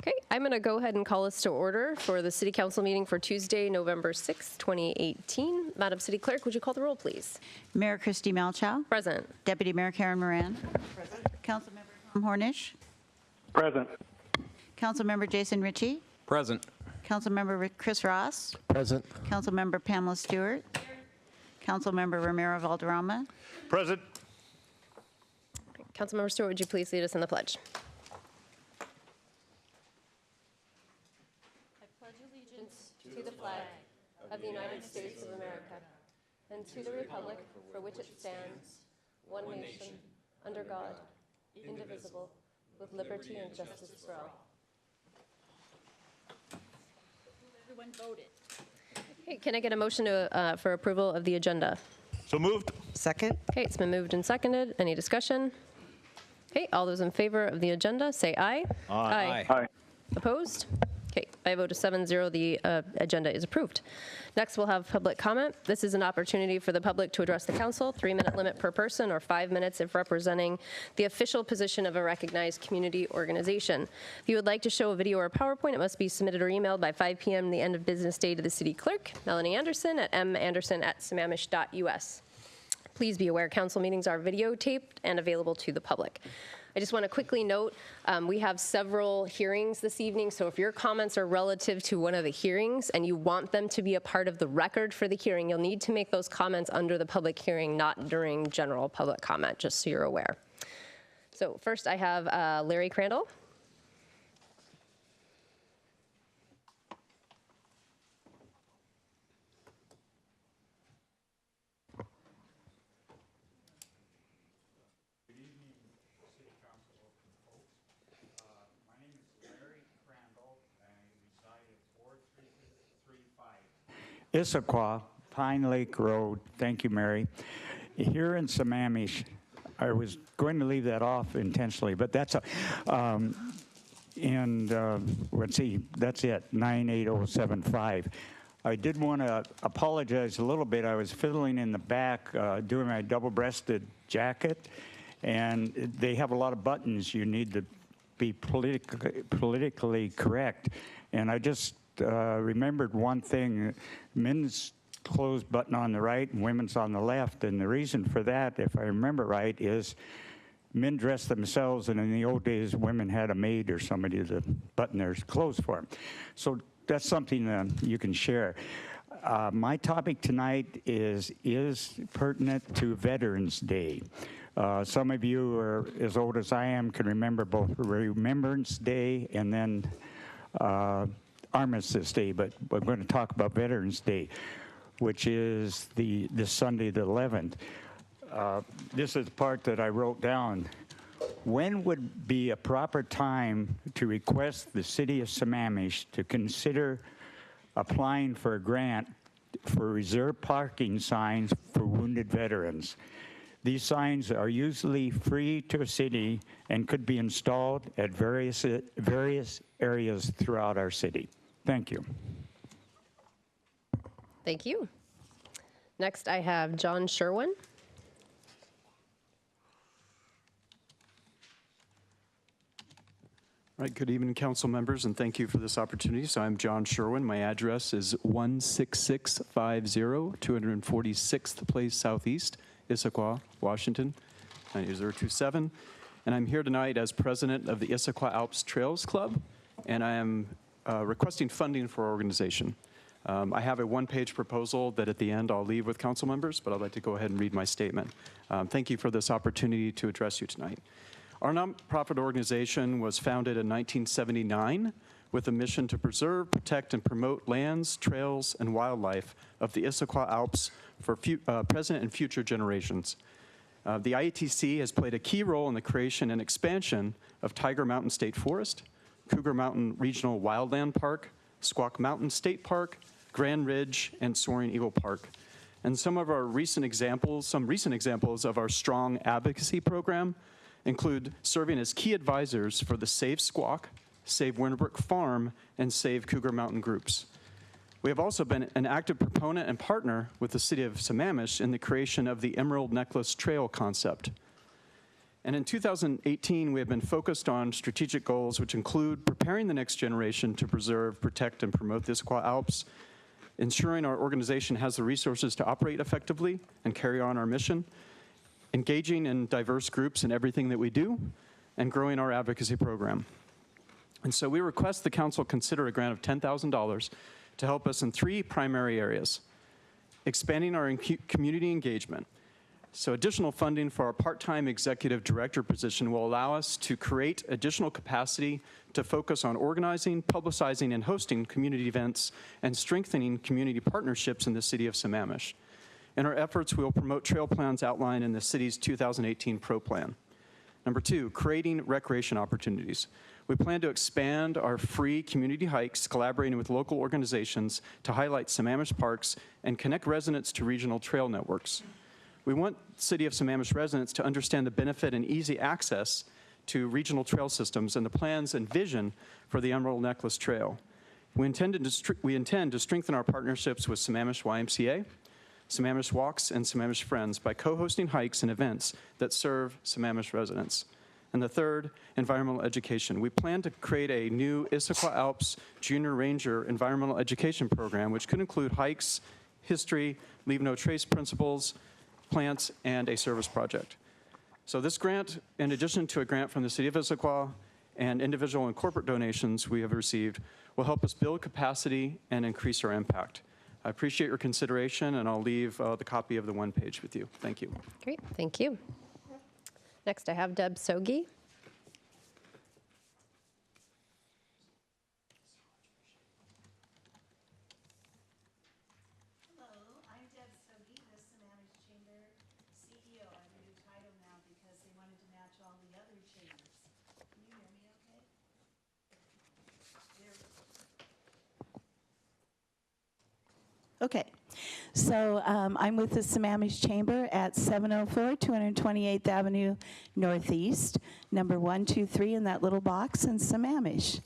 Okay, I'm going to go ahead and call us to order for the City Council meeting for Tuesday, November 6th, 2018. Madam City Clerk, would you call the roll, please? Mayor Christy Malchow. Present. Deputy Mayor Karen Moran. Present. Councilmember Tom Hornish. Present. Councilmember Jason Ritchie. Present. Councilmember Chris Ross. Present. Councilmember Pamela Stewart. Councilmember Romero Valderrama. Present. Councilmember Stewart, would you please lead us in the pledge? I pledge allegiance to the flag of the United States of America and to the republic for which it stands, one nation, under God, indivisible, with liberty and justice for all. Everyone voted. Okay, can I get a motion to, for approval of the agenda? So moved. Second. Okay, it's been moved and seconded. Any discussion? Okay, all those in favor of the agenda, say aye. Aye. Aye. Opposed? Okay, by a vote of 7-0, the agenda is approved. Next, we'll have public comment. This is an opportunity for the public to address the council, 3-minute limit per person, or 5 minutes if representing the official position of a recognized community organization. If you would like to show a video or a PowerPoint, it must be submitted or emailed by 5 p.m. the end of business day to the city clerk, Melanie Anderson, at manderson@sammamish.us. Please be aware council meetings are videotaped and available to the public. I just want to quickly note, we have several hearings this evening, so if your comments are relative to one of the hearings and you want them to be a part of the record for the hearing, you'll need to make those comments under the public hearing, not during general public comment, just so you're aware. So first I have Larry Crandall. Issaquah, Pine Lake Road. Thank you, Mary. Here in Sammamish, I was going to leave that off intentionally, but that's let's see, that's it, 98075. I did want to apologize a little bit. I was fiddling in the back doing my double-breasted jacket, and they have a lot of buttons. You need to be politically correct, and I just remembered one thing: men's clothes button on the right and women's on the left. And the reason for that, if I remember right, is men dressed themselves, and in the old days, women had a maid or somebody to button their clothes for them. So that's something you can share. My topic tonight is pertinent to Veterans Day. Some of you are as old as I am, can remember both Remembrance Day and then Armistice Day, but we're going to talk about Veterans Day, which is this Sunday the 11th. This is the part that I wrote down. When would be a proper time to request the city of Sammamish to consider applying for a grant for reserved parking signs for wounded veterans? These signs are usually free to a city and could be installed at various areas throughout our city. Thank you. Thank you. Next, I have John Sherwin. All right, good evening, council members, and thank you for this opportunity. So I'm John Sherwin. My address is 16650 246th Place Southeast, Issaquah, Washington, 98027. And I'm here tonight as president of the Issaquah Alps Trails Club, and I am requesting funding for our organization. I have a one-page proposal that at the end I'll leave with council members, but I'd like to go ahead and read my statement. Thank you for this opportunity to address you tonight. Our nonprofit organization was founded in 1979 with a mission to preserve, protect, and promote lands, trails, and wildlife of the Issaquah Alps for present and future generations. The IATC has played a key role in the creation and expansion of Tiger Mountain State Forest, Cougar Mountain Regional Wildland Park, Squaw Mountain State Park, Grand Ridge, and Soaring Eagle Park. And some recent examples of our strong advocacy program include serving as key advisors for the Save Squaw, Save Winterbrook Farm, and Save Cougar Mountain groups. We have also been an active proponent and partner with the city of Sammamish in the creation of the Emerald Necklace Trail concept. And in 2018, we have been focused on strategic goals, which include preparing the next generation to preserve, protect, and promote the Issaquah Alps, ensuring our organization has the resources to operate effectively and carry on our mission, engaging in diverse groups in everything that we do, and growing our advocacy program. And so we request the council consider a grant of $10,000 to help us in 3 primary areas: expanding our community engagement. So additional funding for our part-time executive director position will allow us to create additional capacity to focus on organizing, publicizing, and hosting community events and strengthening community partnerships in the city of Sammamish. In our efforts, we will promote trail plans outlined in the city's 2018 Pro Plan. Number 2, creating recreation opportunities. We plan to expand our free community hikes, collaborating with local organizations to highlight Sammamish parks and connect residents to regional trail networks. We want City of Sammamish residents to understand the benefit and easy access to regional trail systems and the plans and vision for the Emerald Necklace Trail. We intend to strengthen our partnerships with Sammamish YMCA, Sammamish Walks, and Sammamish Friends by co-hosting hikes and events that serve Sammamish residents. And the third, environmental education. We plan to create a new Issaquah Alps Junior Ranger environmental education program, which could include hikes, history, leave no trace principles, plants, and a service project. So this grant, in addition to a grant from the City of Issaquah and individual and corporate donations we have received, will help us build capacity and increase our impact. I appreciate your consideration, and I'll leave the copy of the one page with you. Thank you. Great, thank you. Next, I have Deb Sogi. Hello, I'm Deb Sogi, the Sammamish Chamber CEO. I have a new title now because they wanted to match all the other chambers. Can you hear me okay? There we go. Okay, so I'm with the Sammamish Chamber at 704 228th Avenue Northeast, number 123 in that little box in Sammamish.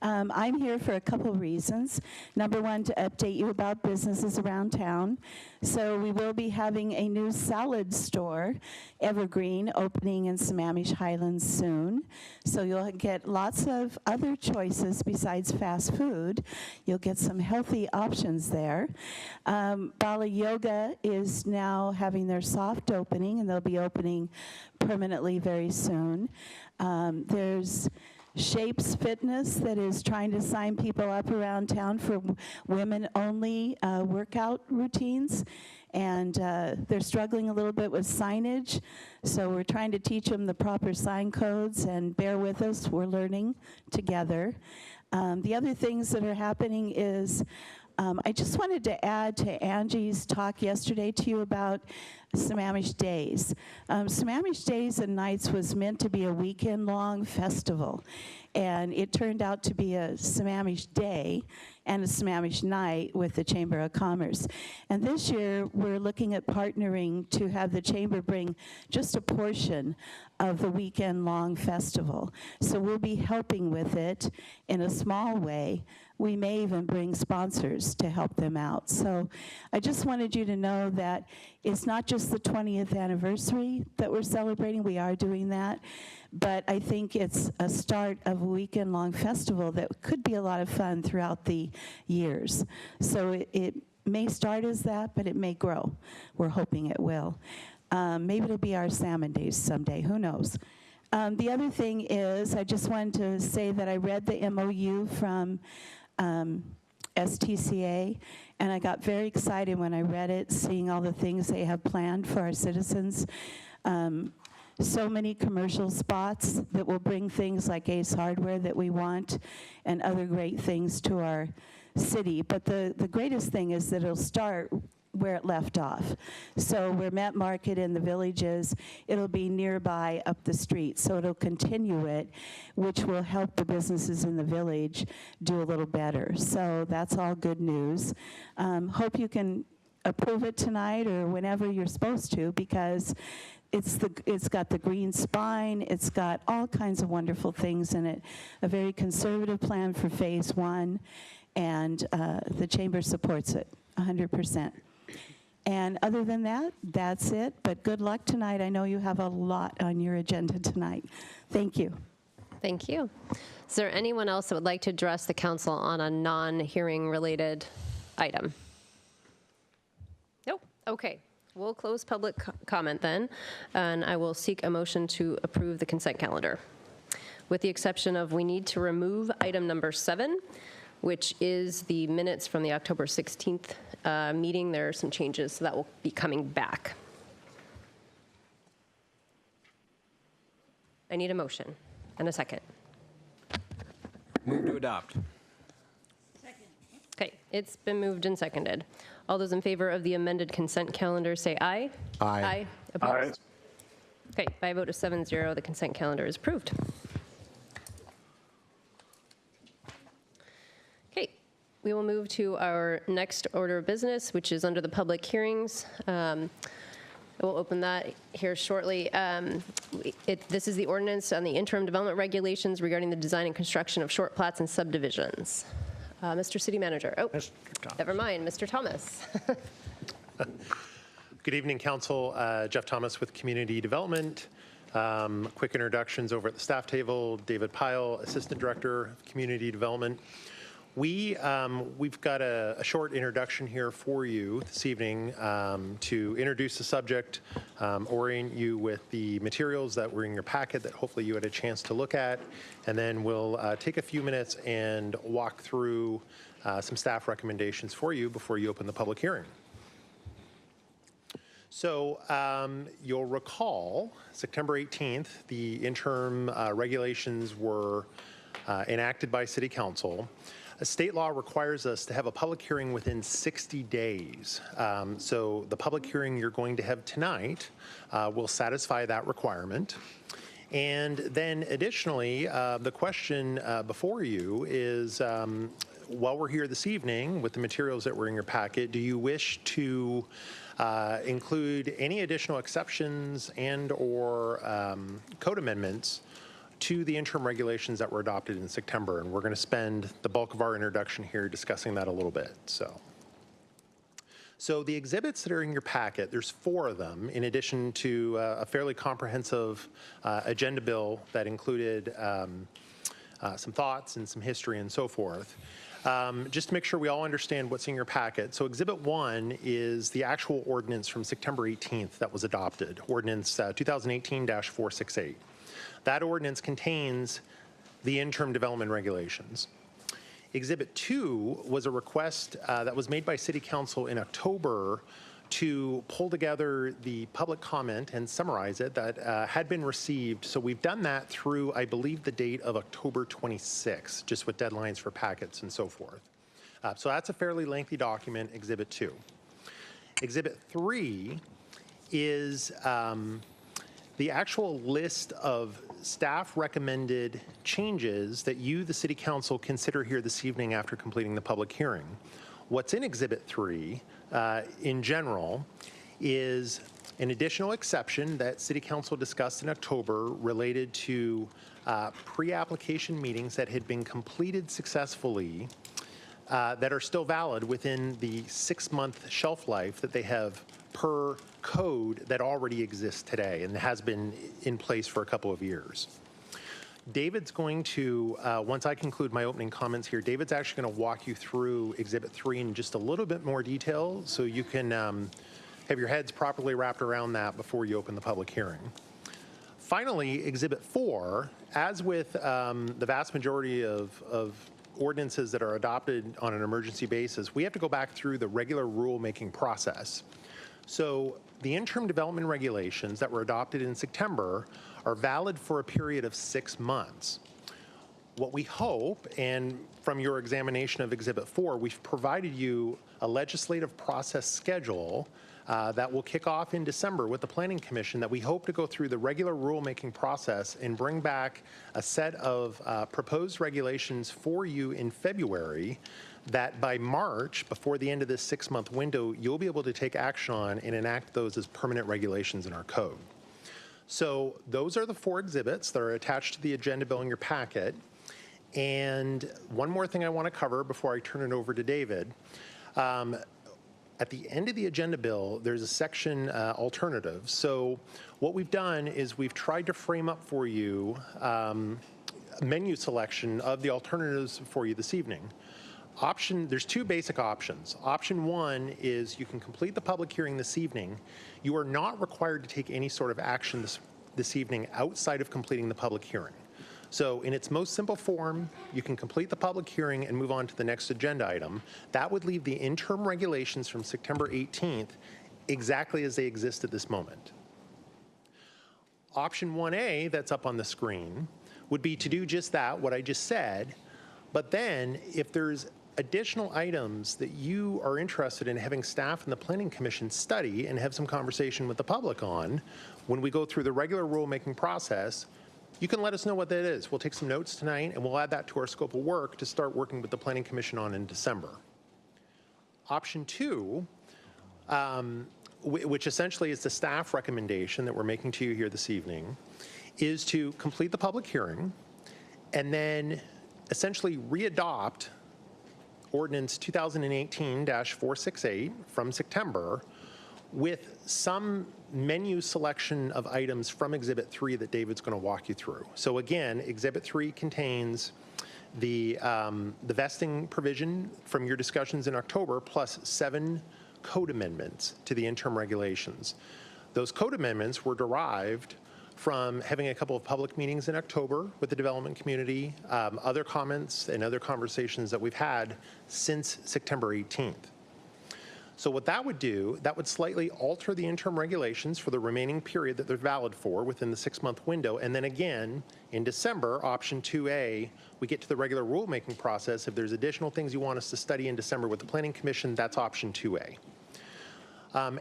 I'm here for a couple reasons. Number one, to update you about businesses around town. So we will be having a new salad store, Evergreen, opening in Sammamish Highlands soon. So you'll get lots of other choices besides fast food. You'll get some healthy options there. Bala Yoga is now having their soft opening, and they'll be opening permanently very soon. There's Shapes Fitness that is trying to sign people up around town for women-only workout routines, and they're struggling a little bit with signage, so we're trying to teach them the proper sign codes, and bear with us, we're learning together. The other things that are happening is I just wanted to add to Angie's talk yesterday to you about Sammamish Days. Sammamish Days and Nights was meant to be a weekend-long festival, and it turned out to be a Sammamish Day and a Sammamish Night with the Chamber of Commerce. And this year, we're looking at partnering to have the Chamber bring just a portion of the weekend-long festival. So we'll be helping with it in a small way. We may even bring sponsors to help them out. So I just wanted you to know that it's not just the 20th anniversary that we're celebrating. We are doing that. But I think it's a start of a weekend-long festival that could be a lot of fun throughout the years. So it may start as that, but it may grow. We're hoping it will. Maybe it'll be our Salmon Days someday. Who knows? The other thing is, I just wanted to say that I read the MOU from STCA, and I got very excited when I read it, seeing all the things they have planned for our citizens. So many commercial spots that will bring things like Ace Hardware that we want and other great things to our city. But the greatest thing is that it'll start where it left off. So where Met Market in the villages, it'll be nearby up the street. So it'll continue it, which will help the businesses in the village do a little better. So that's all good news. Hope you can approve it tonight or whenever you're supposed to, because it's got the green spine, it's got all kinds of wonderful things in it, a very conservative plan for phase 1, and the Chamber supports it 100%. And other than that, that's it. But good luck tonight. I know you have a lot on your agenda tonight. Thank you. Thank you. Is there anyone else that would like to address the council on a non-hearing related item? Nope. Okay. We'll close public comment then, and I will seek a motion to approve the consent calendar. With the exception of we need to remove item number 7, which is the minutes from the October 16th meeting. There are some changes, so that will be coming back. I need a motion and a second. Move to adopt. Okay, it's been moved and seconded. All those in favor of the amended consent calendar say aye. Aye. Aye. Opposed? Okay, by a vote of 7-0, the consent calendar is approved. Okay, we will move to our next order of business, which is under the public hearings. We'll open that here shortly. This is the ordinance on the interim development regulations regarding the design and construction of short plats and subdivisions. Mr. City Manager. Oh, never mind, Mr. Thomas. Good evening, Council. Jeff Thomas with Community Development. Quick introductions over at the staff table. David Pyle, Assistant Director of Community Development. We've got a short introduction here for you this evening to introduce the subject, orient you with the materials that were in your packet that hopefully you had a chance to look at, and then we'll take a few minutes and walk through some staff recommendations for you before you open the public hearing. So you'll recall September 18th, the interim regulations were enacted by City Council. A state law requires us to have a public hearing within 60 days. So the public hearing you're going to have tonight will satisfy that requirement. And then additionally, the question before you is, while we're here this evening with the materials that were in your packet, do you wish to include any additional exceptions and or code amendments to the interim regulations that were adopted in September? And we're going to spend the bulk of our introduction here discussing that a little bit. So the exhibits that are in your packet, there's 4 of them, in addition to a fairly comprehensive agenda bill that included some thoughts and some history and so forth. Just to make sure we all understand what's in your packet. So Exhibit 1 is the actual ordinance from September 18th that was adopted, Ordinance 2018-468. That ordinance contains the interim development regulations. Exhibit 2 was a request that was made by City Council in October to pull together the public comment and summarize it that had been received. So we've done that through, I believe, the date of October 26, just with deadlines for packets and so forth. So that's a fairly lengthy document, Exhibit 2. Exhibit 3 is the actual list of staff recommended changes that you, the City Council, consider here this evening after completing the public hearing. What's in Exhibit 3 in general is an additional exception that City Council discussed in October related to pre-application meetings that had been completed successfully that are still valid within the 6-month shelf life that they have per code that already exists today and has been in place for a couple of years. David's going to, once I conclude my opening comments here, David's actually going to walk you through Exhibit 3 in just a little bit more detail so you can have your heads properly wrapped around that before you open the public hearing. Finally, Exhibit 4, as with the vast majority of ordinances that are adopted on an emergency basis, we have to go back through the regular rulemaking process. So the interim development regulations that were adopted in September are valid for a period of 6 months. What we hope, and from your examination of Exhibit 4, we've provided you a legislative process schedule that will kick off in December with the Planning Commission that we hope to go through the regular rulemaking process and bring back a set of proposed regulations for you in February that by March, before the end of this 6-month window, you'll be able to take action on and enact those as permanent regulations in our code. So those are the 4 exhibits that are attached to the agenda bill in your packet. And one more thing I want to cover before I turn it over to David. at the end of the agenda bill, there's a section alternatives. So what we've done is we've tried to frame up for you a menu selection of the alternatives for you this evening. There's two basic options. Option one is you can complete the public hearing this evening. You are not required to take any sort of action this evening outside of completing the public hearing. So in its most simple form, you can complete the public hearing and move on to the next agenda item. That would leave the interim regulations from September 18th exactly as they exist at this moment. Option 1A that's up on the screen would be to do just that, what I just said, but then if there's additional items that you are interested in having staff and the Planning Commission study and have some conversation with the public on, when we go through the regular rulemaking process, you can let us know what that is. We'll take some notes tonight and we'll add that to our scope of work to start working with the Planning Commission on in December. Option two, which essentially is the staff recommendation that we're making to you here this evening, is to complete the public hearing and then essentially readopt Ordinance 2018-468 from September with some menu selection of items from Exhibit 3 that David's going to walk you through. So again, Exhibit 3 contains the vesting provision from your discussions in October plus 7 code amendments to the interim regulations. Those code amendments were derived from having a couple of public meetings in October with the development community, other comments and other conversations that we've had since September 18th. So what that would do, that would slightly alter the interim regulations for the remaining period that they're valid for within the 6-month window. And then again, in December, option 2A, we get to the regular rulemaking process. If there's additional things you want us to study in December with the Planning Commission, that's option 2A.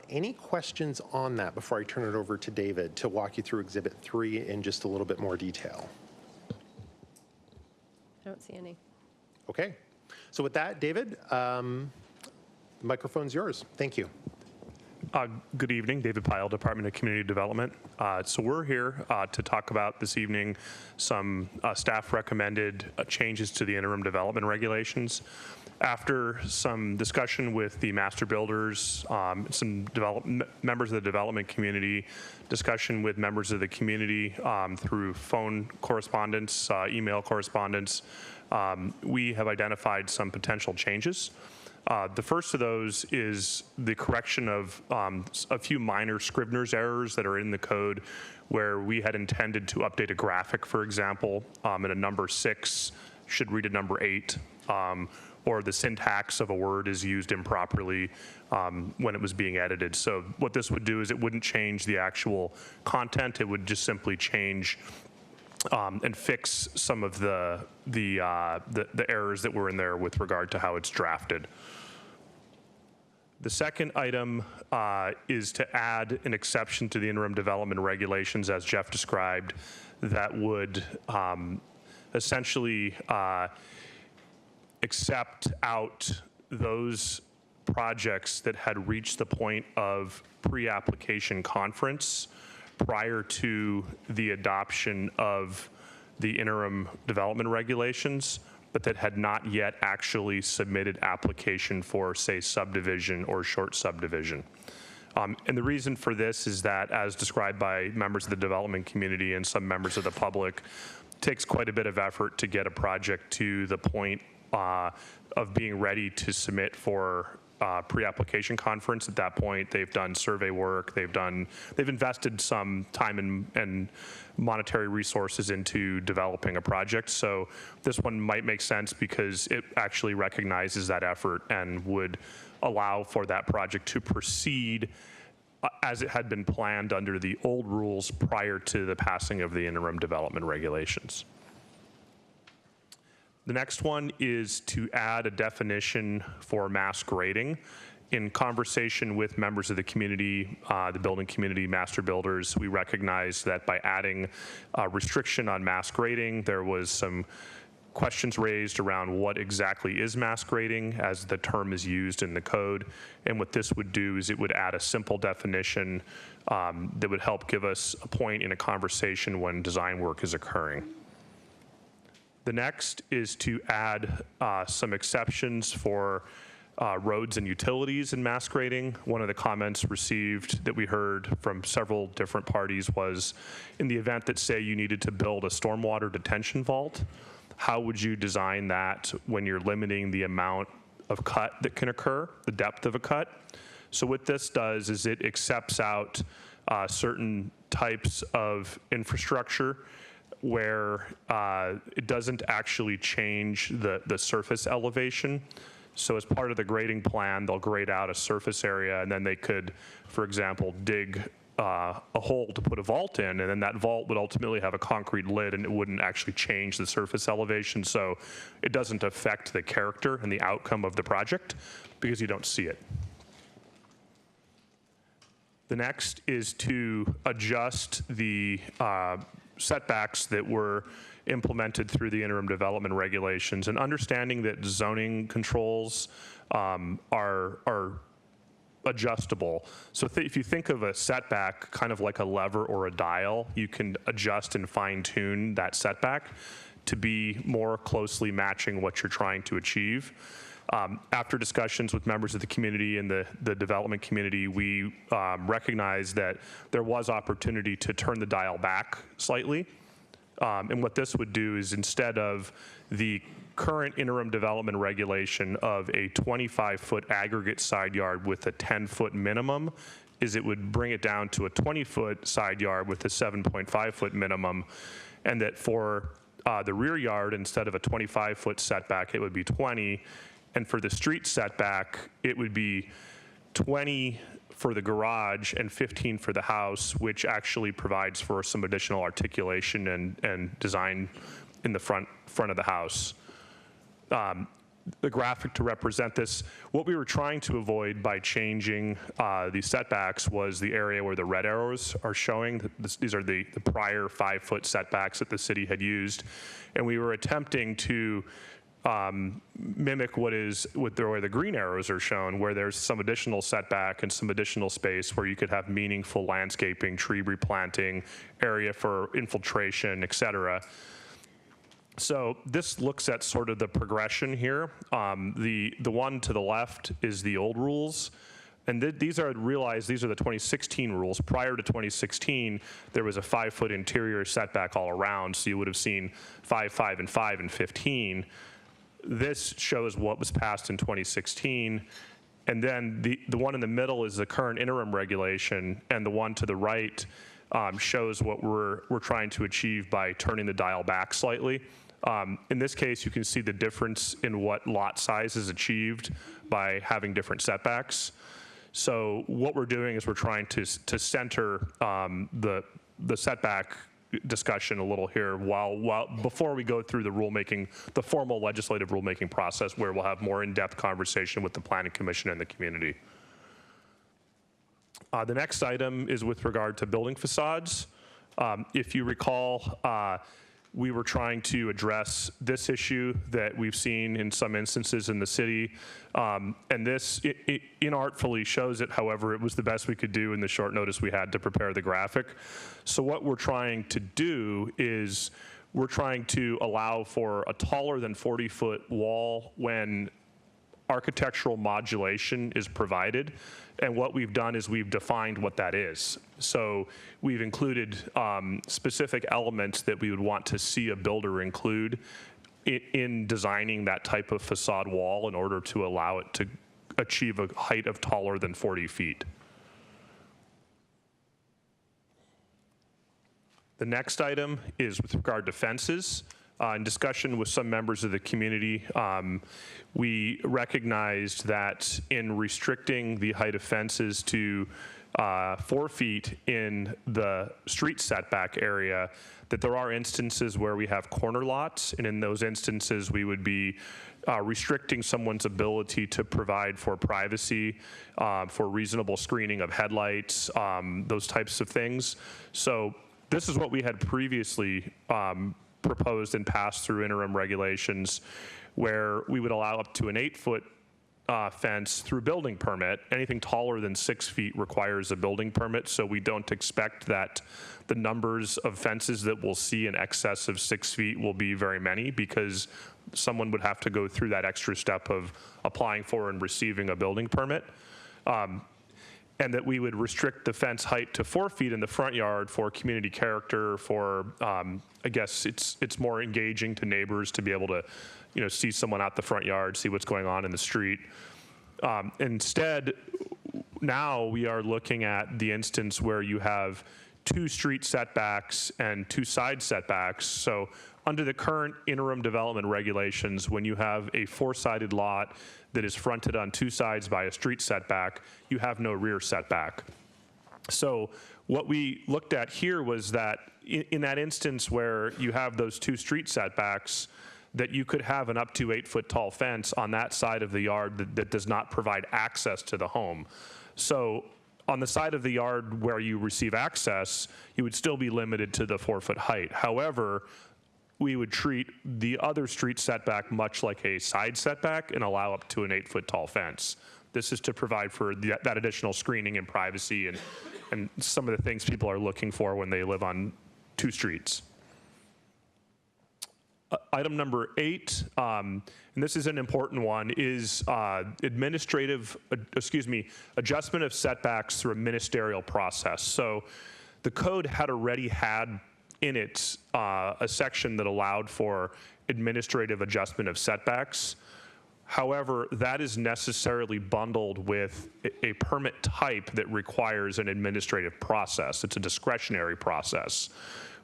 Any questions on that before I turn it over to David to walk you through Exhibit 3 in just a little bit more detail? I don't see any. Okay. So with that, David, the microphone's yours. Thank you. Good evening, David Pyle, Department of Community Development. So we're here to talk about this evening some staff recommended changes to the interim development regulations. After some discussion with the master builders, some members of the development community, discussion with members of the community through phone correspondence, email correspondence, we have identified some potential changes. The first of those is the correction of a few minor Scrivener's errors that are in the code where we had intended to update a graphic, for example, and a number 6 should read a number 8, or the syntax of a word is used improperly when it was being edited. So what this would do is it wouldn't change the actual content, it would just simply change and fix some of the errors that were in there with regard to how it's drafted. The second item is to add an exception to the interim development regulations, as Jeff described, that would essentially accept out those projects that had reached the point of pre-application conference prior to the adoption of the interim development regulations, but that had not yet actually submitted application for, say, subdivision or short subdivision. And the reason for this is that, as described by members of the development community and some members of the public, it takes quite a bit of effort to get a project to the point of being ready to submit for pre-application conference. At that point, they've done survey work, they've invested some time and monetary resources into developing a project. So this one might make sense because it actually recognizes that effort and would allow for that project to proceed as it had been planned under the old rules prior to the passing of the interim development regulations. The next one is to add a definition for mass grading. In conversation with members of the community, the building community, master builders, we recognized that by adding a restriction on mass grading, there was some questions raised around what exactly is mass grading as the term is used in the code. And what this would do is it would add a simple definition that would help give us a point in a conversation when design work is occurring. The next is to add some exceptions for roads and utilities and mass grading. One of the comments received that we heard from several different parties was, in the event that, say, you needed to build a stormwater detention vault, how would you design that when you're limiting the amount of cut that can occur, the depth of a cut? So what this does is it accepts out certain types of infrastructure where it doesn't actually change the surface elevation. So as part of the grading plan, they'll grade out a surface area, and then they could, for example, dig a hole to put a vault in, and then that vault would ultimately have a concrete lid, and it wouldn't actually change the surface elevation. So it doesn't affect the character and the outcome of the project because you don't see it. The next is to adjust the setbacks that were implemented through the interim development regulations, and understanding that zoning controls are adjustable. So if you think of a setback kind of like a lever or a dial, you can adjust and fine tune that setback to be more closely matching what you're trying to achieve. After discussions with members of the community and the development community, we recognized that there was opportunity to turn the dial back slightly. And what this would do is, instead of the current interim development regulation of a 25-foot aggregate side yard with a 10-foot minimum, is it would bring it down to a 20-foot side yard with a 7.5-foot minimum, and that for the rear yard, instead of a 25-foot setback, it would be 20, and for the street setback, it would be 20 for the garage and 15 for the house, which actually provides for some additional articulation and design in the front of the house. The graphic to represent this, what we were trying to avoid by changing the setbacks was the area where the red arrows are showing. These are the prior 5-foot setbacks that the city had used. And we were attempting to mimic where the green arrows are shown, where there's some additional setback and some additional space where you could have meaningful landscaping, tree replanting, area for infiltration, et cetera. So this looks at sort of the progression here. The one to the left is the old rules. And these are the 2016 rules. Prior to 2016, there was a 5-foot interior setback all around. So you would have seen 5, 5, and 5, and 15. This shows what was passed in 2016. And then the one in the middle is the current interim regulation. And the one to the right shows what we're trying to achieve by turning the dial back slightly. In this case, you can see the difference in what lot size is achieved by having different setbacks. So what we're doing is we're trying to center the setback discussion a little here before we go through the formal legislative rulemaking process, where we'll have more in-depth conversation with the Planning Commission and the community. The next item is with regard to building facades. If you recall, we were trying to address this issue that we've seen in some instances in the city. And this inartfully shows it. However, it was the best we could do in the short notice we had to prepare the graphic. So what we're trying to do is we're trying to allow for a taller than 40-foot wall when architectural modulation is provided. And what we've done is we've defined what that is. So we've included specific elements that we would want to see a builder include in designing that type of facade wall in order to allow it to achieve a height of taller than 40 feet. The next item is with regard to fences. In discussion with some members of the community, we recognized that in restricting the height of fences to 4 feet in the street setback area, that there are instances where we have corner lots, and in those instances we would be restricting someone's ability to provide for privacy, for reasonable screening of headlights, those types of things. So this is what we had previously proposed and passed through interim regulations, where we would allow up to an 8-foot fence through building permit. Anything taller than 6 feet requires a building permit, so we don't expect that the numbers of fences that we'll see in excess of 6 feet will be very many, because someone would have to go through that extra step of applying for and receiving a building permit. And that we would restrict the fence height to 4 feet in the front yard for community character, for, I guess it's more engaging to neighbors to be able to, see someone out the front yard, see what's going on in the street. Instead, now we are looking at the instance where you have 2 street setbacks and 2 side setbacks. So under the current interim development regulations, when you have a 4-sided lot that is fronted on 2 sides by a street setback, you have no rear setback. So what we looked at here was that in that instance where you have those 2 street setbacks, that you could have an up to 8-foot tall fence on that side of the yard that does not provide access to the home. So on the side of the yard where you receive access, you would still be limited to the 4-foot height. However, we would treat the other street setback much like a side setback and allow up to an 8-foot tall fence. This is to provide for that additional screening and privacy and some of the things people are looking for when they live on 2 streets. Item number 8, and this is an important one, is adjustment of setbacks through a ministerial process. So the code had already had in it a section that allowed for administrative adjustment of setbacks. However, that is necessarily bundled with a permit type that requires an administrative process. It's a discretionary process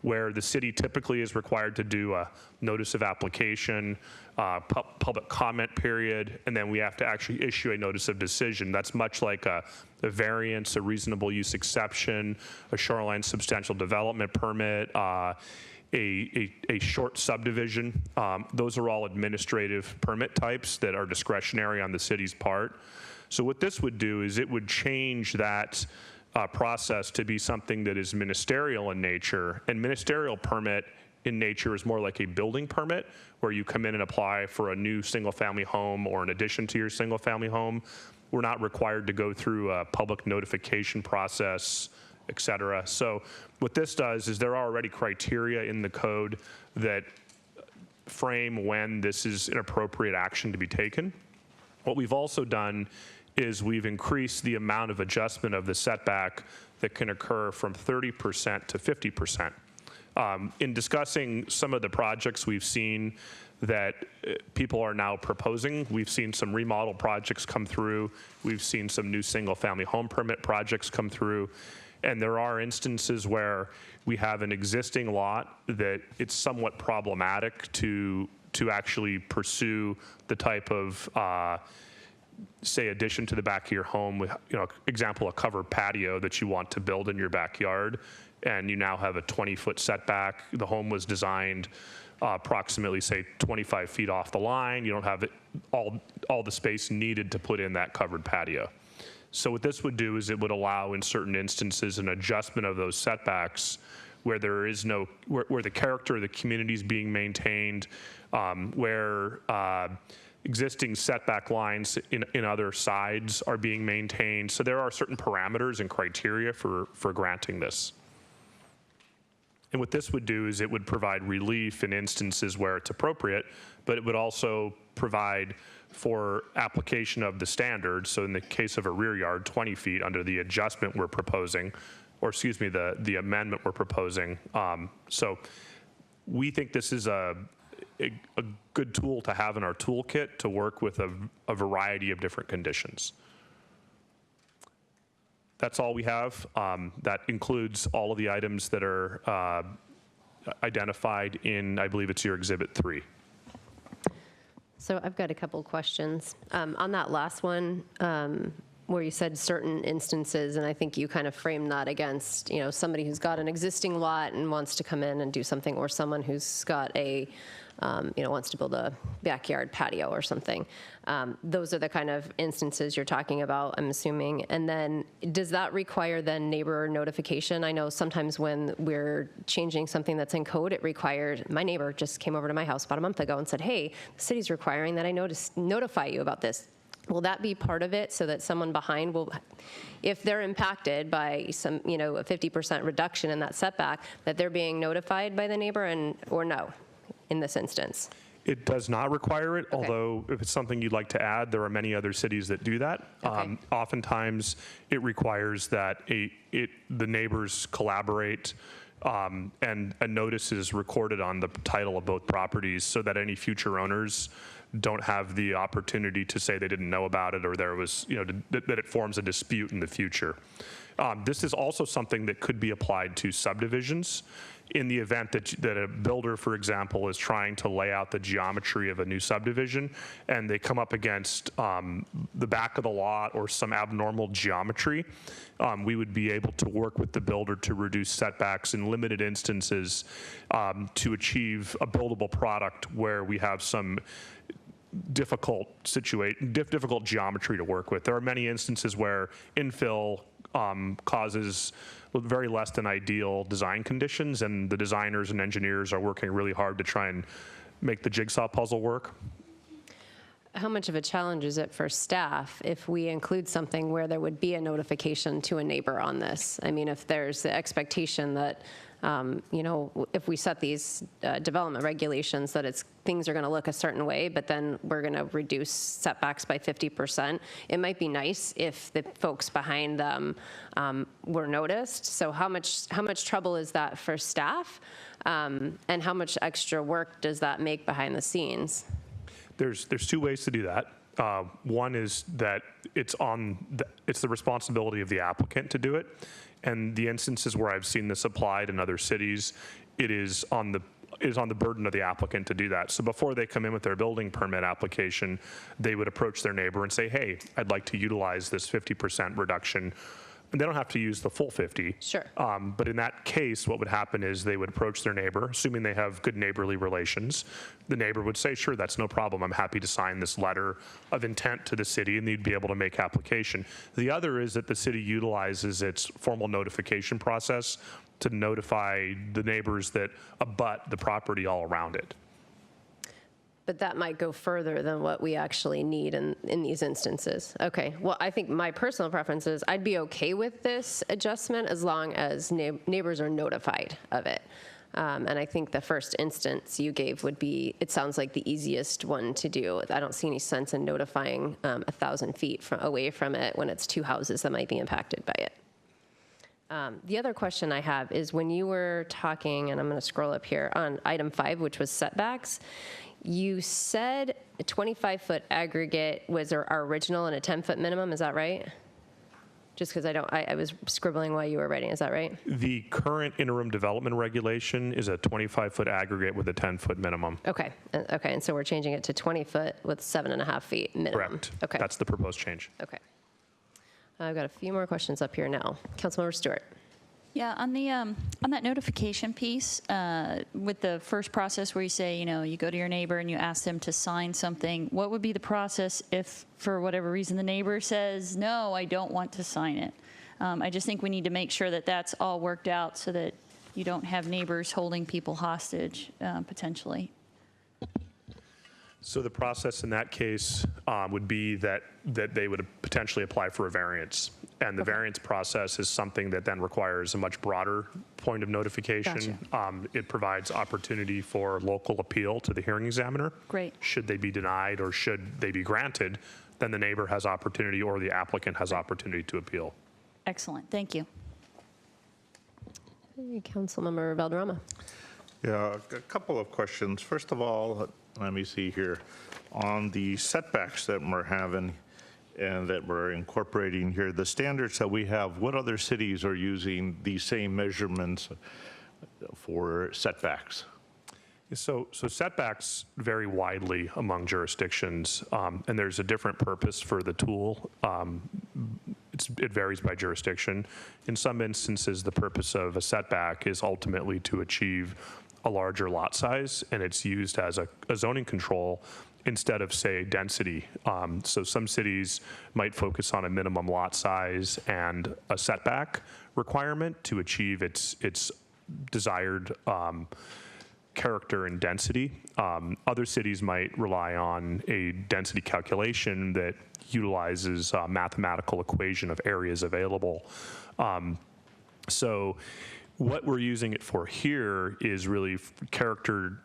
where the city typically is required to do a notice of application, public comment period, and then we have to actually issue a notice of decision. That's much like a variance, a reasonable use exception, a shoreline substantial development permit, a short subdivision. Those are all administrative permit types that are discretionary on the city's part. So what this would do is it would change that process to be something that is ministerial in nature. And ministerial permit in nature is more like a building permit, where you come in and apply for a new single-family home or an addition to your single-family home. We're not required to go through a public notification process, et cetera. So what this does is there are already criteria in the code that frame when this is an appropriate action to be taken. What we've also done is we've increased the amount of adjustment of the setback that can occur from 30% to 50%. In discussing some of the projects we've seen that people are now proposing, we've seen some remodel projects come through, we've seen some new single-family home permit projects come through, and there are instances where we have an existing lot that it's somewhat problematic to actually pursue the type of say addition to the back of your home with, example, a covered patio that you want to build in your backyard, and you now have a 20-foot setback. The home was designed approximately, say, 25 feet off the line. You don't have all the space needed to put in that covered patio. So what this would do is it would allow, in certain instances, an adjustment of those setbacks where there is no, where the character of the community is being maintained, where existing setback lines in other sides are being maintained. So there are certain parameters and criteria for granting this. And what this would do is it would provide relief in instances where it's appropriate, but it would also provide for application of the standards. So in the case of a rear yard, 20 feet under the adjustment we're proposing, or excuse me, the amendment we're proposing. So we think this is a good tool to have in our toolkit to work with a variety of different conditions. That's all we have. That includes all of the items that are identified in, I believe it's your Exhibit 3. So I've got a couple questions. On that last one, where you said certain instances, and I think you kind of framed that against, somebody who's got an existing lot and wants to come in and do something, or someone who's got a, wants to build a backyard patio or something. Those are the kind of instances you're talking about, I'm assuming. And then does that require then neighbor notification? I know sometimes when we're changing something that's in code, it requires, my neighbor just came over to my house about a month ago and said, hey, the city's requiring that I notify you about this. Will that be part of it so that someone behind will, if they're impacted by some, a 50% reduction in that setback, that they're being notified by the neighbor or no in this instance? It does not require it, although if it's something you'd like to add, there are many other cities that do that. Okay. Oftentimes, it requires that the neighbors collaborate and a notice is recorded on the title of both properties so that any future owners don't have the opportunity to say they didn't know about it or there was, that it forms a dispute in the future. This is also something that could be applied to subdivisions in the event that a builder, for example, is trying to lay out the geometry of a new subdivision and they come up against the back of the lot or some abnormal geometry. We would be able to work with the builder to reduce setbacks in limited instances to achieve a buildable product where we have some difficult geometry to work with. There are many instances where infill causes very less than ideal design conditions, and the designers and engineers are working really hard to try and make the jigsaw puzzle work. How much of a challenge is it for staff if we include something where there would be a notification to a neighbor on this? I mean, if there's the expectation that, if we set these development regulations that things are going to look a certain way, but then we're going to reduce setbacks by 50%, it might be nice if the folks behind them were noticed. So how much trouble is that for staff? And how much extra work does that make behind the scenes? There's two ways to do that. One is that it's the responsibility of the applicant to do it. And the instances where I've seen this applied in other cities, it is on the burden of the applicant to do that. So before they come in with their building permit application, they would approach their neighbor and say, hey, I'd like to utilize this 50% reduction. And they don't have to use the full 50. Sure. But in that case, what would happen is they would approach their neighbor, assuming they have good neighborly relations. The neighbor would say, sure, that's no problem. I'm happy to sign this letter of intent to the city, and they'd be able to make application. The other is that the city utilizes its formal notification process to notify the neighbors that abut the property all around it. But that might go further than what we actually need in these instances. Okay, well, I think my personal preference is I'd be okay with this adjustment as long as neighbors are notified of it. And I think the first instance you gave would be, it sounds like the easiest one to do. I don't see any sense in notifying 1,000 feet away from it when it's two houses that might be impacted by it. The other question I have is when you were talking, and I'm going to scroll up here, on item 5, which was setbacks, you said a 25-foot aggregate was our original and a 10-foot minimum. Is that right? Just because I was scribbling while you were writing. Is that right? The current interim development regulation is a 25-foot aggregate with a 10-foot minimum. Okay. Okay. And so we're changing it to 20 foot with 7.5 feet minimum. Correct. Okay. That's the proposed change. Okay. I've got a few more questions up here now. Councilmember Stewart. Yeah, on that notification piece, with the first process where you say, you go to your neighbor and you ask them to sign something, what would be the process if, for whatever reason, the neighbor says, no, I don't want to sign it? I just think we need to make sure that that's all worked out so that you don't have neighbors holding people hostage, potentially. So the process in that case would be that they would potentially apply for a variance. And the variance process is something that then requires a much broader point of notification. Gotcha. It provides opportunity for local appeal to the hearing examiner. Great. Should they be denied or should they be granted, then the neighbor has opportunity or the applicant has opportunity to appeal. Excellent. Thank you. Hey, Councilmember Valderrama. Yeah, a couple of questions. First of all, let me see here. On the setbacks that we're having and that we're incorporating here, the standards that we have, what other cities are using these same measurements for setbacks? So setbacks vary widely among jurisdictions, and there's a different purpose for the tool. It varies by jurisdiction. In some instances, the purpose of a setback is ultimately to achieve a larger lot size, and it's used as a zoning control instead of, say, density. So some cities might focus on a minimum lot size and a setback requirement to achieve its desired character and density. Other cities might rely on a density calculation that utilizes a mathematical equation of areas available. So what we're using it for here is really character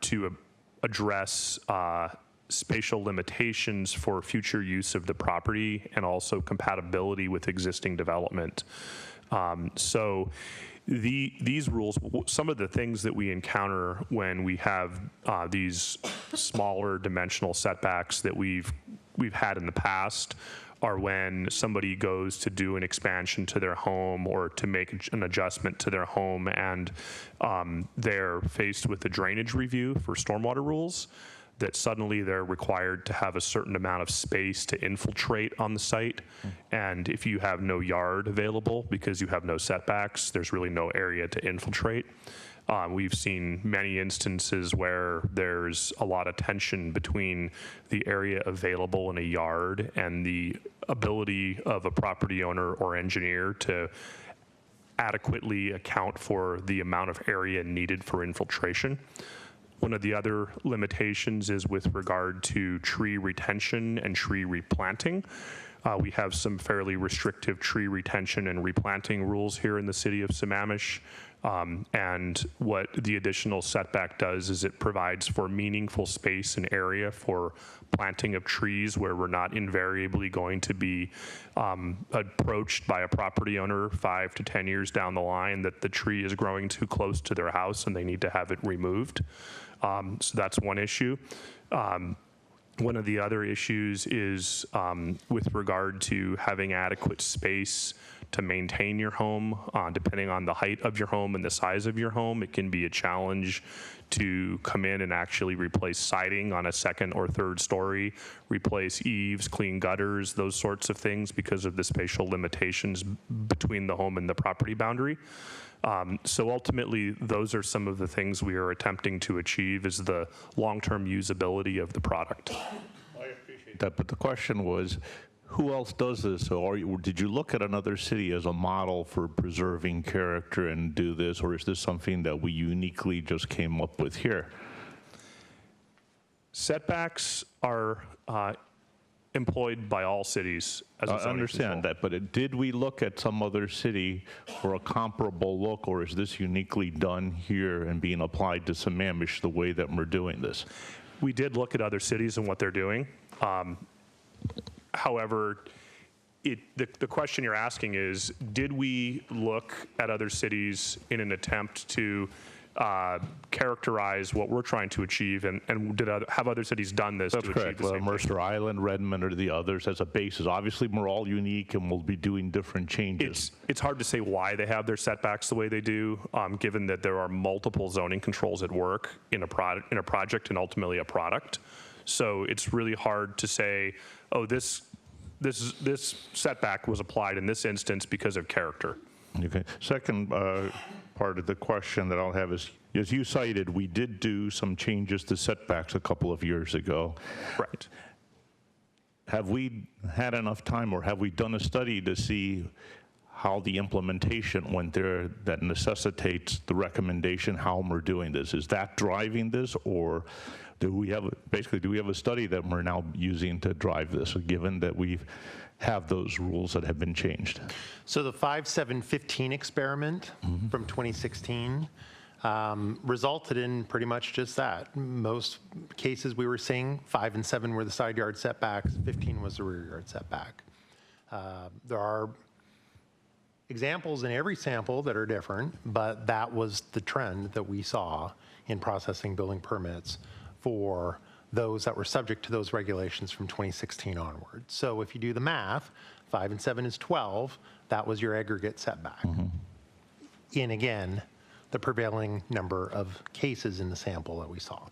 to address spatial limitations for future use of the property and also compatibility with existing development. So these rules, some of the things that we encounter when we have these smaller dimensional setbacks that we've had in the past are when somebody goes to do an expansion to their home or to make an adjustment to their home, and they're faced with a drainage review for stormwater rules, that suddenly they're required to have a certain amount of space to infiltrate on the site. And if you have no yard available because you have no setbacks, there's really no area to infiltrate. We've seen many instances where there's a lot of tension between the area available in a yard and the ability of a property owner or engineer to adequately account for the amount of area needed for infiltration. One of the other limitations is with regard to tree retention and tree replanting. We have some fairly restrictive tree retention and replanting rules here in the city of Sammamish. And what the additional setback does is it provides for meaningful space and area for planting of trees where we're not invariably going to be approached by a property owner 5 to 10 years down the line that the tree is growing too close to their house and they need to have it removed. So that's one issue. One of the other issues is with regard to having adequate space to maintain your home. Depending on the height of your home and the size of your home, it can be a challenge to come in and actually replace siding on a second or third story, replace eaves, clean gutters, those sorts of things because of the spatial limitations between the home and the property boundary. So ultimately, those are some of the things we are attempting to achieve, is the long-term usability of the product. I appreciate that, but the question was, who else does this? So did you look at another city as a model for preserving character and do this, or is this something that we uniquely just came up with here? Setbacks are employed by all cities as a zoning I understand control. that, but did we look at some other city for a comparable look, or is this uniquely done here and being applied to Sammamish the way that we're doing this? We did look at other cities and what they're doing. However, the question you're asking is, did we look at other cities in an attempt to characterize what we're trying to achieve, and have other cities done this That's to achieve correct. the same thing? Mercer Island, Redmond, or the others as a basis. Obviously, we're all unique and we'll be doing different changes. It's hard to say why they have their setbacks the way they do, given that there are multiple zoning controls at work in a project and ultimately a product. So it's really hard to say, oh, this setback was applied in this instance because of character. Okay. Second part of the question that I'll have is, as you cited, we did do some changes to setbacks a couple of years ago. Right. Have we had enough time, or have we done a study to see how the implementation went there that necessitates the recommendation, how we're doing this? Is that driving this, or do we have a study that we're now using to drive this, given that we have those rules that have been changed? So the 5-7-15 experiment from 2016 resulted in pretty much just that. Most cases we were seeing, 5 and 7 were the side yard setbacks, 15 was the rear yard setback. There are examples in every sample that are different, but that was the trend that we saw in processing building permits for those that were subject to those regulations from 2016 onward. So if you do the math, 5 and 7 is 12, that was your aggregate setback. In, again, the prevailing number of cases in the sample that we saw.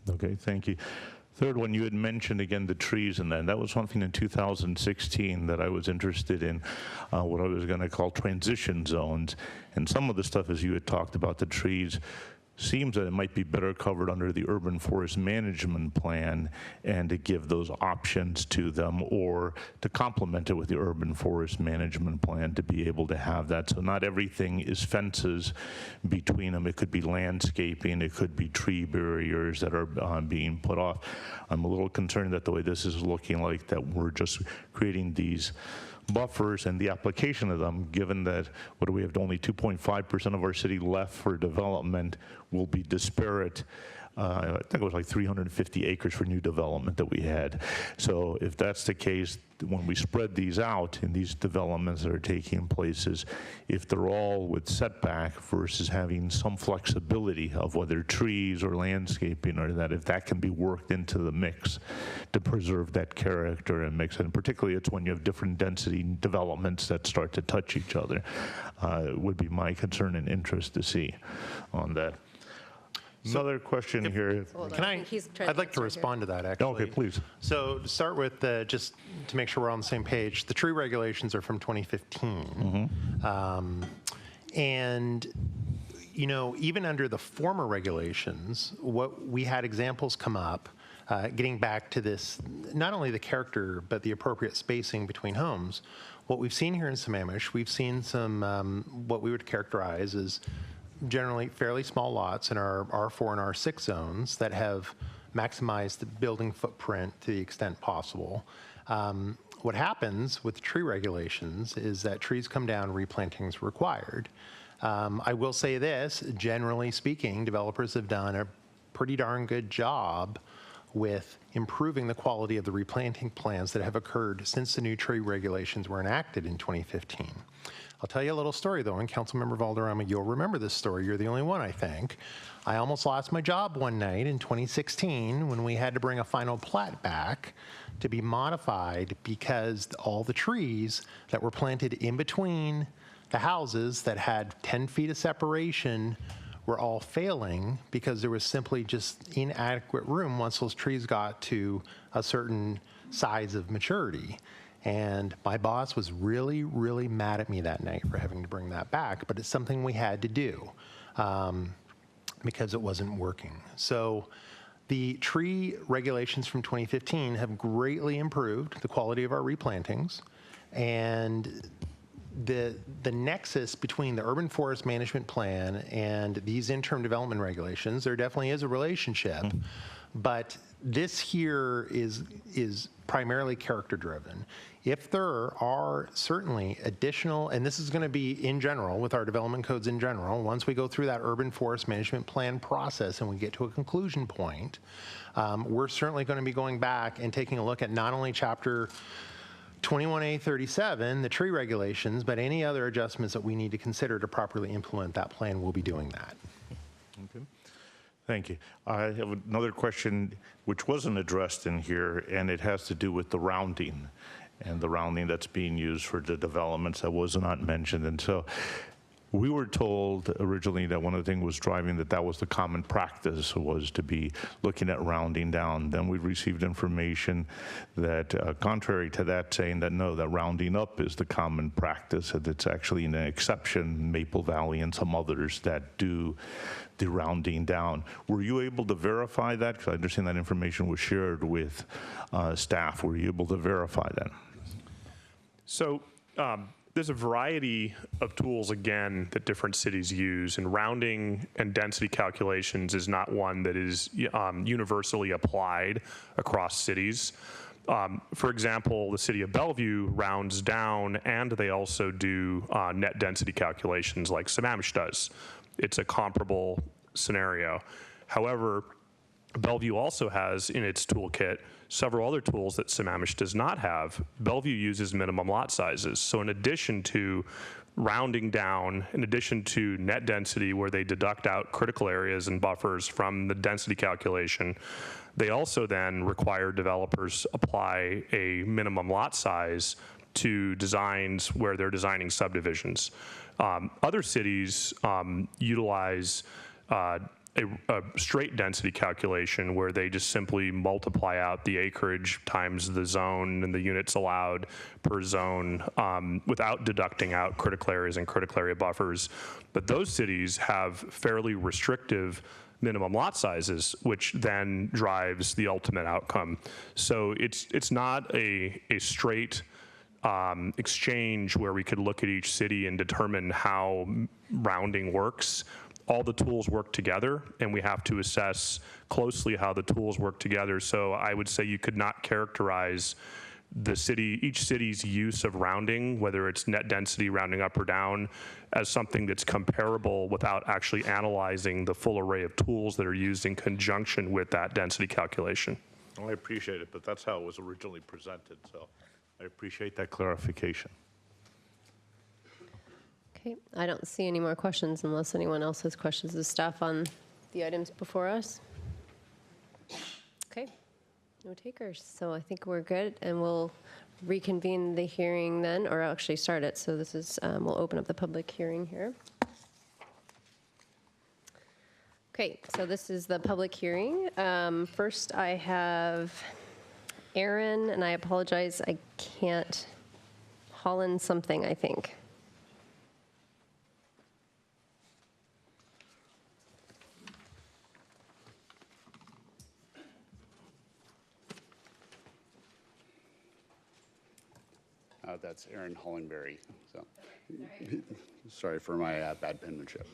Okay, thank you. Third one, you had mentioned again the trees, and that was something in 2016 that I was interested in, what I was going to call transition zones. And some of the stuff, as you had talked about the trees, seems that it might be better covered under the urban forest management plan and to give those options to them, or to complement it with the urban forest management plan to be able to have that. So not everything is fences between them. It could be landscaping, it could be tree barriers that are being put off. I'm a little concerned that the way this is looking like that we're just creating these buffers and the application of them, given that, what do we have, only 2.5% of our city left for development, will be disparate. I think it was like 350 acres for new development that we had. So if that's the case, when we spread these out in these developments that are taking places, if they're all with setback versus having some flexibility of whether trees or landscaping, or that if that can be worked into the mix to preserve that character and mix it, and particularly it's when you have different density developments that start to touch each other, would be my concern and interest to see on that. Another question here. Hold on, Can I think he's trying I'd like to answer here. respond to that, actually. Okay, please. So to start with, just to make sure we're on the same page, the tree regulations are from 2015. And, you know, even under the former regulations, what we had examples come up, getting back to this, not only the character, but the appropriate spacing between homes. What we've seen here in Sammamish, we've seen some, what we would characterize as generally fairly small lots in our R4 and R6 zones that have maximized the building footprint to the extent possible. What happens with tree regulations is that trees come down, replanting is required. I will say this, generally speaking, developers have done a pretty darn good job with improving the quality of the replanting plans that have occurred since the new tree regulations were enacted in 2015. I'll tell you a little story, though, and Councilmember Valderrama, you'll remember this story. You're the only one, I think. I almost lost my job one night in 2016 when we had to bring a final plat back to be modified because all the trees that were planted in between the houses that had 10 feet of separation were all failing because there was simply just inadequate room once those trees got to a certain size of maturity. And my boss was really, really mad at me that night for having to bring that back, but it's something we had to do because it wasn't working. So the tree regulations from 2015 have greatly improved the quality of our replantings, and the nexus between the urban forest management plan and these interim development regulations, there definitely is a relationship, but this here is primarily character driven. If there are certainly additional, and this is going to be in general with our development codes in general, once we go through that urban forest management plan process and we get to a conclusion point, we're certainly going to be going back and taking a look at not only chapter 21A37, the tree regulations, but any other adjustments that we need to consider to properly implement that plan, we'll be doing that. Okay. Thank you. I have another question which wasn't addressed in here, and it has to do with the rounding and the rounding that's being used for the developments that was not mentioned. And so we were told originally that one of the things was driving that was the common practice, was to be looking at rounding down. Then we received information that contrary to that, saying that no, that rounding up is the common practice, and it's actually an exception, Maple Valley and some others that do the rounding down. Were you able to verify that? Because I understand that information was shared with staff. Were you able to verify that? So there's a variety of tools, again, that different cities use, and rounding and density calculations is not one that is universally applied across cities. For example, the city of Bellevue rounds down, and they also do net density calculations like Sammamish does. It's a comparable scenario. However, Bellevue also has in its toolkit several other tools that Sammamish does not have. Bellevue uses minimum lot sizes. So in addition to rounding down, in addition to net density where they deduct out critical areas and buffers from the density calculation, they also then require developers apply a minimum lot size to designs where they're designing subdivisions. Other cities utilize a straight density calculation where they just simply multiply out the acreage times the zone and the units allowed per zone without deducting out critical areas and critical area buffers. But those cities have fairly restrictive minimum lot sizes, which then drives the ultimate outcome. So it's not a straight exchange where we could look at each city and determine how rounding works. All the tools work together, and we have to assess closely how the tools work together. So I would say you could not characterize each city's use of rounding, whether it's net density rounding up or down, as something that's comparable without actually analyzing the full array of tools that are used in conjunction with that density calculation. Well, I appreciate it, but that's how it was originally presented, so I appreciate that clarification. Okay, I don't see any more questions unless anyone else has questions of staff on the items before us. Okay, no takers. So I think we're good, and we'll reconvene the hearing then, or actually start it. So this is, we'll open up the public hearing here. Okay, so this is the public hearing. First, I have Aaron, and I apologize, I can't, Holland something, I think. That's Aaron Hollenberry. So, sorry for my bad penmanship.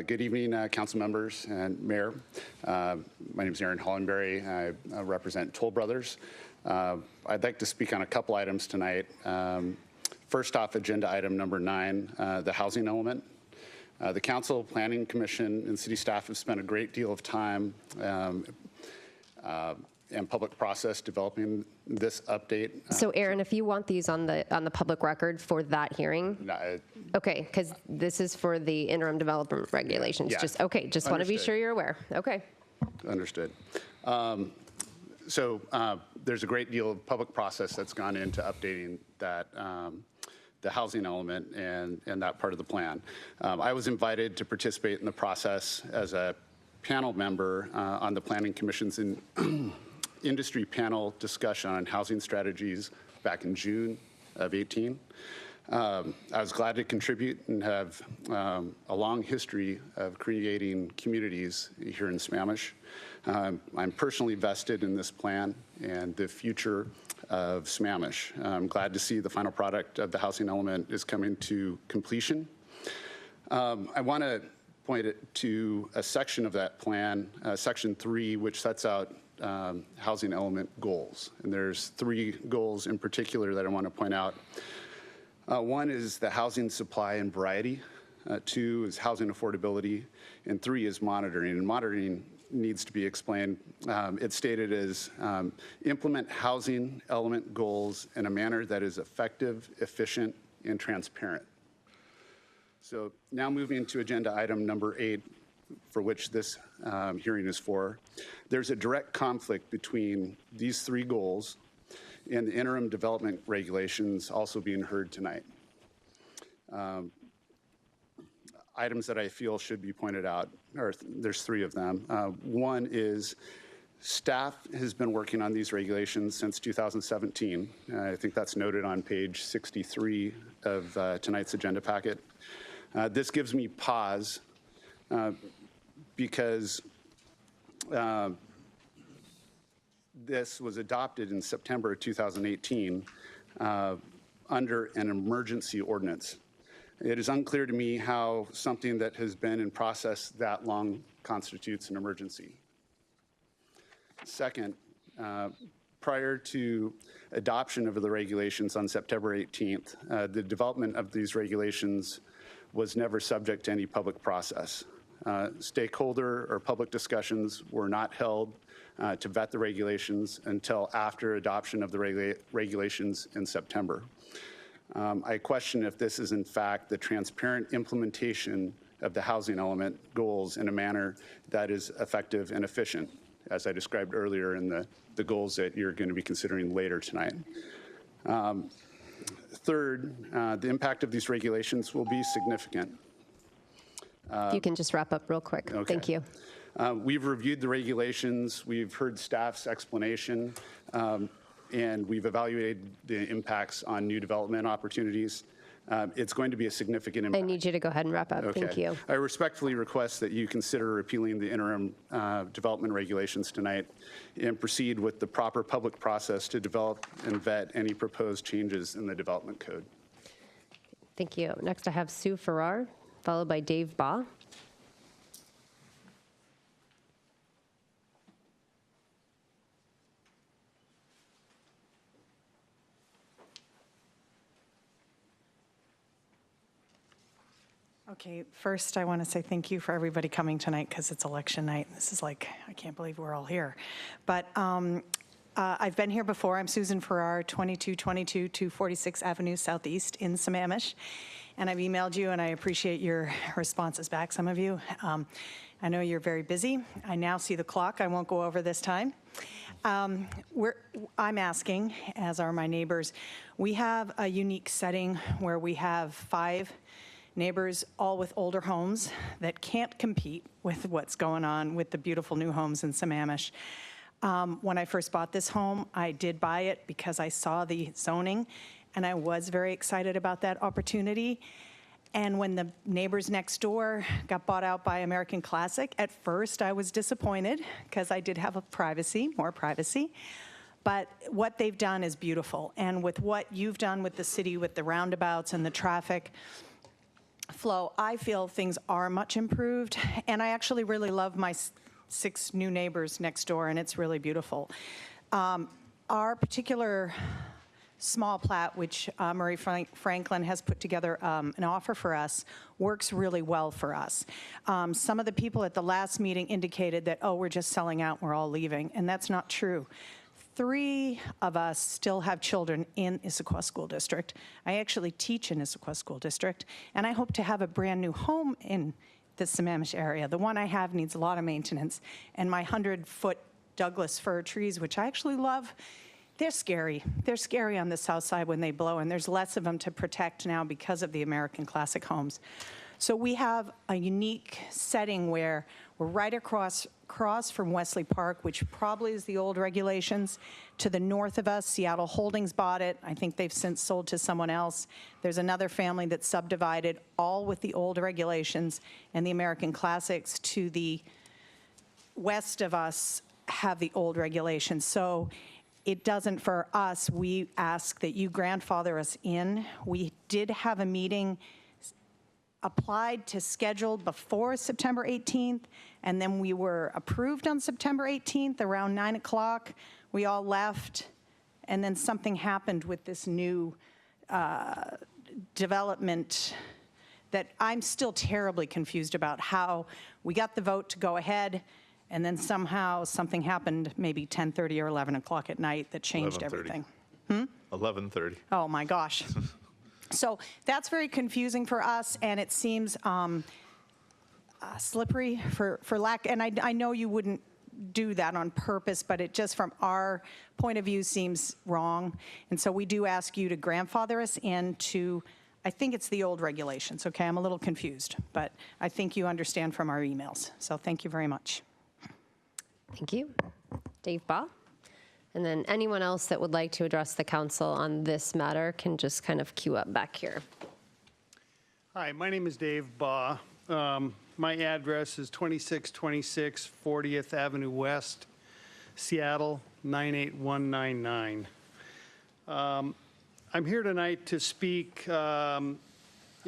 Good evening, council members and mayor. My name is Aaron Hollenberry. I represent Toll Brothers. I'd like to speak on a couple items tonight. First off, agenda item number 9, the housing element. The council, planning commission, and city staff have spent a great deal of time and public process developing this update. So Aaron, if you want these on the public record for that hearing, okay, because this is for the interim development regulations. Yeah. Just want to be sure you're aware. Okay. Understood. So there's a great deal of public process that's gone into updating that the housing element and that part of the plan. I was invited to participate in the process as a panel member on the Planning Commission's industry panel discussion on housing strategies back in June of 18. I was glad to contribute and have a long history of creating communities here in Sammamish. I'm personally vested in this plan and the future of Sammamish. I'm glad to see the final product of the housing element is coming to completion. I want to point it to a section of that plan, section 3, which sets out housing element goals. And there's 3 goals in particular that I want to point out. 1 is the housing supply and variety. 2 is housing affordability. And 3 is monitoring. And monitoring needs to be explained. It's stated as implement housing element goals in a manner that is effective, efficient, and transparent. So now moving to agenda item number 8, for which this hearing is for. There's a direct conflict between these 3 goals and the interim development regulations also being heard tonight. Items that I feel should be pointed out, or there's 3 of them. 1 is staff has been working on these regulations since 2017. I think that's noted on page 63 of tonight's agenda packet. This gives me pause because this was adopted in September of 2018 under an emergency ordinance. It is unclear to me how something that has been in process that long constitutes an emergency. Second, prior to adoption of the regulations on September 18th, the development of these regulations was never subject to any public process. Stakeholder or public discussions were not held to vet the regulations until after adoption of the regulations in September. I question if this is in fact the transparent implementation of the housing element goals in a manner that is effective and efficient, as I described earlier in the goals that you're going to be considering later tonight. Third, the impact of these regulations will be significant. If you can just wrap up real quick. Okay. Thank you. We've reviewed the regulations, we've heard staff's explanation, and we've evaluated the impacts on new development opportunities. It's going to be a significant I impact. need you to go ahead and wrap up. Thank Okay. you. I respectfully request that you consider repealing the interim development regulations tonight and proceed with the proper public process to develop and vet any proposed changes in the development code. Thank you. Next, I have Sue Farrar, followed by Dave Baugh. Okay, first I want to say thank you for everybody coming tonight because it's election night. This is like, I can't believe we're all here. But I've been here before. I'm Susan Farrar, 2222 246 Avenue Southeast in Sammamish. And I've emailed you and I appreciate your responses back, some of you. I know you're very busy. I now see the clock. I won't go over this time. I'm asking, as are my neighbors, we have a unique setting where we have 5 neighbors, all with older homes that can't compete with what's going on with the beautiful new homes in Sammamish. When I first bought this home, I did buy it because I saw the zoning, and I was very excited about that opportunity. And when the neighbors next door got bought out by American Classic, at first I was disappointed because I did have more privacy. But what they've done is beautiful. And with what you've done with the city, with the roundabouts and the traffic flow, I feel things are much improved, and I actually really love my 6 new neighbors next door, and it's really beautiful. Our particular small plat, which Murray Franklin has put together an offer for us, works really well for us. Some of the people at the last meeting indicated that, oh, we're just selling out, we're all leaving, and that's not true. 3 of us still have children in Issaquah School District. I actually teach in Issaquah School District, and I hope to have a brand new home in the Sammamish area. The one I have needs a lot of maintenance, and my 100-foot Douglas fir trees, which I actually love, they're scary. They're scary on the south side when they blow, and there's less of them to protect now because of the American Classic homes. So we have a unique setting where we're right across from Wesley Park, which probably is the old regulations. To the north of us, Seattle Holdings bought it. I think they've since sold to someone else. There's another family that's subdivided, all with the old regulations, and the American Classics to the west of us have the old regulations. So it doesn't for us. We ask that you grandfather us in. We did have a meeting applied to schedule before September 18th, and then we were approved on September 18th around 9 o'clock. We all left, and then something happened with this new development that I'm still terribly confused about, how we got the vote to go ahead, and then somehow something happened maybe 10:30 or 11 o'clock at night that changed 11:30. everything. 11:30. Oh, my gosh. So that's very confusing for us, and it seems slippery for lack, and I know you wouldn't do that on purpose, but it just from our point of view seems wrong. And so we do ask you to grandfather us into, I think it's the old regulations, okay? I'm a little confused, but I think you understand from our emails. So thank you very much. Thank you. Dave Baugh. And then anyone else that would like to address the council on this matter can just kind of queue up back here. Hi, my name is Dave Baugh. My address is 2626 40th Avenue West, Seattle, 98199. I'm here tonight to speak in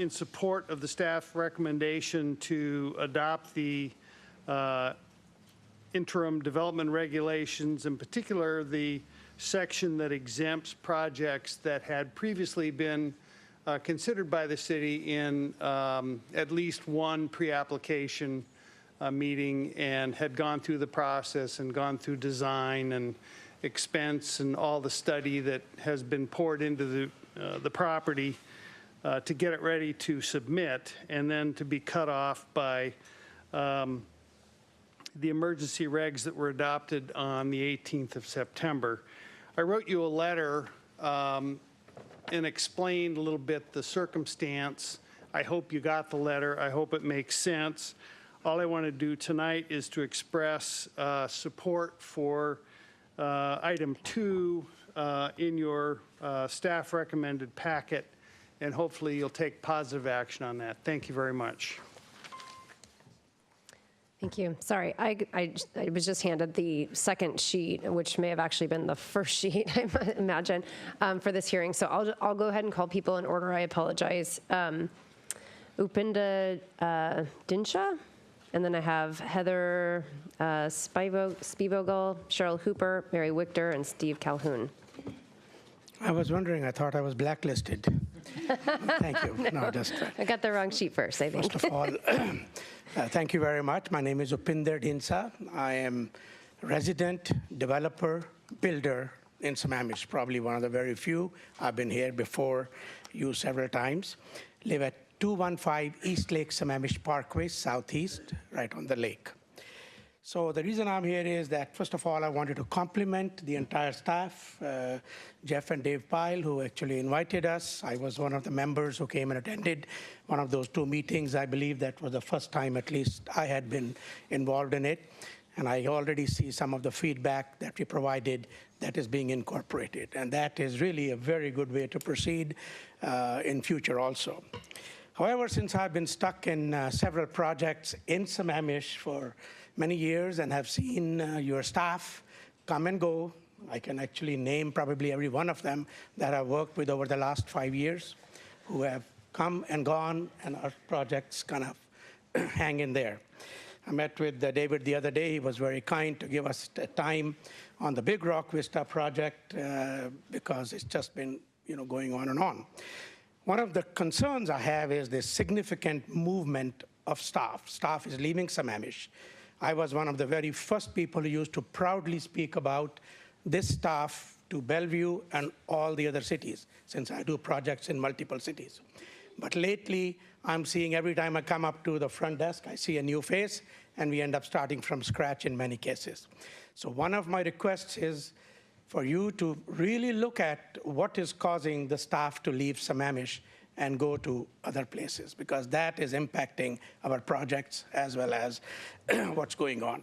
support of the staff recommendation to adopt the interim development regulations, in particular the section that exempts projects that had previously been considered by the city in at least one pre-application meeting and had gone through the process and gone through design and expense and all the study that has been poured into the property to get it ready to submit, and then to be cut off by the emergency regs that were adopted on the 18th of September. I wrote you a letter and explained a little bit the circumstance I hope you got the letter. I hope it makes sense. All I want to do tonight is to express support for item 2 in your staff recommended packet, and hopefully you'll take positive action on that. Thank you very much. Thank you. Sorry, I was just handed the second sheet, which may have actually been the first sheet, I imagine, for this hearing. So I'll go ahead and call people in order. I apologize. Upinda Dinsha, and then I have Heather Spivogel, Cheryl Hooper, Mary Wichter, and Steve Calhoun. I was wondering, I thought I was blacklisted. Thank you. No, just. I got the wrong sheet first, I think. First of all, thank you very much. My name is Upinder Dinsa. I am resident, developer, builder in Sammamish, probably one of the very few. I've been here before you several times. Live at 215 East Lake Sammamish Parkway, southeast, right on the lake. So the reason I'm here is that, first of all, I wanted to compliment the entire staff, Jeff and Dave Pyle, who actually invited us. I was one of the members who came and attended one of those 2 meetings. I believe that was the first time, at least, I had been involved in it. And I already see some of the feedback that we provided that is being incorporated. And that is really a very good way to proceed in future also. However, since I've been stuck in several projects in Sammamish for many years and have seen your staff come and go, I can actually name probably every one of them that I've worked with over the last 5 years, who have come and gone, and our projects kind of hang in there. I met with David the other day. He was very kind to give us time on the Big Rock Vista project because it's just been going on and on. One of the concerns I have is the significant movement of staff. Staff is leaving Sammamish. I was one of the very first people who used to proudly speak about this staff to Bellevue and all the other cities, since I do projects in multiple cities. But lately, I'm seeing every time I come up to the front desk, I see a new face, and we end up starting from scratch in many cases. So one of my requests is for you to really look at what is causing the staff to leave Sammamish and go to other places, because that is impacting our projects as well as what's going on.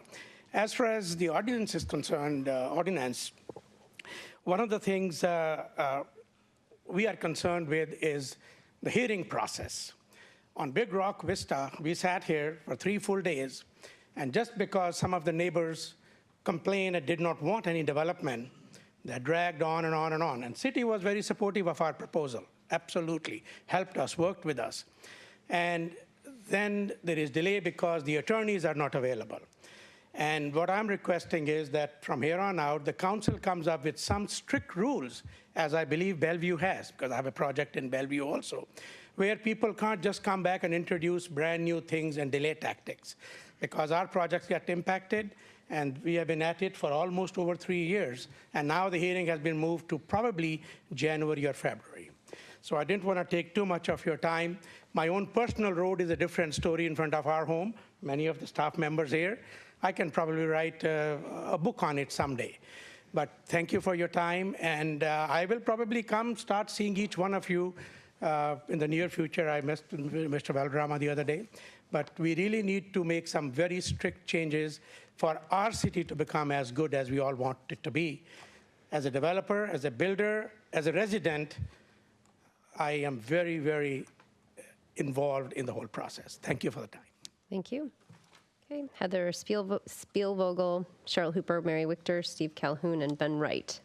As far as the ordinance is concerned, one of the things we are concerned with is the hearing process. On Big Rock Vista, we sat here for 3 full days, and just because some of the neighbors complained and did not want any development, that dragged on and on and on. And city was very supportive of our proposal. Absolutely, helped us, worked with us. And then there is delay because the attorneys are not available. And what I'm requesting is that from here on out, the council comes up with some strict rules, as I believe Bellevue has, because I have a project in Bellevue also, where people can't just come back and introduce brand new things and delay tactics. Because our projects get impacted, and we have been at it for almost over 3 years, and now the hearing has been moved to probably January or February. So I didn't want to take too much of your time. My own personal road is a different story in front of our home. Many of the staff members here, I can probably write a book on it someday. But thank you for your time, and I will probably come start seeing each one of you in the near future. I met Mr. Valderrama the other day. But we really need to make some very strict changes for our city to become as good as we all want it to be. As a developer, as a builder, as a resident, I am very, very involved in the whole process. Thank you for the time. Thank you. Okay, Heather Spielvogel, Cheryl Hooper, Mary Wichter, Steve Calhoun, and Ben Wright.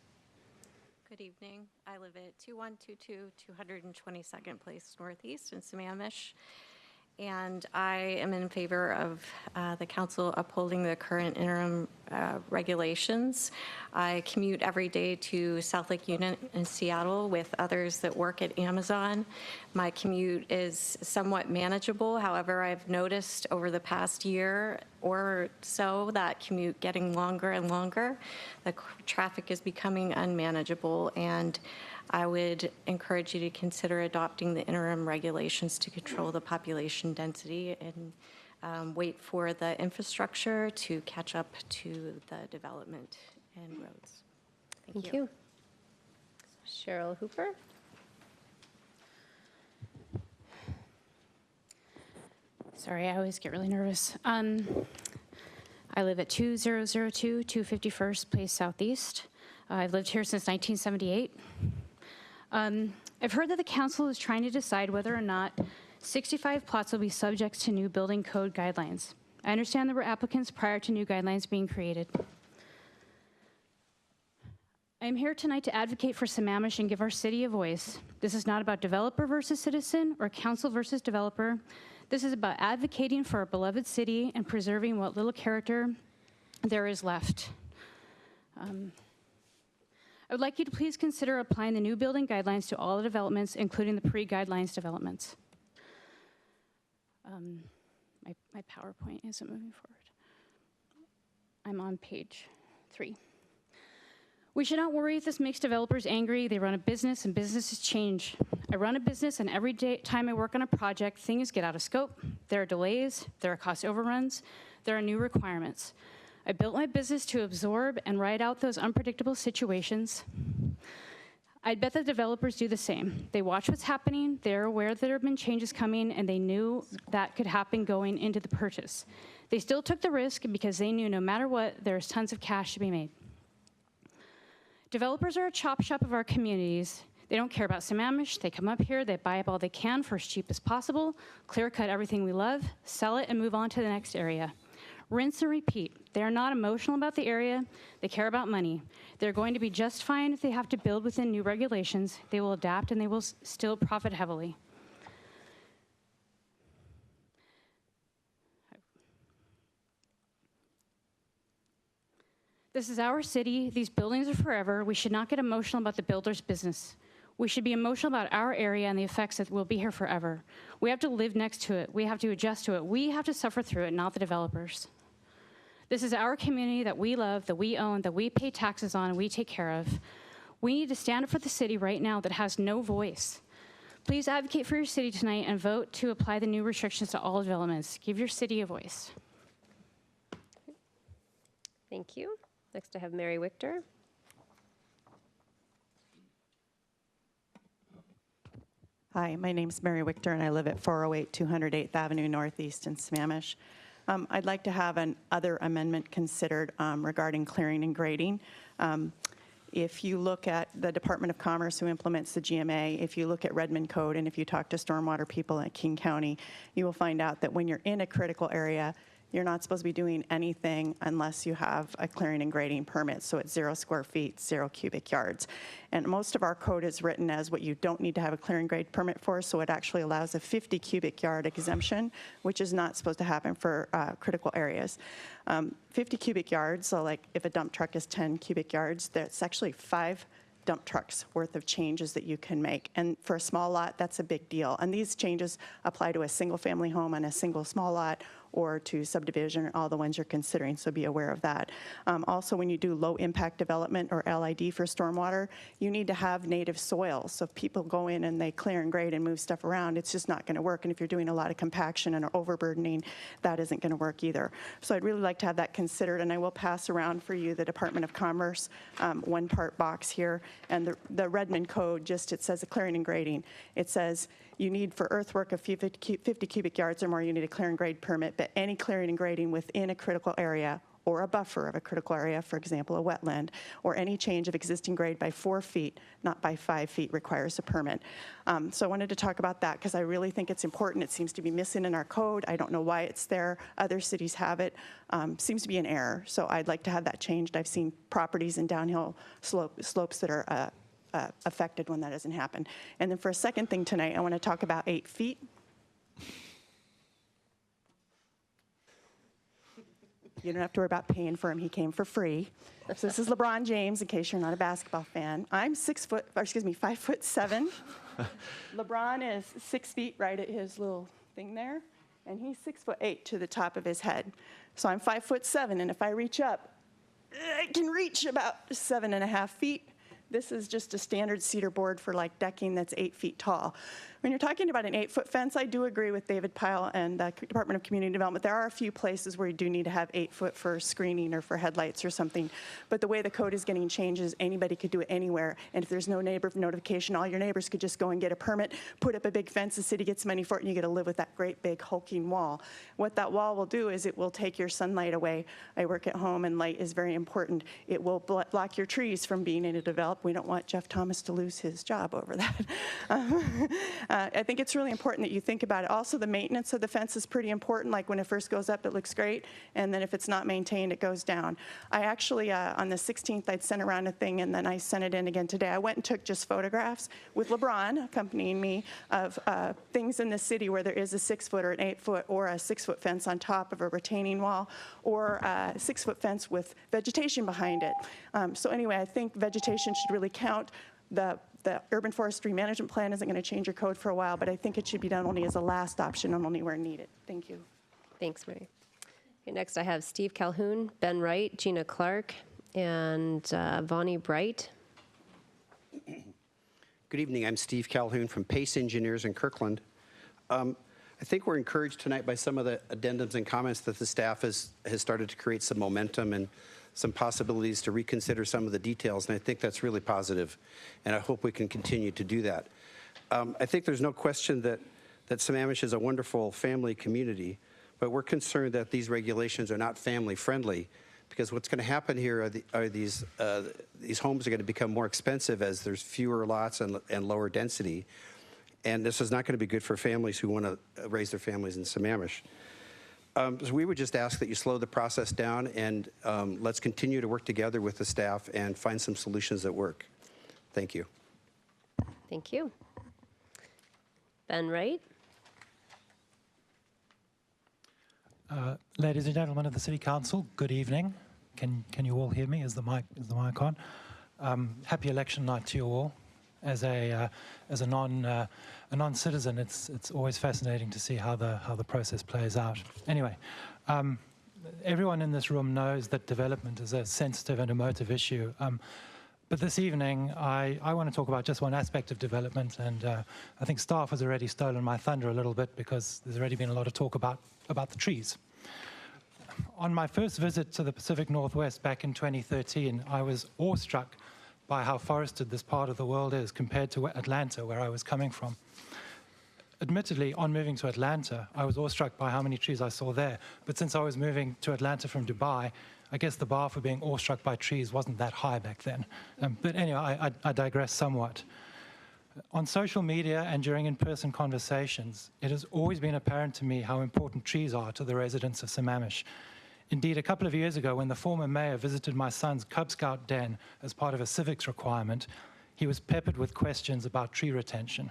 Good evening. I live at 2122 222nd Place Northeast in Sammamish. And I am in favor of the council upholding the current interim regulations. I commute every day to South Lake Union in Seattle with others that work at Amazon. My commute is somewhat manageable. However, I've noticed over the past year or so that commute getting longer and longer. The traffic is becoming unmanageable, and I would encourage you to consider adopting the interim regulations to control the population density and wait for the infrastructure to catch up to the development and roads. Thank you. Cheryl Hooper. Sorry, I always get really nervous. I live at 2002 251st Place Southeast. I've lived here since 1978. I've heard that the council is trying to decide whether or not 65 plots will be subject to new building code guidelines. I understand there were applicants prior to new guidelines being created. I'm here tonight to advocate for Sammamish and give our city a voice. This is not about developer versus citizen or council versus developer. This is about advocating for our beloved city and preserving what little character there is left. I would like you to please consider applying the new building guidelines to all the developments, including the pre-guidelines developments. My PowerPoint isn't moving forward. I'm on page 3. We should not worry if this makes developers angry. They run a business and businesses change. I run a business and every time I work on a project, things get out of scope. There are delays, there are cost overruns, there are new requirements. I built my business to absorb and ride out those unpredictable situations. I'd bet the developers do the same. They watch what's happening, they're aware that there have been changes coming, and they knew that could happen going into the purchase. They still took the risk because they knew no matter what, there's tons of cash to be made. Developers are a chop shop of our communities. They don't care about Sammamish. They come up here, they buy up all they can for as cheap as possible, clear cut everything we love, sell it, and move on to the next area. Rinse and repeat. They are not emotional about the area. They care about money. They're going to be just fine if they have to build within new regulations. They will adapt and they will still profit heavily. This is our city. These buildings are forever. We should not get emotional about the builder's business. We should be emotional about our area and the effects that will be here forever. We have to live next to it. We have to adjust to it. We have to suffer through it, not the developers. This is our community that we love, that we own, that we pay taxes on, and we take care of. We need to stand up for the city right now that has no voice. Please advocate for your city tonight and vote to apply the new restrictions to all developments. Give your city a voice. Thank you. Next, I have Mary Wichter. Hi, my name's Mary Wichter, and I live at 408 208th Avenue Northeast in Sammamish. I'd like to have an other amendment considered regarding clearing and grading. If you look at the Department of Commerce who implements the GMA, if you look at Redmond Code, and if you talk to stormwater people at King County, you will find out that when you're in a critical area, you're not supposed to be doing anything unless you have a clearing and grading permit. So it's 0 square feet, 0 cubic yards. And most of our code is written as what you don't need to have a clear and grade permit for, so it actually allows a 50 cubic yard exemption, which is not supposed to happen for critical areas. 50 cubic yards, so like if a dump truck is 10 cubic yards, that's actually 5 dump trucks worth of changes that you can make. And for a small lot, that's a big deal. And these changes apply to a single family home on a single small lot or to subdivision, all the ones you're considering, so be aware of that. Also, when you do low impact development or LID for stormwater, you need to have native soil. So if people go in and they clear and grade and move stuff around, it's just not gonna work. And if you're doing a lot of compaction and overburdening, that isn't gonna work either. So I'd really like to have that considered, and I will pass around for you the Department of Commerce one-part box here, and the Redmond Code, just it says a clearing and grading. It says you need for earthwork of 50 cubic yards or more, you need a clear and grade permit, but any clearing and grading within a critical area or a buffer of a critical area, for example, a wetland, or any change of existing grade by 4 feet, not by 5 feet, requires a permit. So I wanted to talk about that because I really think it's important. It seems to be missing in our code. I don't know why it's there. Other cities have it. Seems to be an error. So I'd like to have that changed. I've seen properties in downhill slopes that are affected when that doesn't happen. And then for a second thing tonight, I want to talk about 8 feet. You don't have to worry about paying for him. He came for free. So this is LeBron James, in case you're not a basketball fan. I'm 5'7". LeBron is 6 feet right at his little thing there, and he's 6'8" to the top of his head. So I'm 5'7", and if I reach up, I can reach about 7.5 feet. This is just a standard cedar board for like decking that's 8 feet tall. When you're talking about an 8-foot fence, I do agree with David Pyle and the Department of Community Development. There are a few places where you do need to have 8-foot for screening or for headlights or something. But the way the code is getting changed is anybody could do it anywhere. And if there's no neighbor notification, all your neighbors could just go and get a permit, put up a big fence, the city gets money for it, and you get to live with that great big hulking wall. What that wall will do is it will take your sunlight away. I work at home and light is very important. It will block your trees from being able to develop. We don't want Jeff Thomas to lose his job over that. I think it's really important that you think about it. Also, the maintenance of the fence is pretty important. Like when it first goes up, it looks great, and then if it's not maintained, it goes down. I actually, on the 16th, I'd sent around a thing, and then I sent it in again today. I went and took just photographs with LeBron accompanying me of things in the city where there is a 6-foot or an 8-foot or a 6-foot fence on top of a retaining wall, or a 6-foot fence with vegetation behind it. So anyway, I think vegetation should really count. The urban forestry management plan isn't going to change your code for a while, but I think it should be done only as a last option and only where needed. Thank you. Thanks, Mary. Okay, next I have Steve Calhoun, Ben Wright, Gina Clark, and Vonnie Bright. Good evening. I'm Steve Calhoun from Pace Engineers in Kirkland. I think we're encouraged tonight by some of the addendums and comments that the staff has started to create some momentum and some possibilities to reconsider some of the details, and I think that's really positive, and I hope we can continue to do that. I think there's no question that Sammamish is a wonderful family community, but we're concerned that these regulations are not family friendly, because what's going to happen here are these homes are going to become more expensive as there's fewer lots and lower density, and this is not going to be good for families who want to raise their families in Sammamish. So we would just ask that you slow the process down, and let's continue to work together with the staff and find some solutions that work. Thank you. Thank you. Ben Wright. Ladies and gentlemen of the City Council, good evening. Can you all hear me? Is the mic on? Happy election night to you all. As a non-citizen, it's always fascinating to see how the process plays out. Anyway, everyone in this room knows that development is a sensitive and emotive issue. But this evening, I want to talk about just one aspect of development, and I think staff has already stolen my thunder a little bit because there's already been a lot of talk about the trees. On my first visit to the Pacific Northwest back in 2013, I was awestruck by how forested this part of the world is compared to Atlanta, where I was coming from. Admittedly, on moving to Atlanta, I was awestruck by how many trees I saw there. But since I was moving to Atlanta from Dubai, I guess the bar for being awestruck by trees wasn't that high back then. But anyway, I digress somewhat. On social media and during in-person conversations, it has always been apparent to me how important trees are to the residents of Sammamish. Indeed, a couple of years ago, when the former mayor visited my son's Cub Scout den as part of a civics requirement, he was peppered with questions about tree retention.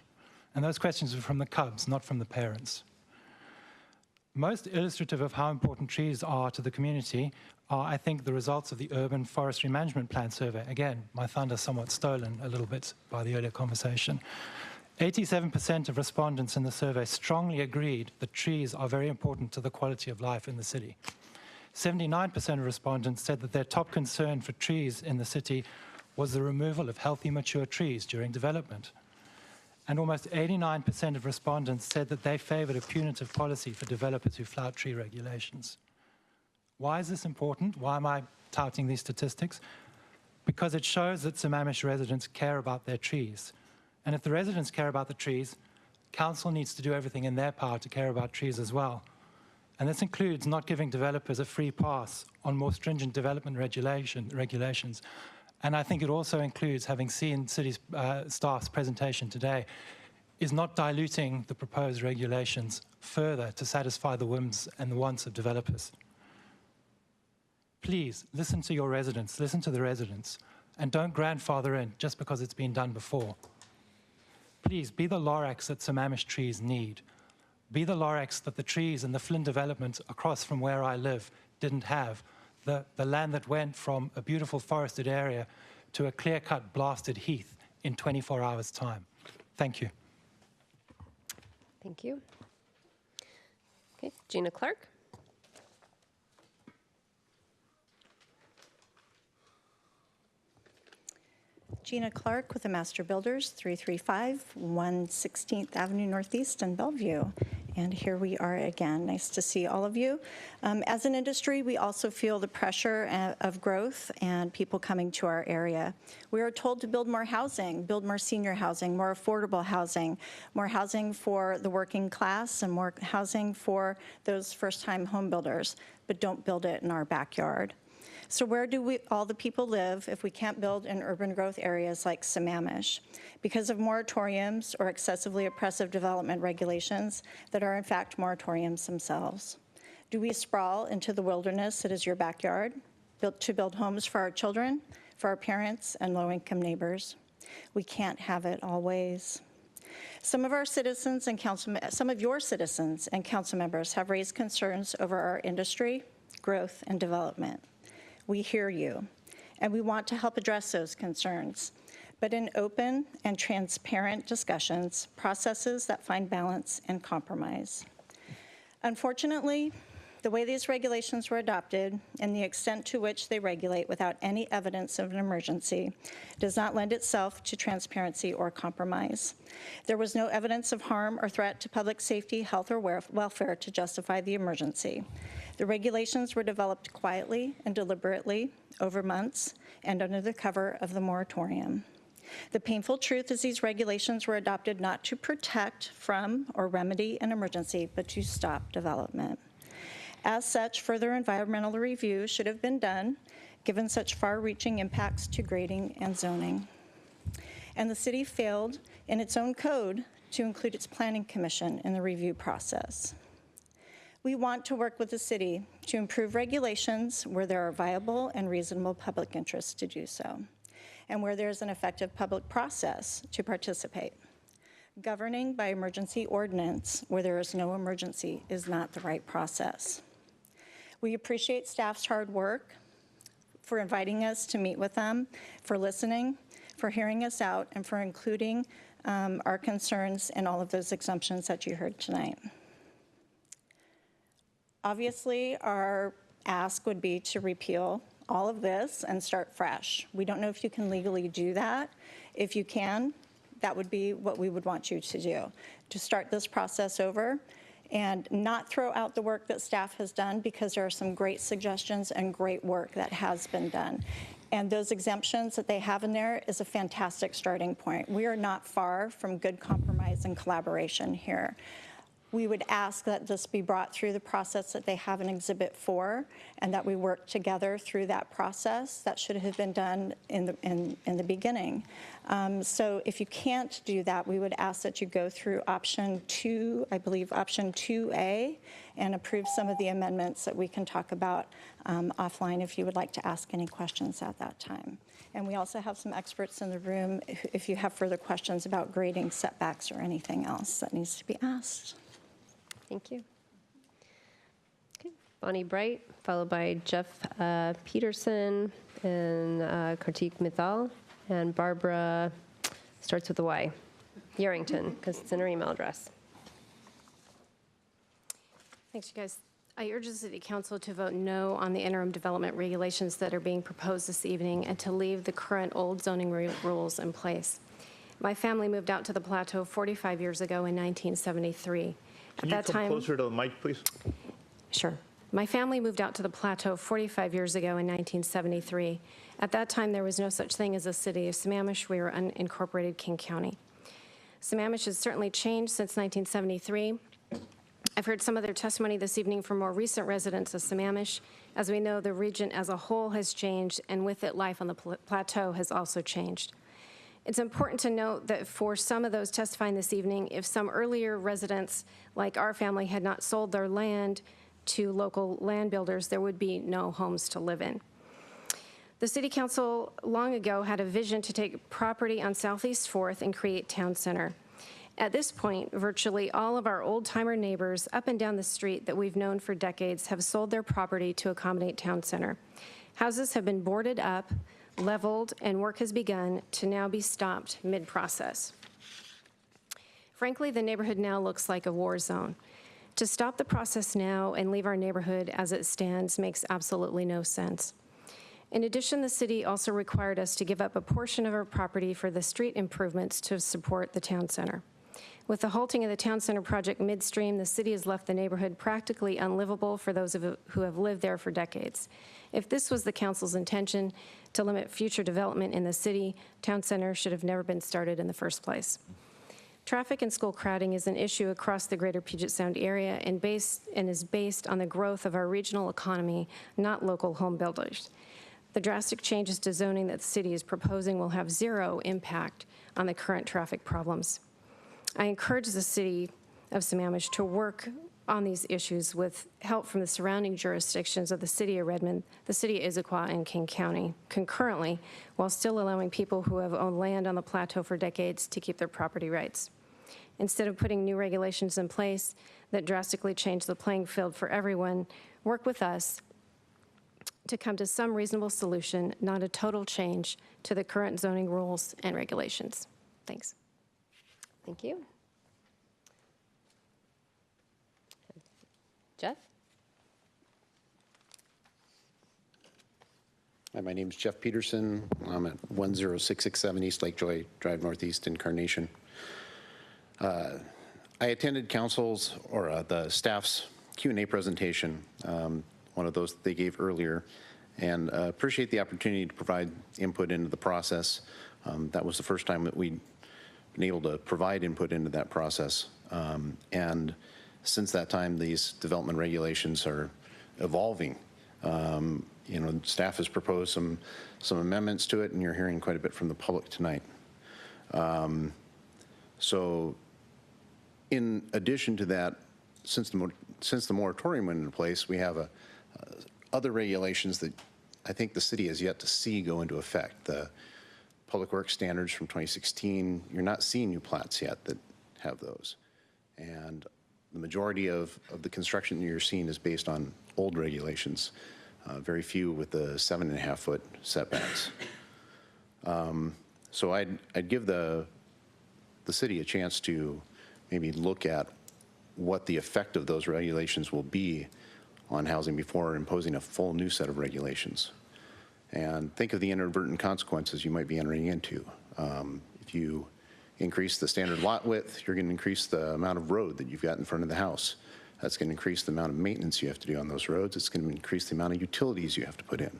And those questions were from the Cubs, not from the parents. Most illustrative of how important trees are to the community are, I think, the results of the Urban Forestry Management Plan survey. Again, my thunder somewhat stolen a little bit by the earlier conversation. 87% of respondents in the survey strongly agreed that trees are very important to the quality of life in the city. 79% of respondents said that their top concern for trees in the city was the removal of healthy, mature trees during development. And almost 89% of respondents said that they favored a punitive policy for developers who flout tree regulations. Why is this important? Why am I touting these statistics? Because it shows that Sammamish residents care about their trees. And if the residents care about the trees, council needs to do everything in their power to care about trees as well. And this includes not giving developers a free pass on more stringent development regulations. And I think it also includes, having seen city staff's presentation today, is not diluting the proposed regulations further to satisfy the whims and the wants of developers. Please listen to your residents, listen to the residents, and don't grandfather in just because it's been done before. Please be the Lorax that Sammamish trees need. Be the Lorax that the trees in the Flynn development across from where I live didn't have. The land that went from a beautiful forested area to a clear-cut blasted heath in 24 hours' time. Thank you. Thank you. Okay, Gina Clark. Gina Clark with the Master Builders, 335 116th Avenue Northeast in Bellevue. And here we are again. Nice to see all of you. As an industry, we also feel the pressure of growth and people coming to our area. We are told to build more housing, build more senior housing, more affordable housing, more housing for the working class, and more housing for those first-time home builders, but don't build it in our backyard. So where do all the people live if we can't build in urban growth areas like Sammamish because of moratoriums or excessively oppressive development regulations that are in fact moratoriums themselves? Do we sprawl into the wilderness that is your backyard to build homes for our children, for our parents, and low-income neighbors? We can't have it always. Some of our citizens and some of your citizens and council members have raised concerns over our industry, growth, and development. We hear you, and we want to help address those concerns, but in open and transparent discussions, processes that find balance and compromise. Unfortunately, the way these regulations were adopted and the extent to which they regulate without any evidence of an emergency does not lend itself to transparency or compromise. There was no evidence of harm or threat to public safety, health, or welfare to justify the emergency. The regulations were developed quietly and deliberately over months and under the cover of the moratorium. The painful truth is these regulations were adopted not to protect from or remedy an emergency, but to stop development. As such, further environmental review should have been done, given such far-reaching impacts to grading and zoning. And the city failed in its own code to include its planning commission in the review process. We want to work with the city to improve regulations where there are viable and reasonable public interests to do so, and where there's an effective public process to participate. Governing by emergency ordinance where there is no emergency is not the right process. We appreciate staff's hard work, for inviting us to meet with them, for listening, for hearing us out, and for including our concerns in all of those exemptions that you heard tonight. Obviously, our ask would be to repeal all of this and start fresh. We don't know if you can legally do that. If you can, that would be what we would want you to do, to start this process over and not throw out the work that staff has done, because there are some great suggestions and great work that has been done. And those exemptions that they have in there is a fantastic starting point. We are not far from good compromise and collaboration here. We would ask that this be brought through the process that they have in Exhibit 4, and that we work together through that process. That should have been done in the beginning. So if you can't do that, we would ask that you go through option 2, I believe option 2A, and approve some of the amendments that we can talk about offline if you would like to ask any questions at that time. And we also have some experts in the room if you have further questions about grading, setbacks, or anything else that needs to be asked. Thank you. Okay. Bonnie Bright, followed by Jeff Peterson and Kartik Mithal, and Barbara starts with a Y, Yarrington, because it's in her email address. Thanks, you guys. I urge the City Council to vote no on the interim development regulations that are being proposed this evening and to leave the current old zoning rules in place. My family moved out to the Plateau 45 years ago in 1973. Can you come closer to the mic, please? Sure. My family moved out to the Plateau 45 years ago in 1973. At that time, there was no such thing as a city of Sammamish. We were unincorporated King County. Sammamish has certainly changed since 1973. I've heard some of their testimony this evening from more recent residents of Sammamish. As we know, the region as a whole has changed, and with it, life on the plateau has also changed. It's important to note that for some of those testifying this evening, if some earlier residents, like our family, had not sold their land to local land builders, there would be no homes to live in. The City Council long ago had a vision to take property on Southeast 4th and create town center. At this point, virtually all of our old-timer neighbors up and down the street that we've known for decades have sold their property to accommodate town center. Houses have been boarded up, leveled, and work has begun to now be stopped mid-process. Frankly, the neighborhood now looks like a war zone. To stop the process now and leave our neighborhood as it stands makes absolutely no sense. In addition, the city also required us to give up a portion of our property for the street improvements to support the town center. With the halting of the town center project midstream, the city has left the neighborhood practically unlivable for those who have lived there for decades. If this was the council's intention to limit future development in the city, town center should have never been started in the first place. Traffic and school crowding is an issue across the greater Puget Sound area and is based on the growth of our regional economy, not local home builders. The drastic changes to zoning that the city is proposing will have zero impact on the current traffic problems. I encourage the city of Sammamish to work on these issues with help from the surrounding jurisdictions of the city of Redmond, the city of Issaquah, and King County concurrently, while still allowing people who have owned land on the plateau for decades to keep their property rights. Instead of putting new regulations in place that drastically change the playing field for everyone, work with us to come to some reasonable solution, not a total change to the current zoning rules and regulations. Thanks. Thank you. Jeff? Hi, my name is Jeff Peterson. I'm at 10667 East Lakejoy Drive Northeast, Incarnation. I attended council's or the staff's Q&A presentation, one of those that they gave earlier, and appreciate the opportunity to provide input into the process. That was the first time that we'd been able to provide input into that process. And since that time, these development regulations are evolving. You know, staff has proposed some amendments to it, and you're hearing quite a bit from the public tonight. So in addition to that, since the moratorium went into place, we have other regulations that I think the city has yet to see go into effect. The Public Works standards from 2016, you're not seeing new plats yet that have those. And the majority of the construction you're seeing is based on old regulations, very few with the 7.5-foot setbacks. So I'd give the city a chance to maybe look at what the effect of those regulations will be on housing before imposing a full new set of regulations. And think of the inadvertent consequences you might be entering into. If you increase the standard lot width, you're going to increase the amount of road that you've got in front of the house. That's going to increase the amount of maintenance you have to do on those roads. It's going to increase the amount of utilities you have to put in.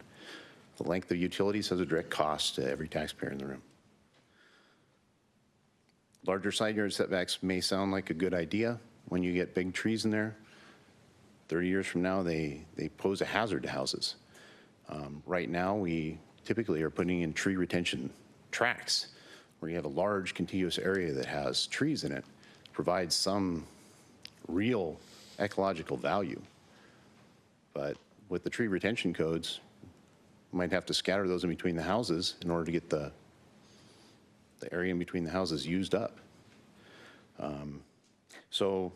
The length of utilities has a direct cost to every taxpayer in the room. Larger side yard setbacks may sound like a good idea when you get big trees in there. 30 years from now, they pose a hazard to houses. Right now, we typically are putting in tree retention tracks where you have a large contiguous area that has trees in it, provides some real ecological value. But with the tree retention codes, you might have to scatter those in between the houses in order to get the area in between the houses used up. So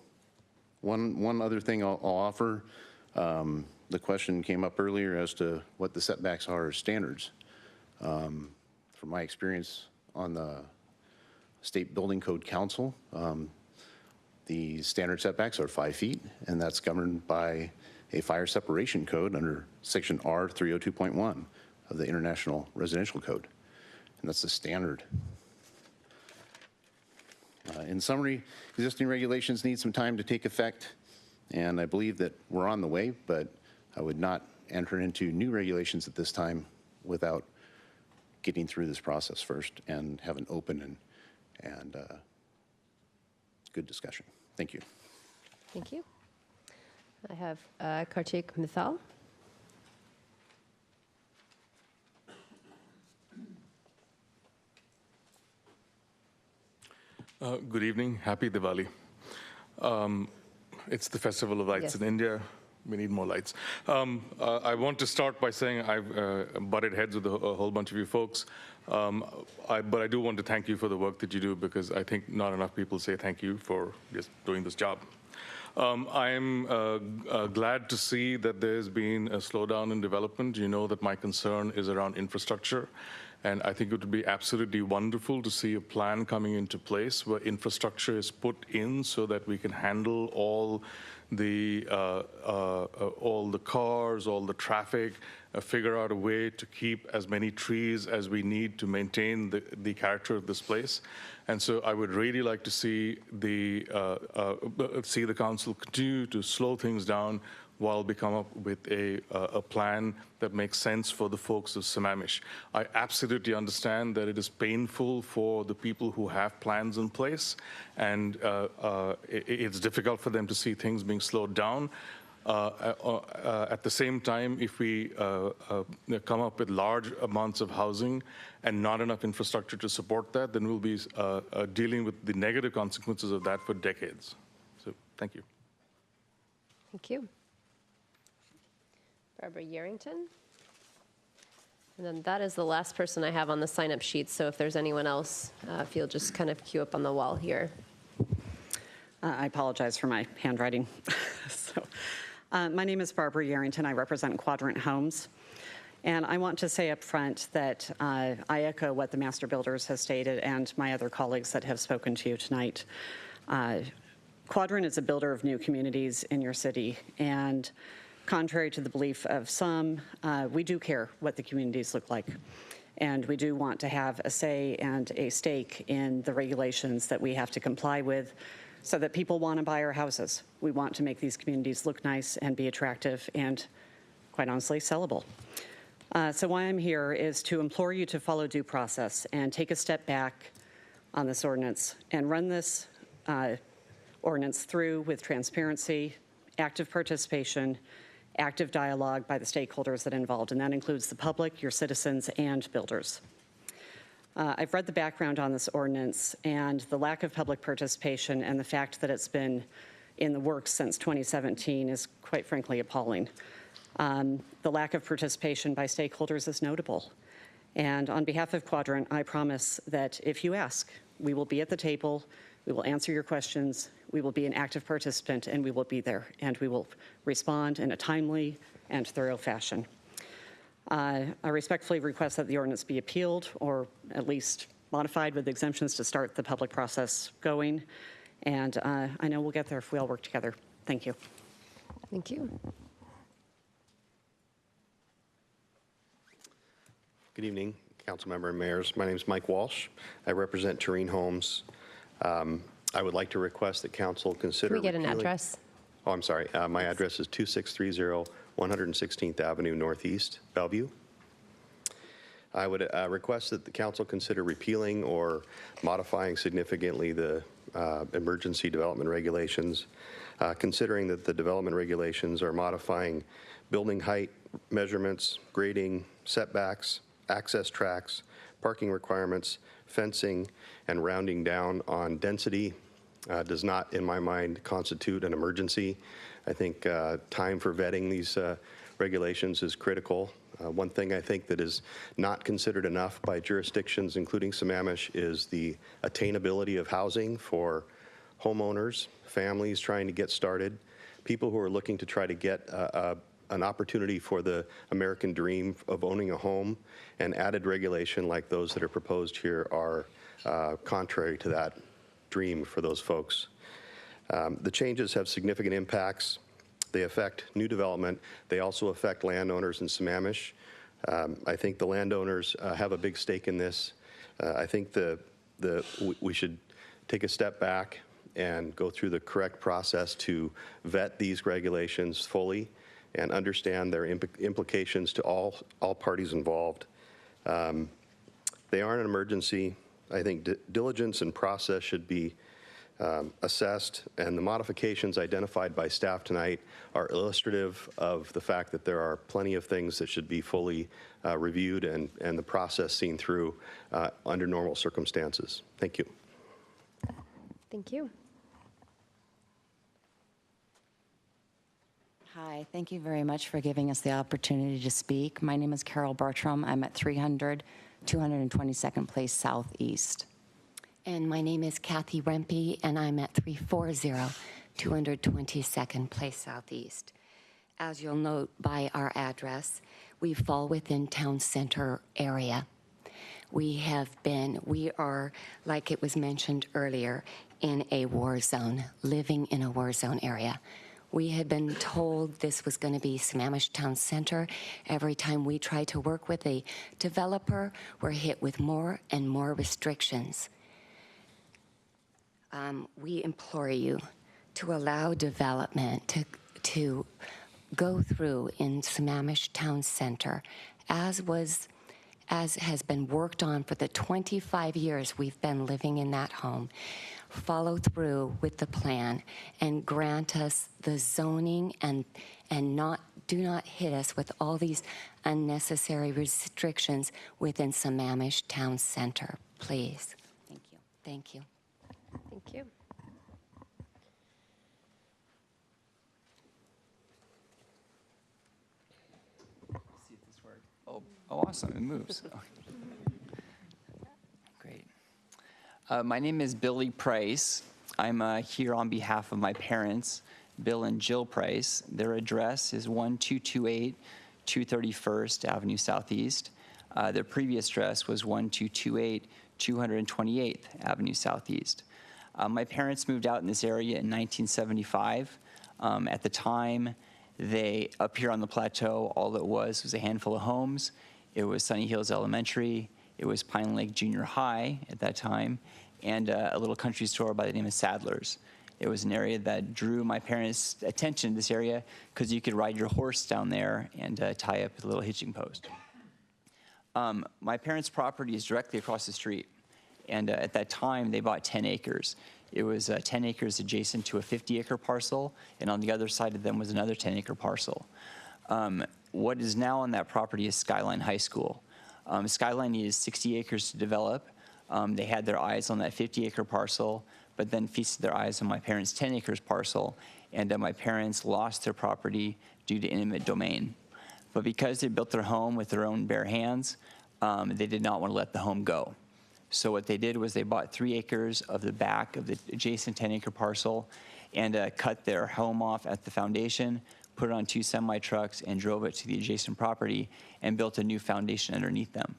one other thing I'll offer, the question came up earlier as to what the setbacks are as standards. From my experience on the State Building Code Council, the standard setbacks are 5 feet, and that's governed by a fire separation code under section R302.1 of the International Residential Code. And that's the standard. In summary, existing regulations need some time to take effect, and I believe that we're on the way, but I would not enter into new regulations at this time without getting through this process first and have an open and good discussion. Thank you. Thank you. I have Kartik Mithal. Good evening. Happy Diwali. It's the Festival of Lights Yes. in India. We need more lights. I want to start by saying I've butted heads with a whole bunch of you folks, but I do want to thank you for the work that you do, because I think not enough people say thank you for just doing this job. I'm glad to see that there's been a slowdown in development. You know that my concern is around infrastructure. And I think it would be absolutely wonderful to see a plan coming into place where infrastructure is put in so that we can handle all all the cars, all the traffic, figure out a way to keep as many trees as we need to maintain the character of this place. And so I would really like to see the council continue to slow things down while we come up with a plan that makes sense for the folks of Sammamish. I absolutely understand that it is painful for the people who have plans in place, and it's difficult for them to see things being slowed down. At the same time, if we come up with large amounts of housing and not enough infrastructure to support that, then we'll be dealing with the negative consequences of that for decades. So thank you. Thank you. Barbara Yarrington. And then that is the last person I have on the sign-up sheet, so if there's anyone else, if you'll just kind of queue up on the wall here. I apologize for my handwriting. My name is Barbara Yarrington. I represent Quadrant Homes. And I want to say up front that I echo what the Master Builders has stated and my other colleagues that have spoken to you tonight. Quadrant is a builder of new communities in your city, and contrary to the belief of some, we do care what the communities look like. And we do want to have a say and a stake in the regulations that we have to comply with so that people want to buy our houses. We want to make these communities look nice and be attractive and, quite honestly, sellable. So why I'm here is to implore you to follow due process and take a step back on this ordinance and run this ordinance through with transparency, active participation, active dialogue by the stakeholders that are involved, and that includes the public, your citizens, and builders. I've read the background on this ordinance, and the lack of public participation and the fact that it's been in the works since 2017 is quite frankly appalling. The lack of participation by stakeholders is notable. And on behalf of Quadrant, I promise that if you ask, we will be at the table, we will answer your questions, we will be an active participant, and we will be there, and we will respond in a timely and thorough fashion. I respectfully request that the ordinance be appealed or at least modified with exemptions to start the public process going. And I know we'll get there if we all work together. Thank you. Thank you. Good evening, council member and mayors. My name is Mike Walsh. I represent Interim Homes. I would like to request that council consider. Can we get an repealing- address? Oh, I'm sorry. My address is 2630 116th Avenue Northeast, Bellevue. I would request that the council consider repealing or modifying significantly the emergency development regulations, considering that the development regulations are modifying building height measurements, grading, setbacks, access tracks, parking requirements, fencing, and rounding down on density does not, in my mind, constitute an emergency. I think time for vetting these regulations is critical. One thing I think that is not considered enough by jurisdictions, including Sammamish, is the attainability of housing for homeowners, families trying to get started, people who are looking to try to get an opportunity for the American dream of owning a home, and added regulation like those that are proposed here are contrary to that dream for those folks. The changes have significant impacts. They affect new development. They also affect landowners in Sammamish. I think the landowners have a big stake in this. I think we should take a step back and go through the correct process to vet these regulations fully and understand their implications to all parties involved. They aren't an emergency. I think diligence and process should be assessed, and the modifications identified by staff tonight are illustrative of the fact that there are plenty of things that should be fully reviewed and the process seen through under normal circumstances. Thank you. Thank you. Hi, thank you very much for giving us the opportunity to speak. My name is Carol Bartram. I'm at 300 222nd Place Southeast. And my name is Kathy Rempe, and I'm at 340 222nd Place Southeast. As you'll note by our address, we fall within town center area. We are, like it was mentioned earlier, in a war zone, living in a war zone area. We had been told this was going to be Sammamish Town Center. Every time we try to work with a developer, we're hit with more and more restrictions. We implore you to allow development to go through in Sammamish Town Center, as has been worked on for the 25 years we've been living in that home. Follow through with the plan and grant us the zoning and do not hit us with all these unnecessary restrictions within Sammamish Town Center, please. Thank you. Thank you. Thank you. See if this works. Oh, awesome, it moves. Great. My name is Billy Price. I'm here on behalf of my parents, Bill and Jill Price. Their address is 1228 231st Avenue Southeast. Their previous address was 1228 228th Avenue Southeast. My parents moved out in this area in 1975. At the time, up here on the plateau, all it was a handful of homes. It was Sunny Hills Elementary. It was Pine Lake Junior High at that time, and a little country store by the name of Sadler's. It was an area that drew my parents' attention to this area because you could ride your horse down there and tie up a little hitching post. My parents' property is directly across the street, and at that time they bought 10 acres. It was 10 acres adjacent to a 50-acre parcel, and on the other side of them was another 10-acre parcel. What is now on that property is Skyline High School. Skyline needed 60 acres to develop. They had their eyes on that 50-acre parcel, but then feasted their eyes on my parents' 10 acres parcel, and my parents lost their property due to eminent domain. But because they built their home with their own bare hands, they did not want to let the home go. So what they did was they bought 3 acres of the back of the adjacent 10-acre parcel and cut their home off at the foundation, put it on 2 semi-trucks, and drove it to the adjacent property and built a new foundation underneath them.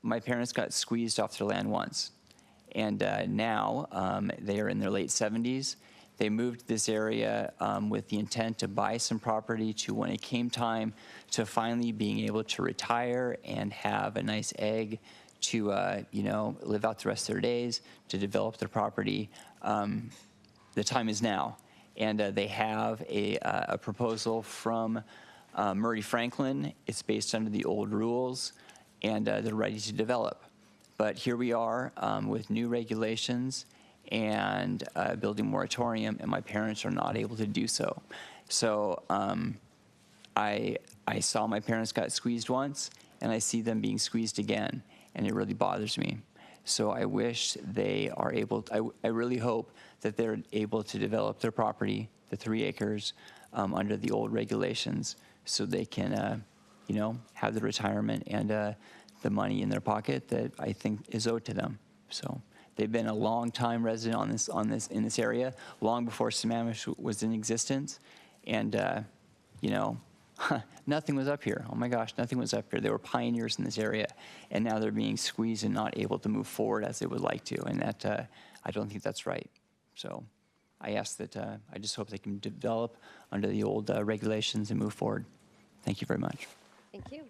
My parents got squeezed off their land once, and now they are in their late 70s. They moved to this area with the intent to buy some property to, when it came time to finally being able to retire and have a nice egg to live out the rest of their days, to develop their property. The time is now. And they have a proposal from Murray Franklin. It's based under the old rules, and they're ready to develop. But here we are with new regulations and a building moratorium, and my parents are not able to do so. So I saw my parents got squeezed once, and I see them being squeezed again, and it really bothers me. So I wish they are able, I really hope that they're able to develop their property, the 3 acres, under the old regulations, so they can, have the retirement and the money in their pocket that I think is owed to them. So they've been a long-time resident in this area, long before Sammamish was in existence, and nothing was up here. Oh my gosh, nothing was up here. They were pioneers in this area, and now they're being squeezed and not able to move forward as they would like to, and that I don't think that's right. So I ask that, I just hope they can develop under the old regulations and move forward. Thank you very much. Thank you.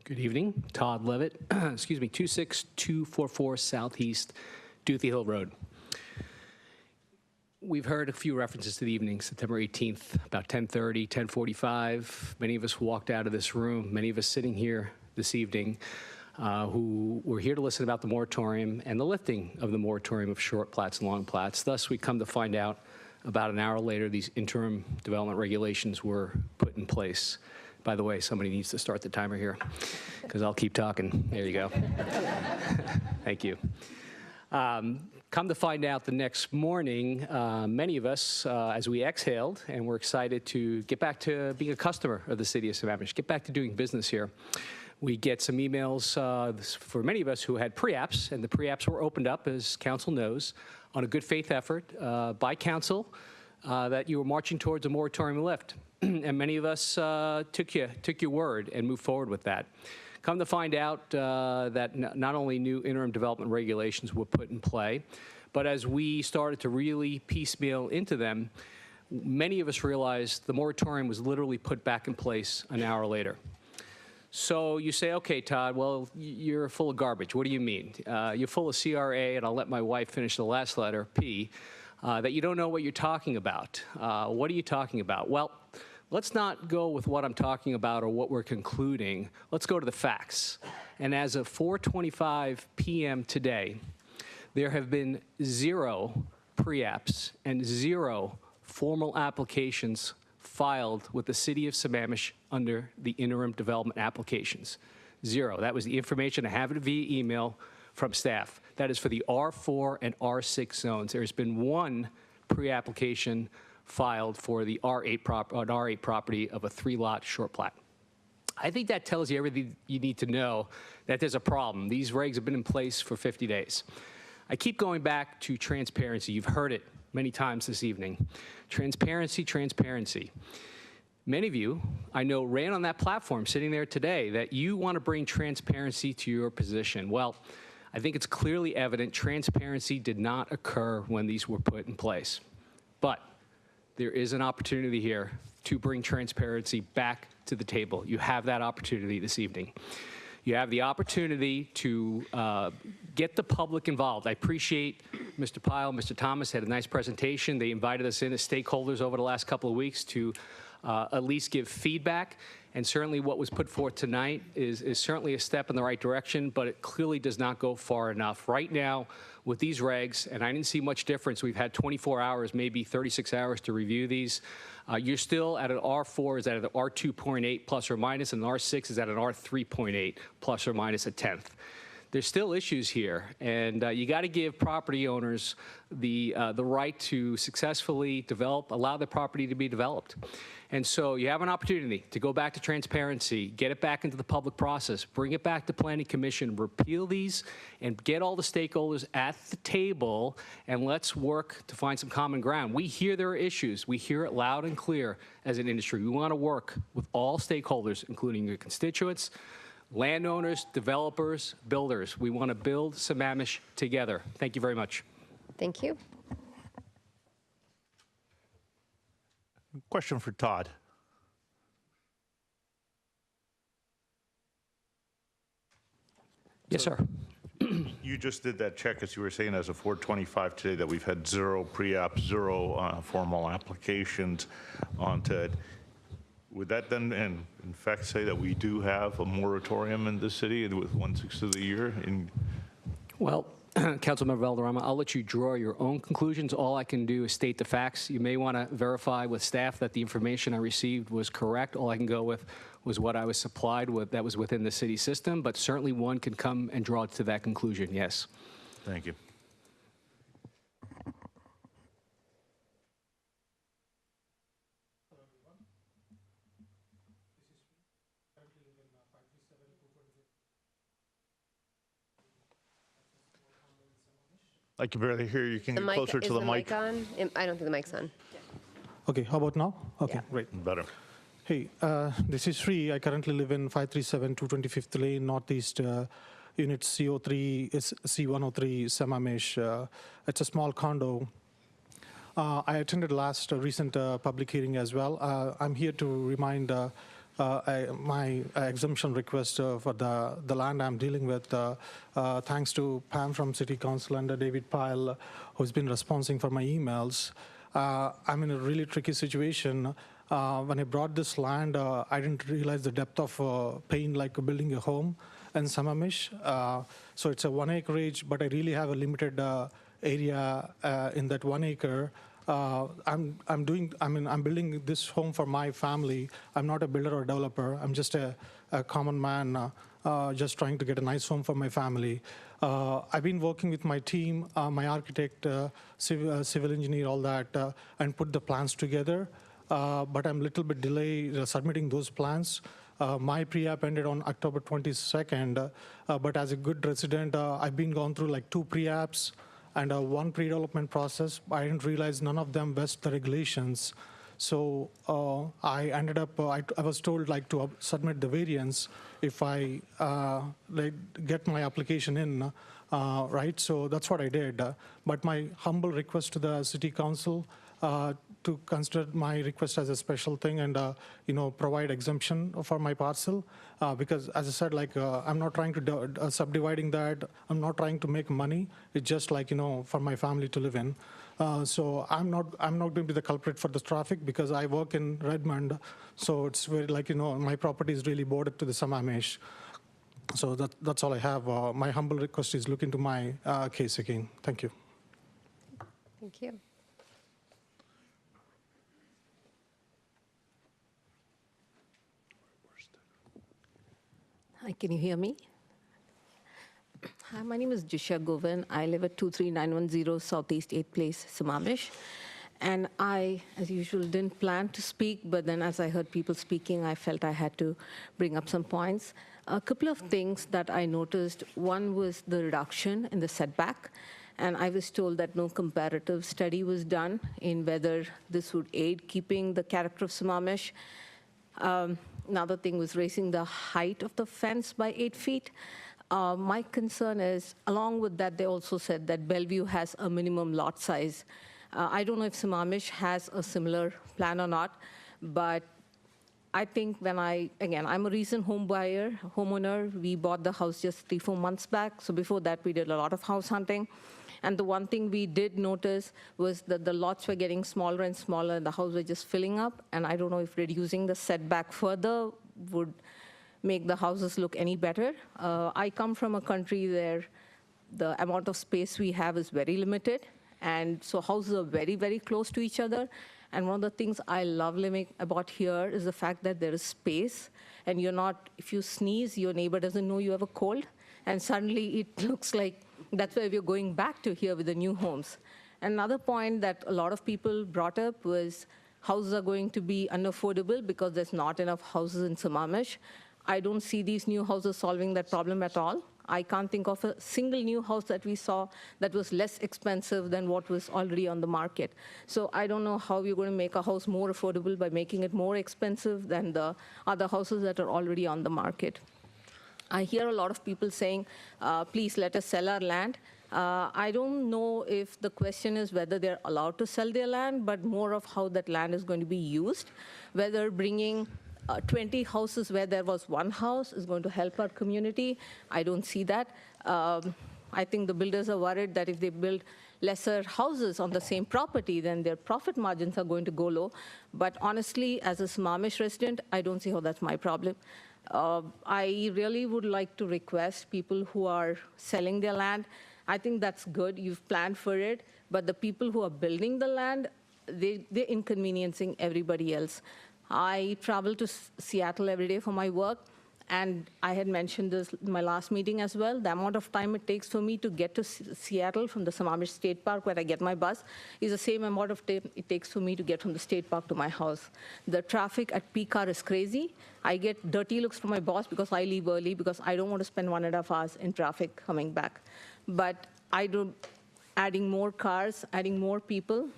Good evening. Todd Levitt, excuse me, 26244 Southeast Duthie Hill Road. We've heard a few references to the evening, September 18th, about 10:30, 10:45. Many of us walked out of this room, many of us sitting here this evening, who were here to listen about the moratorium and the lifting of the moratorium of short plats and long plats. Thus, we come to find out about an hour later, these interim development regulations were put in place. By the way, somebody needs to start the timer here, because I'll keep talking. There you go. Thank you. Come to find out the next morning, many of us, as we exhaled, and we're excited to get back to being a customer of the city of Sammamish, get back to doing business here. We get some emails for many of us who had pre-apps, and the pre-apps were opened up, as council knows, on a good faith effort by council that you were marching towards a moratorium lift. And many of us took your word and moved forward with that. Come to find out that not only new interim development regulations were put in play, but as we started to really piecemeal into them, many of us realized the moratorium was literally put back in place an hour later. So you say, okay, Todd, well, you're full of garbage. What do you mean? You're full of CRA, and I'll let my wife finish the last letter, P, that you don't know what you're talking about. What are you talking about? Well, let's not go with what I'm talking about or what we're concluding. Let's go to the facts. And as of 4:25 p.m. today, there have been 0 pre-apps and 0 formal applications filed with the city of Sammamish under the interim development applications. 0. That was the information I have it via email from staff. That is for the R4 and R6 zones. There's been 1 pre-application filed for the R8 property of a 3-lot short plat. I think that tells you everything you need to know that there's a problem. These regs have been in place for 50 days. I keep going back to transparency. You've heard it many times this evening. Transparency, transparency. Many of you, I know, ran on that platform sitting there today that you want to bring transparency to your position. Well, I think it's clearly evident transparency did not occur when these were put in place. But there is an opportunity here to bring transparency back to the table. You have that opportunity this evening. You have the opportunity to get the public involved. I appreciate Mr. Pyle, Mr. Thomas had a nice presentation. They invited us in as stakeholders over the last couple of weeks to at least give feedback. And certainly what was put forth tonight is certainly a step in the right direction, but it clearly does not go far enough. Right now, with these regs, and I didn't see much difference. We've had 24 hours, maybe 36 hours to review these. You're still at an R4 is at an R2.8 plus or minus, and an R6 is at an R3.8 plus or minus a tenth. There's still issues here, and you got to give property owners the right to successfully develop, allow the property to be developed. And so you have an opportunity to go back to transparency, get it back into the public process, bring it back to Planning Commission, repeal these, and get all the stakeholders at the table, and let's work to find some common ground. We hear there are issues. We hear it loud and clear as an industry. We want to work with all stakeholders, including your constituents, landowners, developers, builders. We want to build Sammamish together. Thank you very much. Thank you. Question for Todd. Yes, sir. You just did that check, as you were saying, as of 4:25 today, that we've had 0 pre-app, 0 formal applications onto it. Would that then, in fact, say that we do have a moratorium in the city with 1/6 of the year? Well, Councilmember Valderrama, I'll let you draw your own conclusions. All I can do is state the facts. You may want to verify with staff that the information I received was correct. All I can go with was what I was supplied with that was within the city system, but certainly one can come and draw to that conclusion, yes. Thank you. I can barely hear you. Can you get closer to the mic? Is the mic on? I don't think the mic's on. Okay, how about now? Okay, great. Better. Hey, this is Sri. I currently live in 537 225th Lane, Northeast, Unit C03, C103, Sammamish. It's a small condo. I attended last recent public hearing as well. I'm here to remind my exemption request for the land I'm dealing with, thanks to Pam from City Council and David Pyle, who's been responding for my emails. I'm in a really tricky situation. When I brought this land, I didn't realize the depth of pain like building a home in Sammamish. So it's a 1 acreage, but I really have a limited area in that 1 acre. I'm building this home for my family. I'm not a builder or developer. I'm just a common man, just trying to get a nice home for my family. I've been working with my team, my architect, civil engineer, all that, and put the plans together. But I'm a little bit delayed submitting those plans. My pre-app ended on October 22nd, but as a good resident, I've been gone through like 2 pre-apps. and one pre-development process. I didn't realize none of them vest the regulations. So I ended up, I was told like to submit the variance if I like get my application in, right? So that's what I did. But my humble request to the city council to consider my request as a special thing and provide exemption for my parcel, because as I said, like I'm not trying to subdividing that. I'm not trying to make money. It's just like for my family to live in. So I'm not going to be the culprit for the traffic because I work in Redmond. So it's very like my property is really bordered to the Sammamish. So that's all I have. My humble request is look into my case again. Thank you. Thank you. Hi, can you hear me? Hi, my name is Jisha Govind. I live at 23910 Southeast 8th Place, Sammamish. And I, as usual, didn't plan to speak, but then as I heard people speaking, I felt I had to bring up some points. A couple of things that I noticed. One was the reduction in the setback. And I was told that no comparative study was done in whether this would aid keeping the character of Sammamish. Another thing was raising the height of the fence by 8 feet. My concern is, along with that, they also said that Bellevue has a minimum lot size. I don't know if Sammamish has a similar plan or not, but I think when I'm a recent homeowner. We bought the house just 3-4 months back. So before that, we did a lot of house hunting. And the one thing we did notice was that the lots were getting smaller and smaller, and the houses were just filling up. And I don't know if reducing the setback further would make the houses look any better. I come from a country where the amount of space we have is very limited. And so houses are very, very close to each other. And one of the things I love living about here is the fact that there is space. And if you sneeze, your neighbor doesn't know you have a cold. And suddenly it looks like that's why we're going back to here with the new homes. Another point that a lot of people brought up was houses are going to be unaffordable because there's not enough houses in Sammamish. I don't see these new houses solving that problem at all. I can't think of a single new house that we saw that was less expensive than what was already on the market. So I don't know how you're going to make a house more affordable by making it more expensive than the other houses that are already on the market. I hear a lot of people saying, please let us sell our land. I don't know if the question is whether they're allowed to sell their land, but more of how that land is going to be used, whether bringing 20 houses where there was one house is going to help our community. I don't see that. I think the builders are worried that if they build lesser houses on the same property, then their profit margins are going to go low. But honestly, as a Sammamish resident, I don't see how that's my problem. I really would like to request people who are selling their land, I think that's good. You've planned for it. But the people who are building the land, they're inconveniencing everybody else. I travel to Seattle every day for my work, and I had mentioned this in my last meeting as well. The amount of time it takes for me to get to Seattle from the Sammamish State Park, where I get my bus, is the same amount of time it takes for me to get from the state park to my house. The traffic at peak hour is crazy. I get dirty looks from my boss because I leave early because I don't want to spend 1.5 hours in traffic coming back. But adding more cars, adding more people.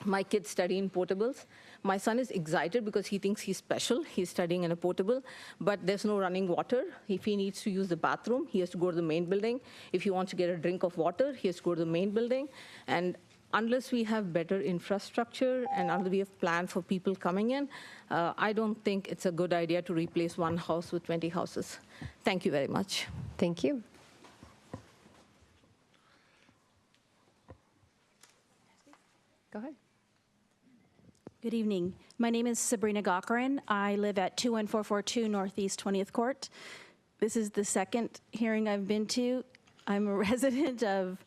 My kids study in portables. My son is excited because he thinks he's special. He's studying in a portable, but there's no running water. If he needs to use the bathroom, he has to go to the main building. If he wants to get a drink of water, he has to go to the main building. And unless we have better infrastructure and unless we have planned for people coming in, I don't think it's a good idea to replace one house with 20 houses. Thank you very much. Thank you. Go ahead. Good evening. My name is Sabrina Gaukerin. I live at 21442 Northeast 20th Court. This is the second hearing I've been to. I'm a resident of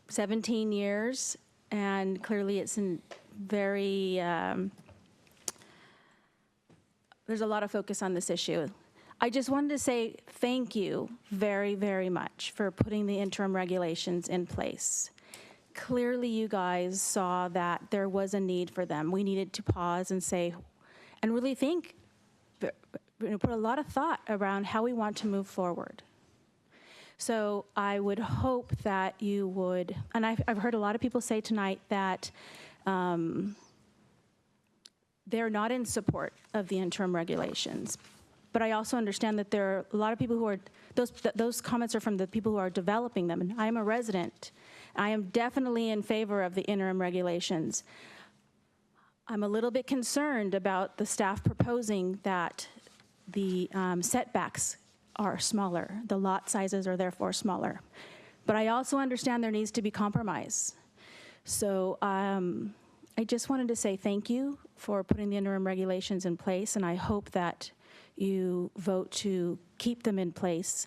17 years, and clearly it's there's a lot of focus on this issue. I just wanted to say thank you very, very much for putting the interim regulations in place. Clearly, you guys saw that there was a need for them. We needed to pause and say, and really think, put a lot of thought around how we want to move forward. So I would hope that you would, and I've heard a lot of people say tonight that they're not in support of the interim regulations. But I also understand that there are a lot of people who are, those comments are from the people who are developing them. And I am a resident. I am definitely in favor of the interim regulations. I'm a little bit concerned about the staff proposing that the setbacks are smaller. The lot sizes are therefore smaller. But I also understand there needs to be compromise. So I just wanted to say thank you for putting the interim regulations in place, and I hope that you vote to keep them in place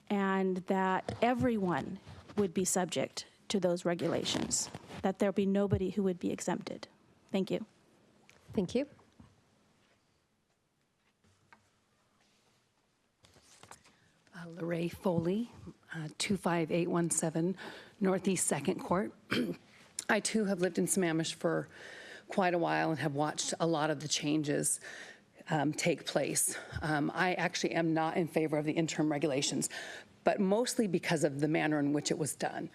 and that everyone would be subject to those regulations, that there be nobody who would be exempted. Thank you. Thank you. Lorraine Foley, 25817 Northeast 2nd Court. I too have lived in Sammamish for quite a while and have watched a lot of the changes take place. I actually am not in favor of the interim regulations, but mostly because of the manner in which it was done.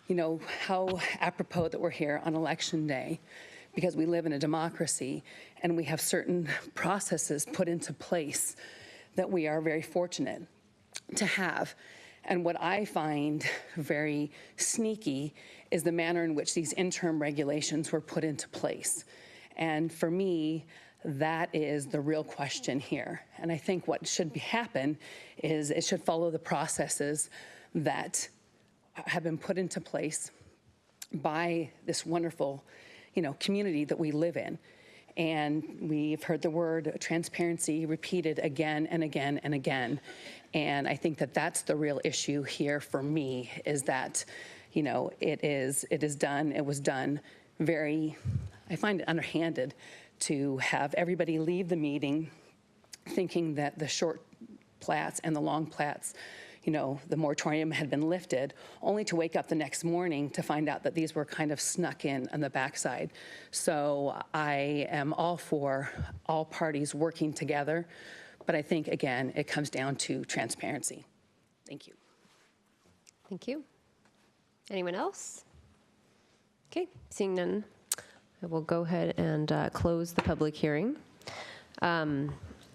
You know, how apropos that we're here on election day, because we live in a democracy and we have certain processes put into place that we are very fortunate to have. And what I find very sneaky is the manner in which these interim regulations were put into place. And for me, that is the real question here. And I think what should happen is it should follow the processes that have been put into place by this wonderful, community that we live in. And we've heard the word transparency repeated again and again and again. And I think that that's the real issue here for me, is that, it was done very, I find it underhanded to have everybody leave the meeting thinking that the short plats and the long plats, the moratorium had been lifted, only to wake up the next morning to find out that these were kind of snuck in on the backside. So I am all for all parties working together, but I think, again, it comes down to transparency. Thank you. Thank you. Anyone else? Okay, seeing none, I will go ahead and close the public hearing.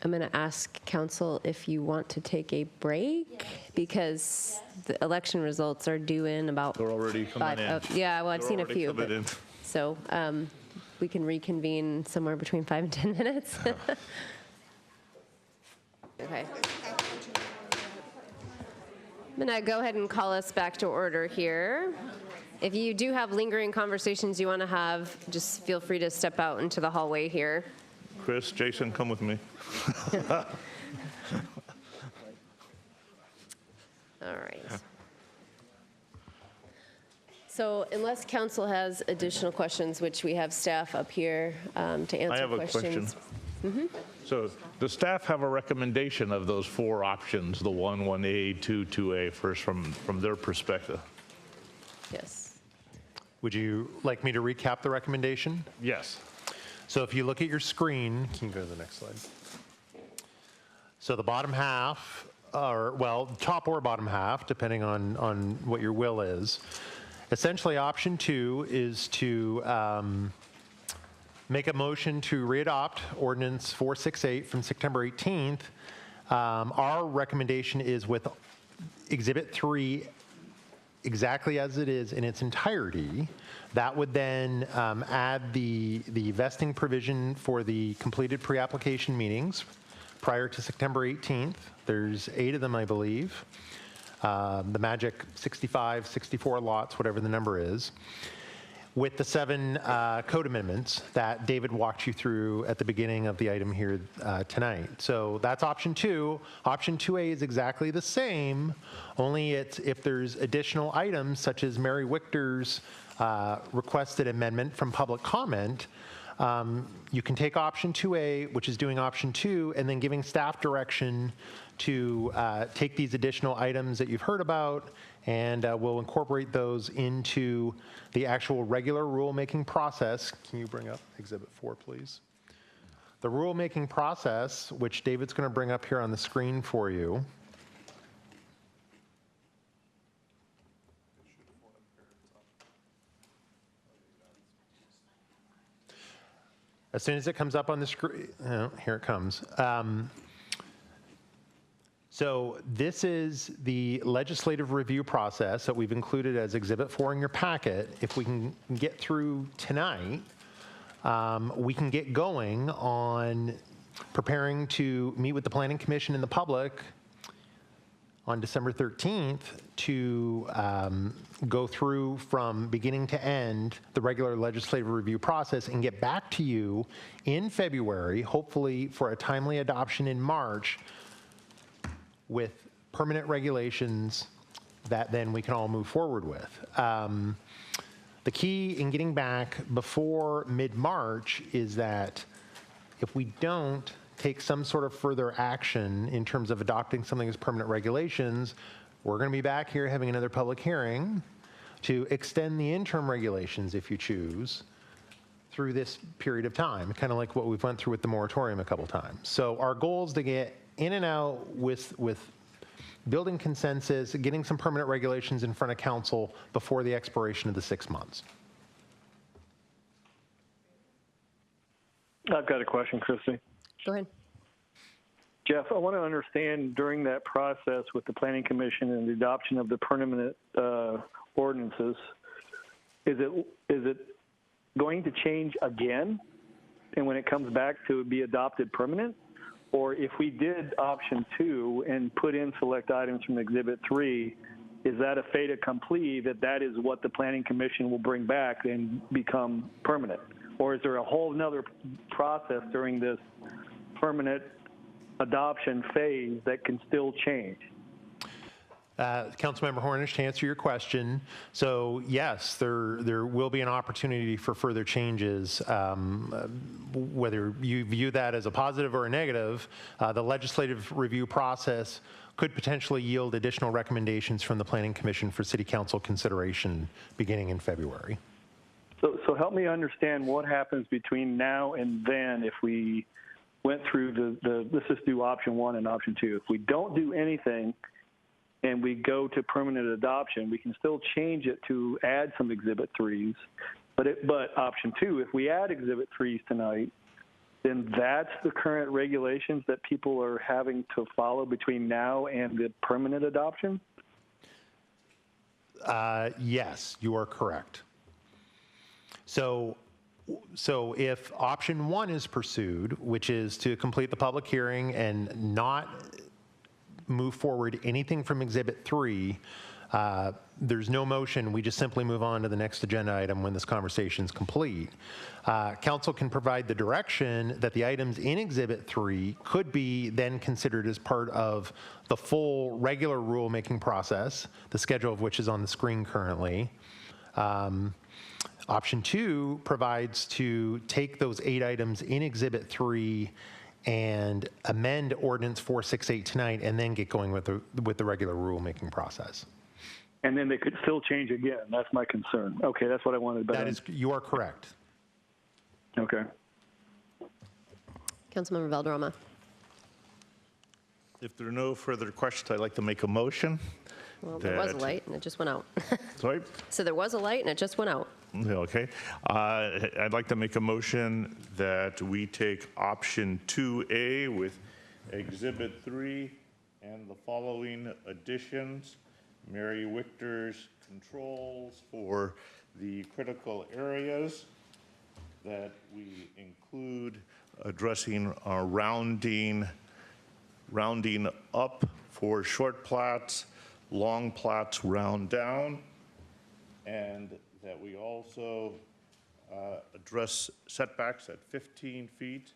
I'm going to ask council if you want to take a break, because the election results are due in about They're already coming in. Yeah, well, I've They're seen a already few. coming in. So we can reconvene somewhere between 5 and 10 minutes. Okay. I'm going to go ahead and call us back to order here. If you do have lingering conversations you want to have, just feel free to step out into the hallway here. Chris, Jason, come with me. All right. So unless council has additional questions, which we have staff up here to answer I have a questions. question. So the staff have a recommendation of those 4 options, the 1A, 2A, first from their perspective. Yes. Would you like me to recap the recommendation? Yes. So if you look at your screen, can you go to the next slide? So the bottom half, or well, top or bottom half, depending on what your will is. Essentially, option 2 is to make a motion to readopt Ordinance 468 from September 18th. Our recommendation is with Exhibit 3 exactly as it is in its entirety. That would then add the vesting provision for the completed pre-application meetings prior to September 18th. There's 8 of them, I believe. The magic 65, 64 lots, whatever the number is, with the 7 code amendments that David walked you through at the beginning of the item here tonight. So that's option 2. Option 2A is exactly the same, only it's if there's additional items such as Mary Wichter's requested amendment from public comment, you can take option 2A, which is doing option 2, and then giving staff direction to take these additional items that you've heard about, and we'll incorporate those into the actual regular rulemaking process. Can you bring up Exhibit 4, please? The rulemaking process, which David's going to bring up here on the screen for you. As soon as it comes up on the screen, here it comes. So this is the legislative review process that we've included as Exhibit 4 in your packet. If we can get through tonight, we can get going on preparing to meet with the Planning Commission and the public on December 13th to go through from beginning to end the regular legislative review process and get back to you in February, hopefully for a timely adoption in March, with permanent regulations that then we can all move forward with. The key in getting back before mid-March is that if we don't take some sort of further action in terms of adopting something as permanent regulations, we're going to be back here having another public hearing to extend the interim regulations, if you choose, through this period of time, kind of like what we've went through with the moratorium a couple times. So our goal is to get in and out with building consensus, getting some permanent regulations in front of council before the expiration of the 6 months. I've got a question, Christy. Go ahead. Jeff, I want to understand during that process with the Planning Commission and the adoption of the permanent ordinances, is it going to change again? And when it comes back to be adopted permanent? Or if we did option 2 and put in select items from Exhibit 3, is that a fait accompli that is what the Planning Commission will bring back and become permanent? Or is there a whole nother process during this permanent adoption phase that can still change? Councilmember Hornish, to answer your question, so yes, there will be an opportunity for further changes. Whether you view that as a positive or a negative, the legislative review process could potentially yield additional recommendations from the Planning Commission for City Council consideration beginning in February. So help me understand what happens between now and then if we went through let's just do option 1 and option 2. If we don't do anything and we go to permanent adoption, we can still change it to add some Exhibit 3s. But option 2, if we add Exhibit 3s tonight, then that's the current regulations that people are having to follow between now and the permanent adoption? Yes, you are correct. So if option 1 is pursued, which is to complete the public hearing and not move forward anything from Exhibit 3, there's no motion. We just simply move on to the next agenda item when this conversation is complete. Council can provide the direction that the items in Exhibit 3 could be then considered as part of the full regular rulemaking process, the schedule of which is on the screen currently. Option 2 provides to take those 8 items in Exhibit 3 and amend Ordinance 468 tonight, and then get going with the regular rulemaking process. And then they could still change again. That's my concern. Okay, that's what I wanted. You are correct. Okay. Councilmember Valderrama. If there are no further questions, I'd like to make a motion. Well, there was a light and it just went out. Sorry? So there was a light and it just went out. Okay. I'd like to make a motion that we take option 2A with Exhibit 3 and the following additions. Mary Wichter's controls for the critical areas, that we include addressing rounding up for short plats, long plats round down, and that we also address setbacks at 15 feet.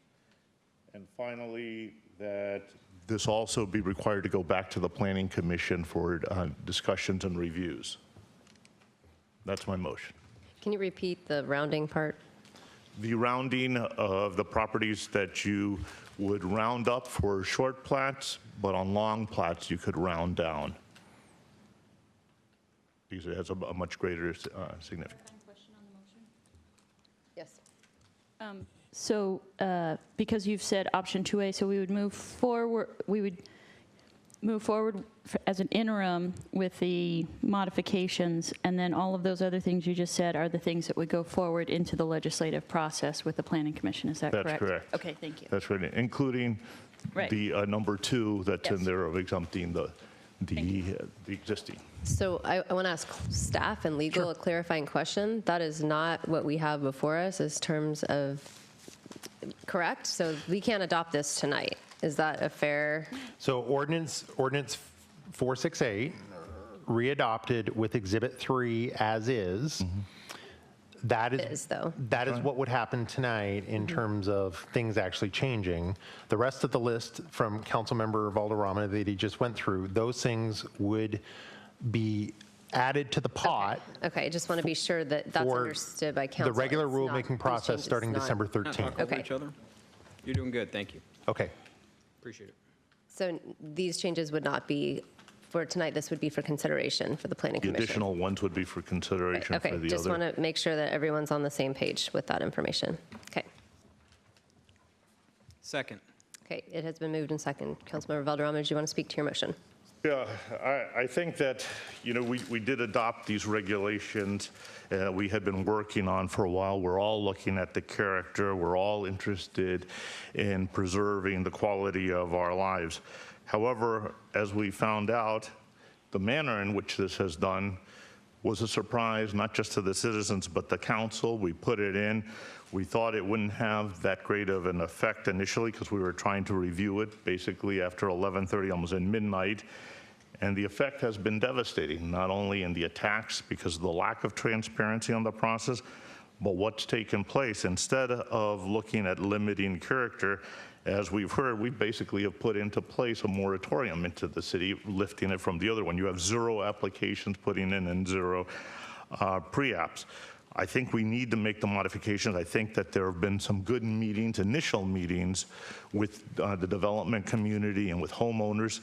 And finally, that this also be required to go back to the Planning Commission for discussions and reviews. That's my motion. Can you repeat the rounding part? The rounding of the properties that you would round up for short plats, but on long plats you could round down, because it has a much greater significance. Yes. So because you've said option 2A, so we would move forward, we would move forward as an interim with the modifications, and then all of those other things you just said are the things that would go forward into the legislative process with the Planning Commission. Is that correct? That's correct. Okay, thank you. That's right, including Right. the number 2 that's in Yes. there of exempting the existing. So I want to ask staff and legal a clarifying question. That is not what we have before us as terms of, correct? So we can't adopt this tonight. Is that a fair? So ordinance 468, readopted with Exhibit 3 as is. That is what would happen tonight in terms of things actually changing. The rest of the list from Councilmember Valderrama that he just went through, those things would be added to the pot. Okay, I just want to be sure that that's for understood by council. the regular It's not- rulemaking these process changes starting not- December 13th. Okay. Each other? You're doing good, thank you. Okay. Appreciate it. So these changes would not be for tonight, this would be for consideration for the Planning The Commission. additional ones would be for consideration for Okay, the just other. want to make sure that everyone's on the same page with that information. Okay. Second. Okay, it has been moved and second. Councilmember Valderrama, do you want to speak to your motion? Yeah, I think that, we did adopt these regulations we had been working on for a while. We're all looking at the character. We're all interested in preserving the quality of our lives. However, as we found out, the manner in which this has done was a surprise, not just to the citizens, but the council. We put it in. We thought it wouldn't have that great of an effect initially because we were trying to review it basically after 11:30, almost at midnight. And the effect has been devastating, not only in the attacks because of the lack of transparency on the process, but what's taken place. Instead of looking at limiting character, as we've heard, we basically have put into place a moratorium into the city, lifting it from the other one. You have 0 applications putting in and 0 pre-apps. I think we need to make the modifications. I think that there have been some good meetings, initial meetings with the development community and with homeowners.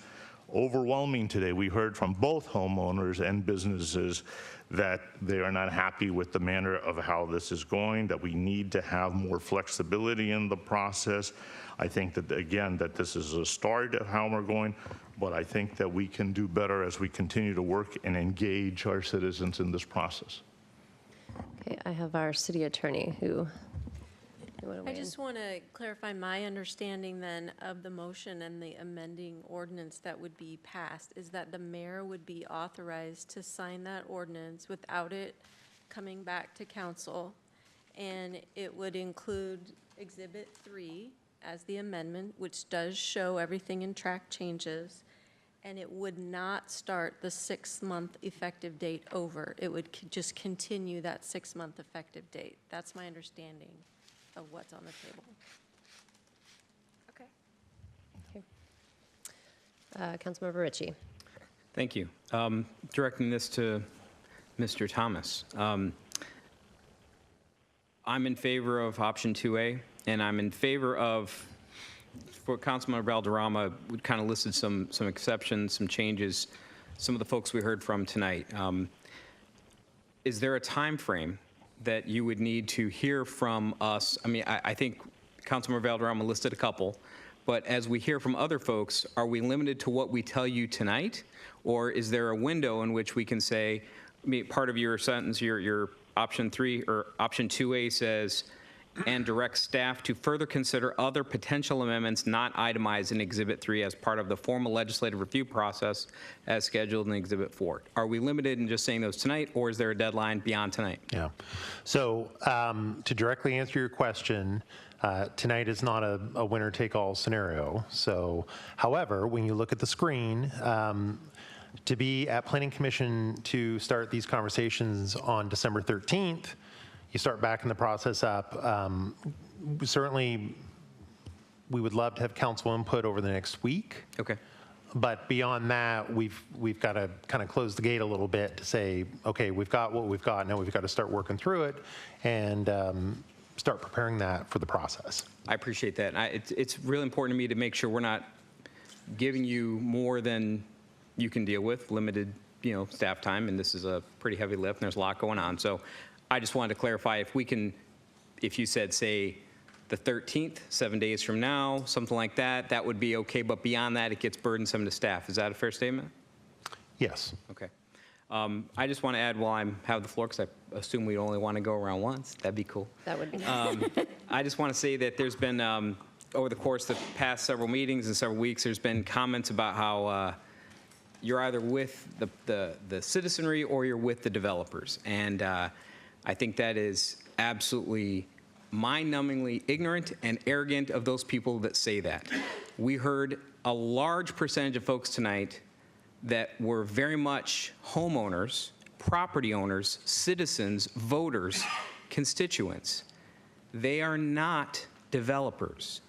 Overwhelming today, we heard from both homeowners and businesses that they are not happy with the manner of how this is going, that we need to have more flexibility in the process. I think that, again, that this is a start of how we're going, but I think that we can do better as we continue to work and engage our citizens in this process. Okay, I have our city attorney who. I just want to clarify my understanding then of the motion and the amending ordinance that would be passed, is that the mayor would be authorized to sign that ordinance without it coming back to council, and it would include Exhibit 3 as the amendment, which does show everything in track changes, and it would not start the 6-month effective date over. It would just continue that 6-month effective date. That's my understanding of what's on the table. Councilmember Ritchie. Thank you. Directing this to Mr. Thomas. I'm in favor of option 2A, and I'm in favor of, for Councilmember Valderrama, we kind of listed some exceptions, some changes, some of the folks we heard from tonight. Is there a time frame that you would need to hear from us? I mean, I think Councilmember Valderrama listed a couple, but as we hear from other folks, are we limited to what we tell you tonight? Or is there a window in which we can say, I mean, part of your sentence, your option 3 or option 2A says, and direct staff to further consider other potential amendments not itemized in Exhibit 3 as part of the formal legislative review process as scheduled in Exhibit 4. Are we limited in just saying those tonight, or is there a deadline beyond tonight? Yeah. So to directly answer your question, tonight is not a winner-take-all scenario. So, however, when you look at the screen, to be at Planning Commission to start these conversations on December 13th, you start backing the process up. Certainly, we would love to have council input over the next week. Okay. But beyond that, we've got to kind of close the gate a little bit to say, okay, we've got what we've got. Now we've got to start working through it and start preparing that for the process. I appreciate that. It's really important to me to make sure we're not giving you more than you can deal with, limited, staff time, and this is a pretty heavy lift, and there's a lot going on. So I just wanted to clarify if we can, if you said, say, the 13th, 7 days from now, something like that, that would be okay, but beyond that, it gets burdensome to staff. Is that a fair statement? Yes. Okay. I just want to add while I have the floor, because I assume we only want to go around once. That'd be cool. That would be nice. I just want to say that there's been, over the course of the past several meetings and several weeks, there's been comments about how you're either with the citizenry or you're with the developers. And I think that is absolutely mind-numbingly ignorant and arrogant of those people that say that. We heard a large percentage of folks tonight that were very much homeowners, property owners, citizens, voters, constituents. They are not developers.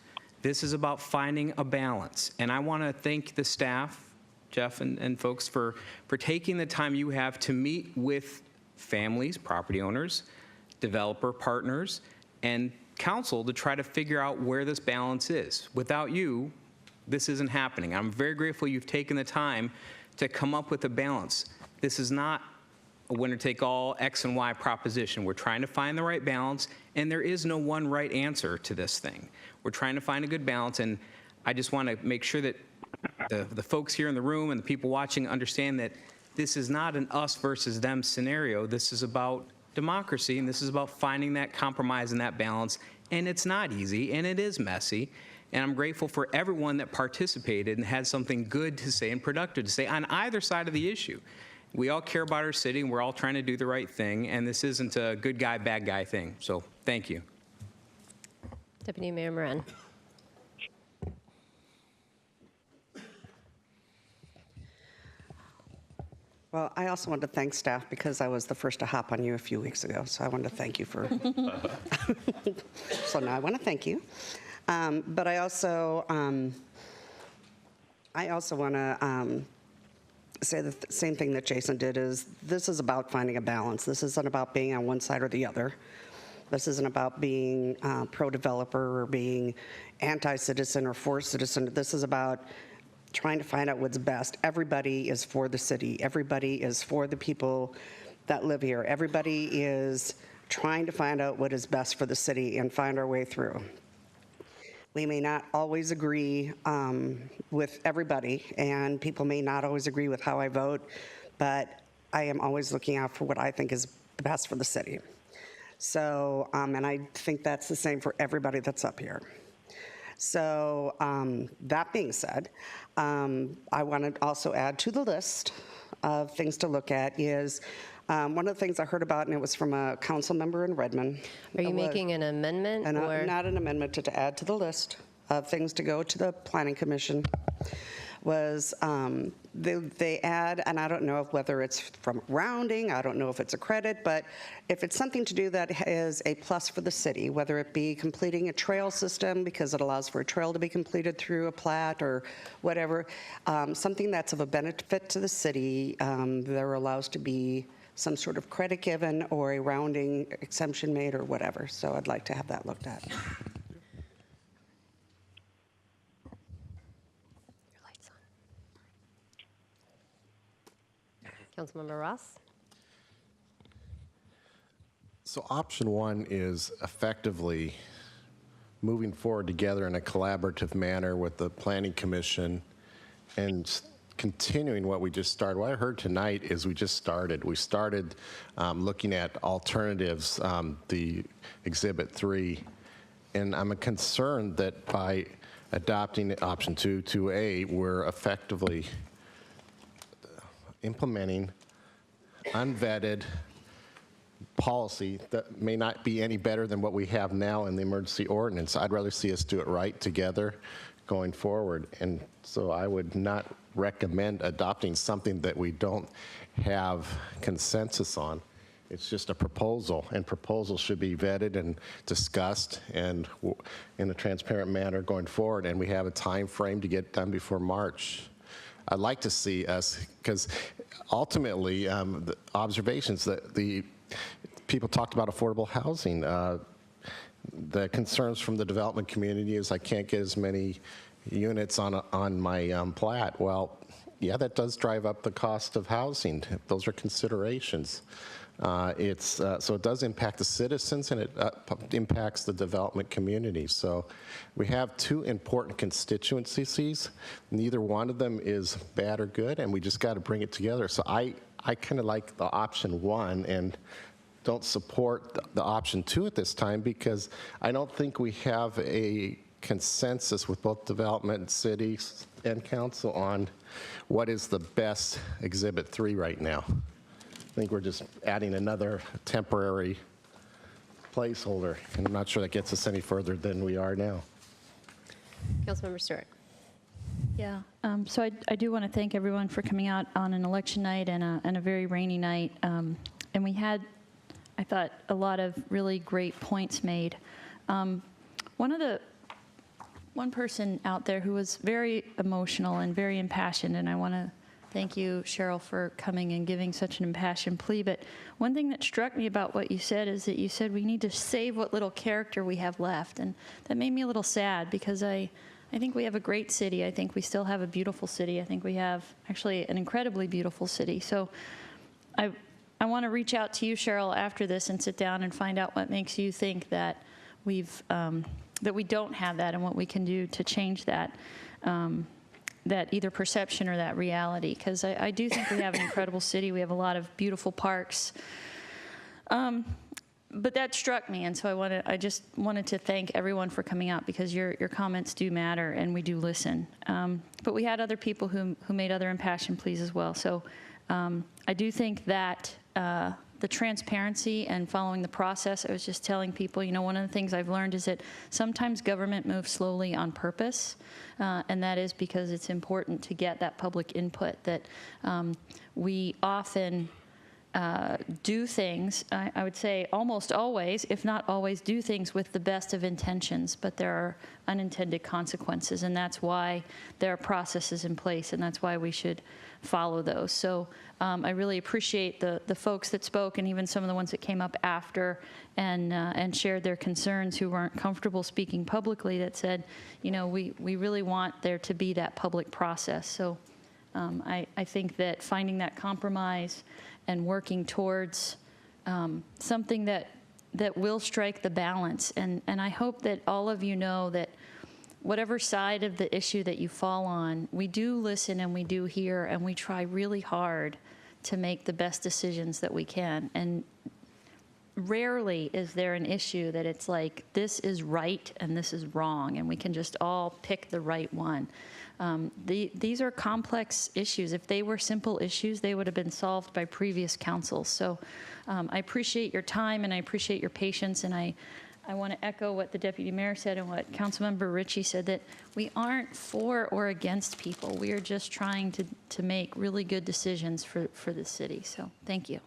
This is about finding a balance. And I want to thank the staff, Jeff and folks, for taking the time you have to meet with families, property owners, developer partners, and council to try to figure out where this balance is. Without you, this isn't happening. I'm very grateful you've taken the time to come up with a balance. This is not a winner-take-all X and Y proposition. We're trying to find the right balance, and there is no one right answer to this thing. We're trying to find a good balance, and I just want to make sure that the folks here in the room and the people watching understand that this is not an us versus them scenario. This is about democracy, and this is about finding that compromise and that balance, and it's not easy, and it is messy. And I'm grateful for everyone that participated and had something good to say and productive to say on either side of the issue. We all care about our city, and we're all trying to do the right thing, and this isn't a good guy, bad guy thing. So thank you. Deputy Mayor Moran. Well, I also want to thank staff because I was the first to hop on you a few weeks ago, so I wanted to thank you for. So now I want to thank you. But I also want to say the same thing that Jason did is this is about finding a balance. This isn't about being on one side or the other. This isn't about being pro-developer or being anti-citizen or for citizen. This is about trying to find out what's best. Everybody is for the city. Everybody is for the people that live here. Everybody is trying to find out what is best for the city and find our way through. We may not always agree with everybody, and people may not always agree with how I vote, but I am always looking out for what I think is best for the city. So, and I think that's the same for everybody that's up here. So that being said, I want to also add to the list of things to look at is one of the things I heard about, and it was from a council member in Redmond. Are you making an amendment? And or? not an amendment, to add to the list of things to go to the Planning Commission was they add, and I don't know whether it's from rounding, I don't know if it's a credit, but if it's something to do that is a plus for the city, whether it be completing a trail system because it allows for a trail to be completed through a plat or whatever, something that's of a benefit to the city, there allows to be some sort of credit given or a rounding exemption made or whatever. So I'd like to have that looked at. Councilmember Ross. So option one is effectively moving forward together in a collaborative manner with the Planning Commission and continuing what we just started. What I heard tonight is we just started. We started looking at alternatives, the Exhibit 3, and I'm concerned that by adopting option 2A, we're effectively implementing unvetted policy that may not be any better than what we have now in the emergency ordinance. I'd rather see us do it right together going forward. And so I would not recommend adopting something that we don't have consensus on. It's just a proposal, and proposals should be vetted and discussed and in a transparent manner going forward, and we have a time frame to get done before March. I'd like to see us, because ultimately, the observations that the people talked about affordable housing. The concerns from the development community is I can't get as many units on my plat. Well, yeah, that does drive up the cost of housing. Those are considerations. So it does impact the citizens, and it impacts the development community. So we have two important constituencies. Neither one of them is bad or good, and we just got to bring it together. So I kind of like the option one and don't support the option two at this time, because I don't think we have a consensus with both development and cities and council on what is the best Exhibit 3 right now. I think we're just adding another temporary placeholder, and I'm not sure that gets us any further than we are now. Councilmember Stewart. Yeah, so I do want to thank everyone for coming out on an election night and a very rainy night. And we had, I thought, a lot of really great points made. One person out there who was very emotional and very impassioned, and I want to thank you, Cheryl, for coming and giving such an impassioned plea. But one thing that struck me about what you said is that you said we need to save what little character we have left. And that made me a little sad, because I think we have a great city. I think we still have a beautiful city. I think we have actually an incredibly beautiful city. So I want to reach out to you, Cheryl, after this and sit down and find out what makes you think that that we don't have that, and what we can do to change that, that either perception or that reality. Because I do think we have an incredible city. We have a lot of beautiful parks. But that struck me, and so I just wanted to thank everyone for coming out, because your comments do matter, and we do listen. But we had other people who made other impassioned pleas as well. So I do think that the transparency and following the process, I was just telling people, one of the things I've learned is that sometimes government moves slowly on purpose, and that is because it's important to get that public input, that we often do things, I would say almost always, if not always, do things with the best of intentions, but there are unintended consequences, and that's why there are processes in place, and that's why we should follow those. So I really appreciate the folks that spoke, and even some of the ones that came up after and shared their concerns, who weren't comfortable speaking publicly, that said, we really want there to be that public process. So I think that finding that compromise and working towards something that will strike the balance. And I hope that all of you know that whatever side of the issue that you fall on, we do listen and we do hear, and we try really hard to make the best decisions that we can. And rarely is there an issue that it's like, this is right and this is wrong, and we can just all pick the right one. These are complex issues. If they were simple issues, they would have been solved by previous councils. So I appreciate your time, and I appreciate your patience, and I want to echo what the Deputy Mayor said and what Councilmember Ritchie said, that we aren't for or against people. We are just trying to make really good decisions for the city. So thank you.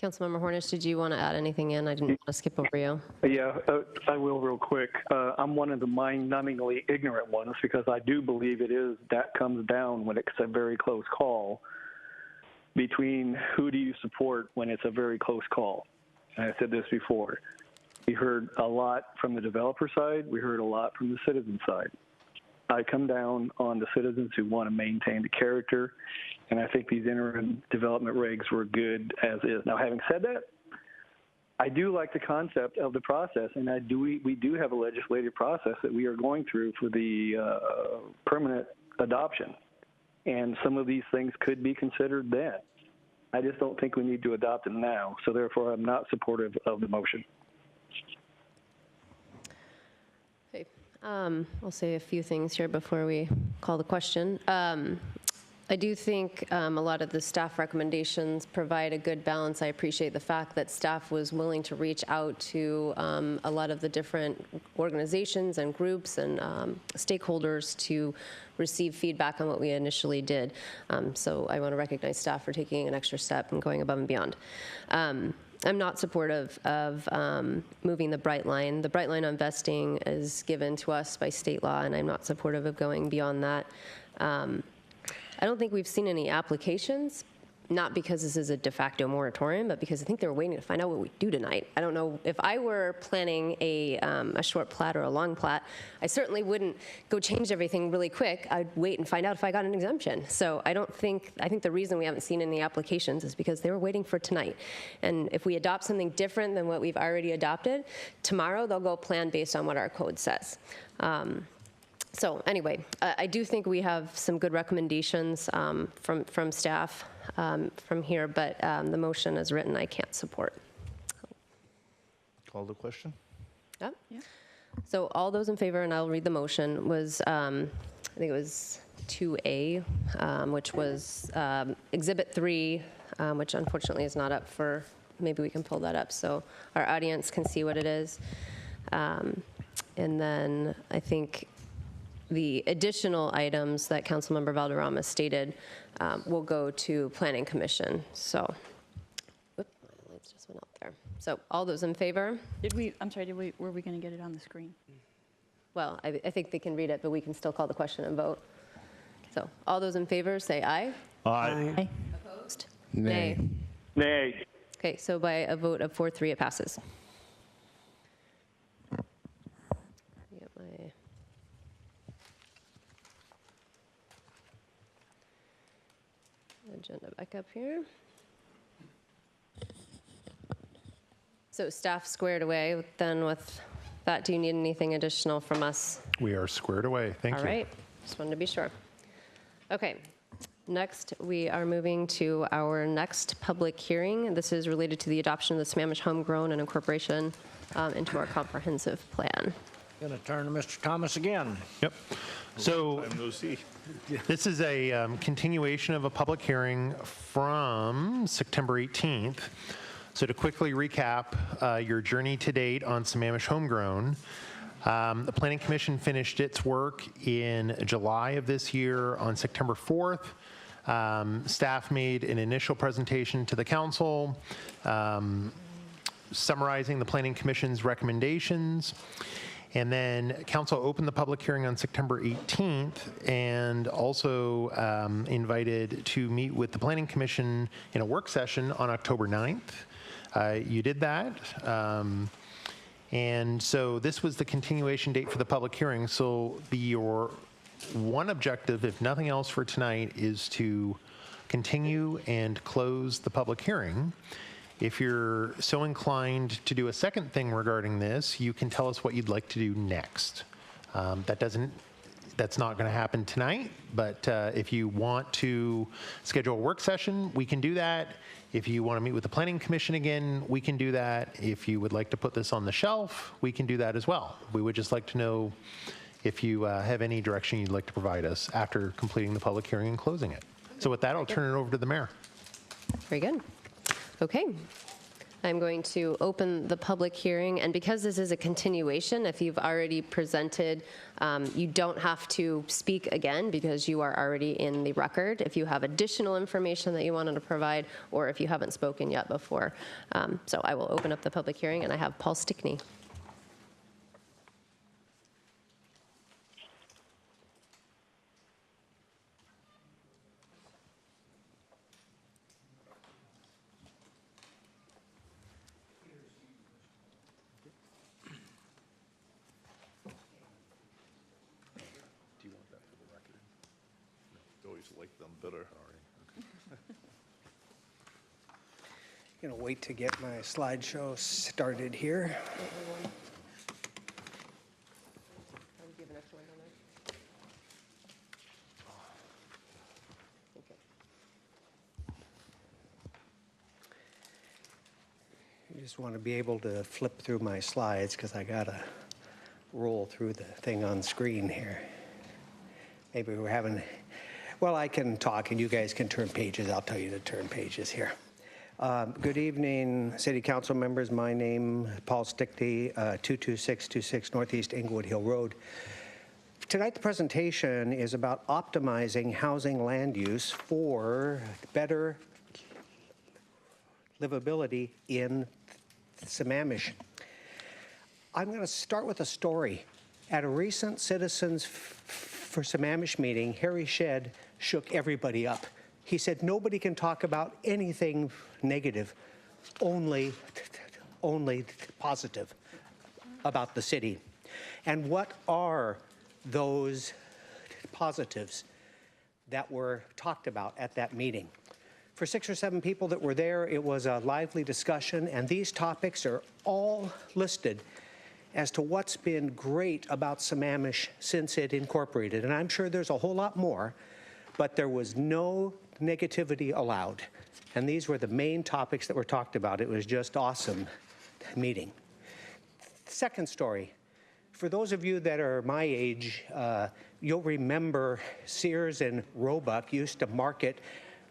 Councilmember Hornish, did you want to add anything in? I didn't want to skip over you. Yeah, I will real quick. I'm one of the mind-numbingly ignorant ones, because I do believe that comes down when it's a very close call between who do you support when it's a very close call. And I said this before. We heard a lot from the developer side. We heard a lot from the citizen side. I come down on the citizens who want to maintain the character, and I think these interim development regs were good as is. Now, having said that, I do like the concept of the process, and we do have a legislative process that we are going through for the permanent adoption, and some of these things could be considered then. I just don't think we need to adopt them now, so therefore I'm not supportive of the motion. Okay. I'll say a few things here before we call the question. I do think a lot of the staff recommendations provide a good balance. I appreciate the fact that staff was willing to reach out to a lot of the different organizations and groups and stakeholders to receive feedback on what we initially did. So I want to recognize staff for taking an extra step and going above and beyond. I'm not supportive of moving the bright line. The bright line on vesting is given to us by state law, and I'm not supportive of going beyond that. I don't think we've seen any applications not because this is a de facto moratorium, but because I think they were waiting to find out what we do tonight. I don't know, if I were planning a short plat or a long plat, I certainly wouldn't go change everything really quick. I'd wait and find out if I got an exemption. So I think the reason we haven't seen any applications is because they were waiting for tonight. And if we adopt something different than what we've already adopted, tomorrow they'll go plan based on what our code says. So anyway, I do think we have some good recommendations from staff from here, but the motion as written, I can't support. Call the question? Yep. Yeah. So all those in favor, and I'll read the motion, was, I think it was 2A, which was Exhibit 3, which unfortunately is not up for, maybe we can pull that up so our audience can see what it is. And then I think the additional items that Councilmember Valderrama stated will go to Planning Commission. So, whoop, my lights just went out there. So all those in favor? Were we going to get it on the screen? Well, I think they can read it, but we can still call the question and vote. So all those in favor, say aye. Aye. Opposed? Nay. Nay. Okay, so by a vote of 4-3, it passes. Get my agenda back up here. So staff squared away then with that. Do you need anything additional from us? We are squared away. Thank you. All right, just wanted to be sure. Okay, next we are moving to our next public hearing. This is related to the adoption of the Sammamish homegrown and incorporation into our comprehensive plan. Going to turn to Mr. Thomas again. Yep. So this is a continuation of a public hearing from September 18th. So to quickly recap your journey to date on Sammamish homegrown, the Planning Commission finished its work in July of this year. On September 4th, staff made an initial presentation to the council summarizing the Planning Commission's recommendations. And then council opened the public hearing on September 18th and also invited to meet with the Planning Commission in a work session on October 9th. You did that. And so this was the continuation date for the public hearing. So your one objective, if nothing else for tonight, is to continue and close the public hearing. If you're so inclined to do a second thing regarding this, you can tell us what you'd like to do next. That's not going to happen tonight, but if you want to schedule a work session, we can do that. If you want to meet with the Planning Commission again, we can do that. If you would like to put this on the shelf, we can do that as well. We would just like to know if you have any direction you'd like to provide us after completing the public hearing and closing it. So with that, I'll turn it over to the mayor. Very good. Okay. I'm going to open the public hearing, and because this is a continuation, if you've already presented, you don't have to speak again because you are already in the record. If you have additional information that you wanted to provide, or if you haven't spoken yet before. So I will open up the public hearing, and I have Paul Stickney. Like them better. Going to wait to get my slideshow started here. I just want to be able to flip through my slides because I got to roll through the thing on screen here. Maybe we're having... Well, I can talk and you guys can turn pages. I'll tell you to turn pages here. Good evening, City Council members. My name is Paul Stickney, 22626 Northeast Inglewood Hill Road. Tonight, the presentation is about optimizing housing land use for better livability in Sammamish. I'm going to start with a story. At a recent Citizens for Sammamish meeting, Harry Shedd shook everybody up He said, nobody can talk about anything negative, only positive about the city. And what are those positives that were talked about at that meeting? For 6 or 7 people that were there, it was a lively discussion, and these topics are all listed as to what's been great about Sammamish since it incorporated. And I'm sure there's a whole lot more, but there was no negativity allowed. And these were the main topics that were talked about. It was just awesome meeting. Second story. For those of you that are my age, you'll remember Sears and Roebuck used to market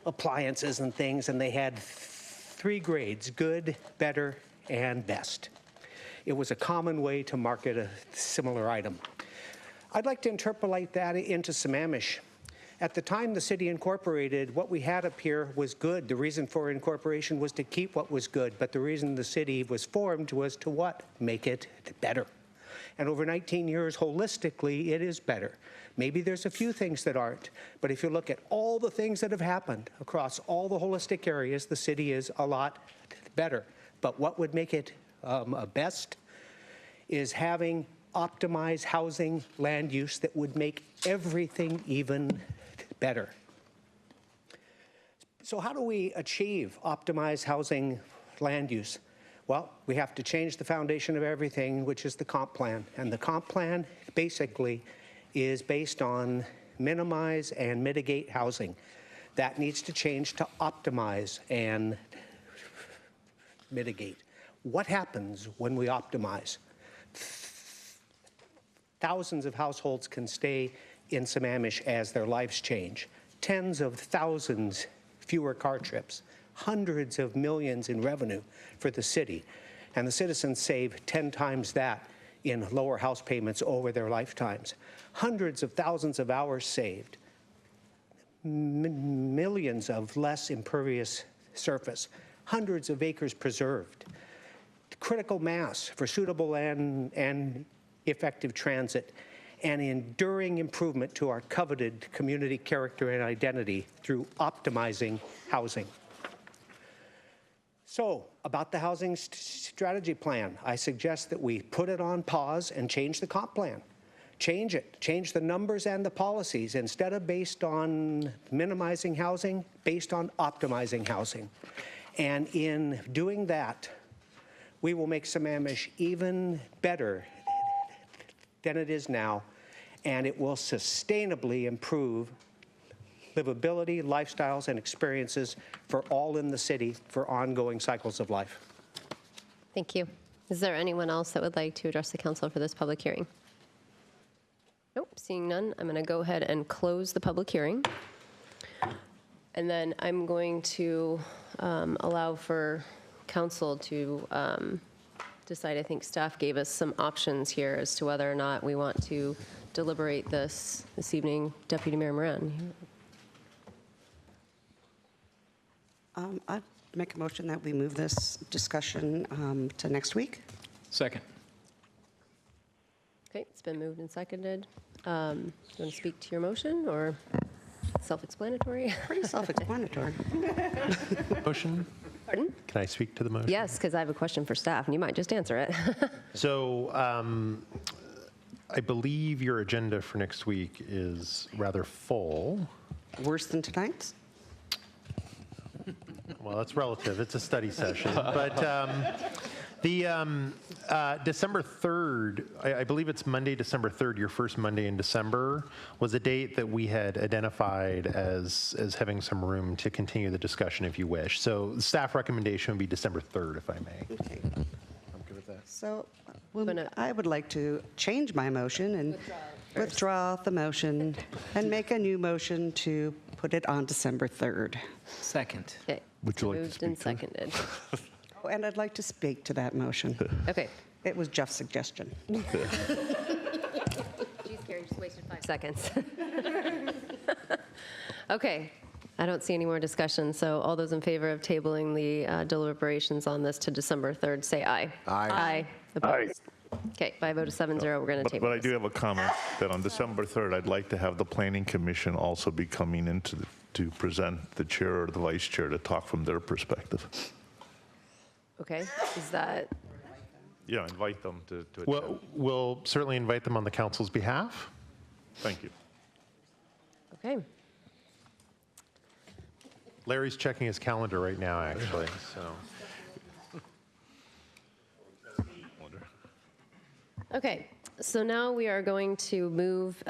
appliances and things, and they had 3 grades: good, better, and best. It was a common way to market a similar item. I'd like to interpolate that into Sammamish. At the time the city incorporated, what we had up here was good. The reason for incorporation was to keep what was good, but the reason the city was formed was to what? Make it better. And over 19 years, holistically, it is better. Maybe there's a few things that aren't, but if you look at all the things that have happened across all the holistic areas, the city is a lot better. But what would make it best is having optimized housing land use that would make everything even better. So how do we achieve optimized housing land use? Well, we have to change the foundation of everything, which is the comp plan. And the comp plan basically is based on minimize and mitigate housing. That needs to change to optimize and mitigate. What happens when we optimize? Thousands of households can stay in Sammamish as their lives change. Tens of thousands fewer car trips. Hundreds of millions in revenue for the city. And the citizens save 10 times that in lower house payments over their lifetimes. Hundreds of thousands of hours saved. Millions of less impervious surface. Hundreds of acres preserved. Critical mass for suitable and effective transit, and enduring improvement to our coveted community character and identity through optimizing housing. So, about the housing strategy plan, I suggest that we put it on pause and change the comp plan. Change it. Change the numbers and the policies. Instead of based on minimizing housing, based on optimizing housing. And in doing that, we will make Sammamish even better than it is now, and it will sustainably improve livability, lifestyles, and experiences for all in the city for ongoing cycles of life. Thank you. Is there anyone else that would like to address the council for this public hearing? Nope, seeing none, I'm going to go ahead and close the public hearing. And then I'm going to allow for council to decide. I think staff gave us some options here as to whether or not we want to deliberate this evening. Deputy Mayor Moran. I'd make a motion that we move this discussion to next week. Second. Okay, it's been moved and seconded. You want to speak to your motion, or self-explanatory? Pretty self-explanatory. Motion? Pardon? Can I speak to the motion? Yes, because I have a question for staff, and you might just answer it. So I believe your agenda for next week is rather full. Worse than tonight's? Well, that's relative. It's a study session. But the December 3rd, I believe it's Monday, December 3rd, your first Monday in December, was a date that we had identified as having some room to continue the discussion if you wish. So the staff recommendation would be December 3rd, if I may. Okay. I'm good with that. So I would like to change my motion and withdraw the motion and make a new motion to put it on December 3rd. Second. Okay, Would you like to moved speak and to it? seconded. Oh, and I'd like to speak to that motion. Okay. It was Jeff's suggestion. Jeez, Karen, just wasted 5 seconds. Okay, I don't see any more discussion, so all those in favor of tabling the deliberations on this to December 3rd, say aye. Aye. Aye. Opposed? Okay, by a vote of 7-0, we're going to table But I this. do have a comment that on December 3rd, I'd like to have the Planning Commission also be coming in to present the chair or the vice chair to talk from their perspective. Okay, is that, Yeah, invite them to attend. Well, we'll certainly invite them on the council's behalf. Thank you. okay. Larry's checking his calendar right now, actually, so. Okay, so now we are going to move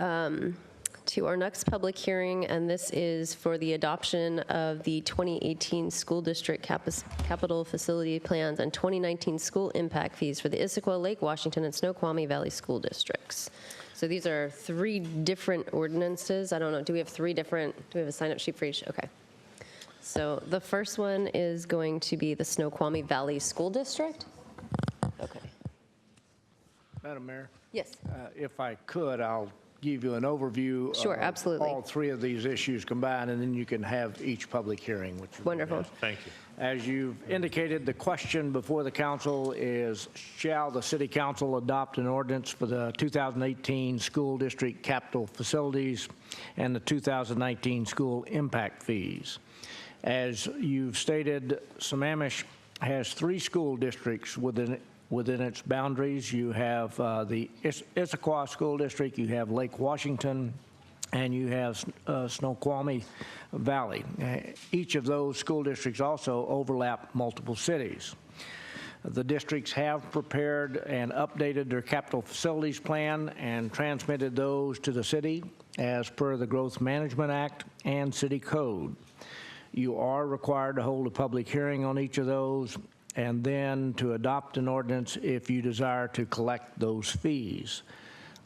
to our next public hearing, and this is for the adoption of the 2018 School District Capital Facility Plans and 2019 School Impact Fees for the Issaquah, Lake Washington, and Snoqualmie Valley School Districts. So these are 3 different ordinances. I don't know, do we have a sign-up sheet for each? Okay. So the first one is going to be the Snoqualmie Valley School District. Okay. Madam Mayor? Yes. If I could, I'll give you an overview Sure, of absolutely. all 3 of these issues combined, and then you can have each public hearing, which is Wonderful. Thank you. As you've indicated, the question before the council is, shall the city council adopt an ordinance for the 2018 school district capital facilities and the 2019 school impact fees? As you've stated, Sammamish has 3 school districts within its boundaries. You have the Issaquah School District, you have Lake Washington, and you have Snoqualmie Valley. Each of those school districts also overlap multiple cities. The districts have prepared and updated their capital facilities plan and transmitted those to the city as per the Growth Management Act and City Code. You are required to hold a public hearing on each of those and then to adopt an ordinance if you desire to collect those fees.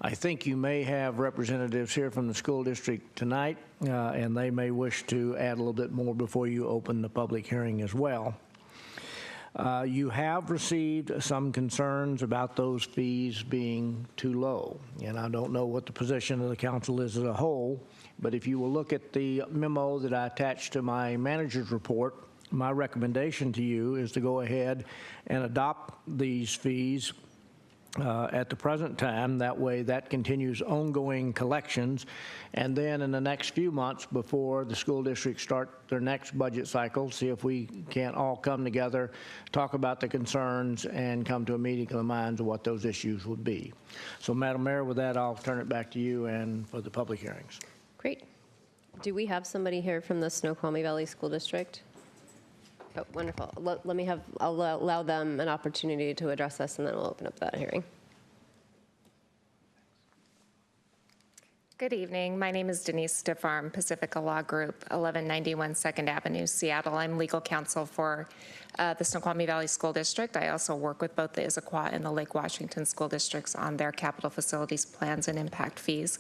I think you may have representatives here from the school district tonight, and they may wish to add a little bit more before you open the public hearing as well. You have received some concerns about those fees being too low, and I don't know what the position of the council is as a whole, but if you will look at the memo that I attached to my manager's report, my recommendation to you is to go ahead and adopt these fees at the present time. That way that continues ongoing collections, and then in the next few months before the school districts start their next budget cycle, see if we can't all come together, talk about the concerns, and come to a meeting of the minds of what those issues would be. So Madam Mayor, with that, I'll turn it back to you and for the public hearings. Great. Do we have somebody here from the Snoqualmie Valley School District? Oh, wonderful. I'll allow them an opportunity to address us, and then we'll open up that hearing. Good evening. My name is Denise Stiffarm, Pacifica Law Group, 1191 2nd Avenue, Seattle. I'm legal counsel for the Snoqualmie Valley School District. I also work with both the Issaquah and the Lake Washington School Districts on their capital facilities plans and impact fees.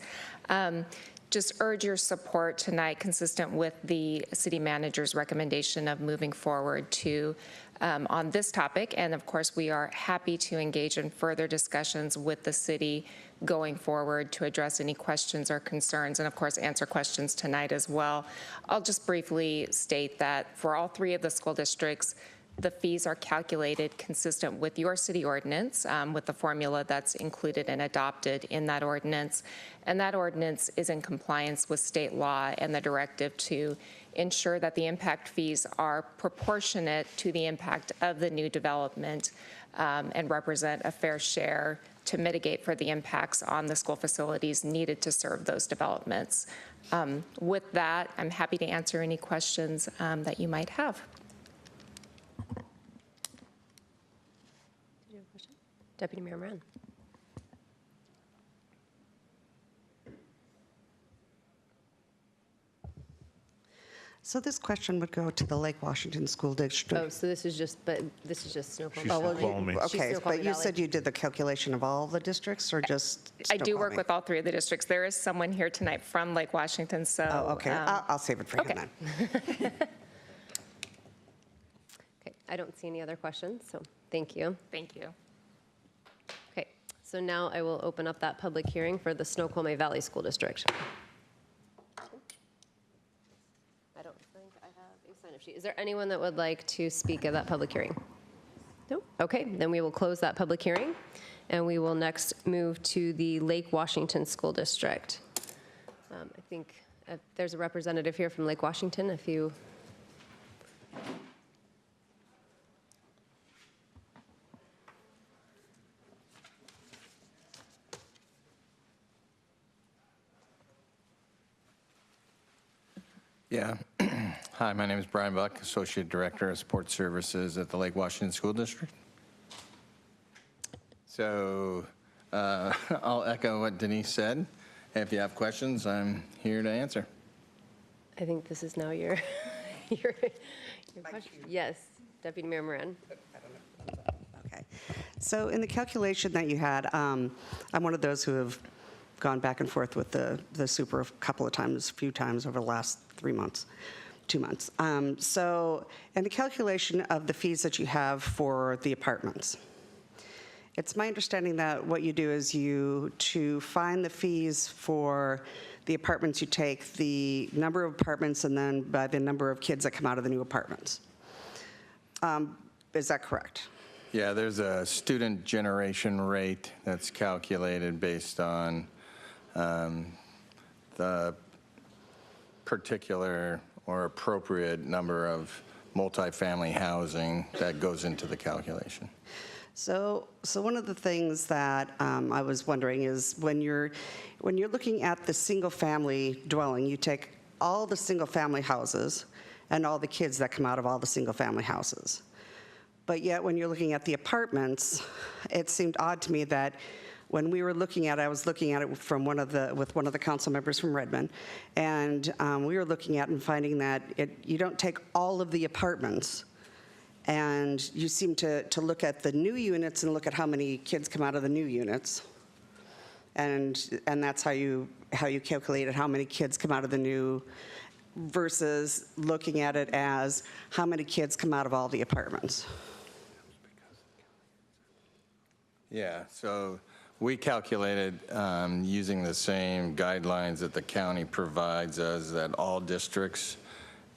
Just urge your support tonight, consistent with the city manager's recommendation of moving forward to on this topic. And of course, we are happy to engage in further discussions with the city going forward to address any questions or concerns, and of course, answer questions tonight as well. I'll just briefly state that for all 3 of the school districts, the fees are calculated consistent with your city ordinance, with the formula that's included and adopted in that ordinance. And that ordinance is in compliance with state law and the directive to ensure that the impact fees are proportionate to the impact of the new development and represent a fair share to mitigate for the impacts on the school facilities needed to serve those developments. With that, I'm happy to answer any questions that you might have. Deputy Mayor Moran. So this question would go to the Lake Washington School District. Oh, so this is just Snoqualmie. She's Snoqualmie. Okay, Snoqualmie but you Valley. said you did the calculation of all the districts or just I do work Snoqualmie? with all 3 of the districts. There is someone here tonight from Lake Washington, so. Oh, okay. I'll save it for you then. Okay, I don't see any other questions, so thank you. Thank you. Okay, so now I will open up that public hearing for the Snoqualmie Valley School District. I don't think I have a sign-up sheet. Is there anyone that would like to speak at that public hearing? Nope. Okay, then we will close that public hearing, and we will next move to the Lake Washington School District. I think there's a representative here from Lake Washington, if you... Yeah. Hi, my name is Brian Buck, Associate Director of Support Services at the Lake Washington School District. So I'll echo what Denise said. If you have questions, I'm here to answer. I think this is now your, your question. Yes, Deputy Mayor Moran. Okay. So in the calculation that you had, I'm one of those who have gone back and forth with the super a couple of times, a few times over the last 3 months, 2 months. So in the calculation of the fees that you have for the apartments, it's my understanding that what you do is to find the fees for the apartments, you take the number of apartments and then by the number of kids that come out of the new apartments. Is that correct? Yeah, there's a student generation rate that's calculated based on the particular or appropriate number of multifamily housing that goes into the calculation. So one of the things that I was wondering is when you're looking at the single-family dwelling, you take all the single-family houses and all the kids that come out of all the single-family houses. But yet, when you're looking at the apartments, it seemed odd to me that when we were looking at it, I was looking at it with one of the council members from Redmond, and we were looking at and finding that you don't take all of the apartments, and you seem to look at the new units and look at how many kids come out of the new units, and that's how you calculated how many kids come out of the new, versus looking at it as how many kids come out of all the apartments. Yeah, so we calculated using the same guidelines that the county provides us that all districts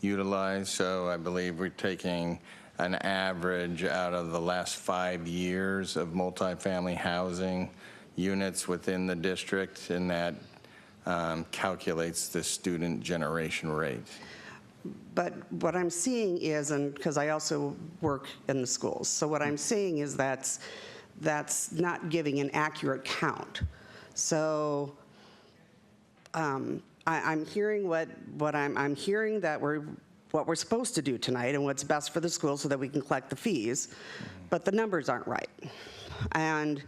utilize. So I believe we're taking an average out of the last 5 years of multifamily housing units within the district, and that calculates the student generation rate. But what I'm seeing is, and because I also work in the schools, so what I'm seeing is that's not giving an accurate count. So I'm hearing I'm hearing that what we're supposed to do tonight and what's best for the school so that we can collect the fees, but the numbers aren't right. And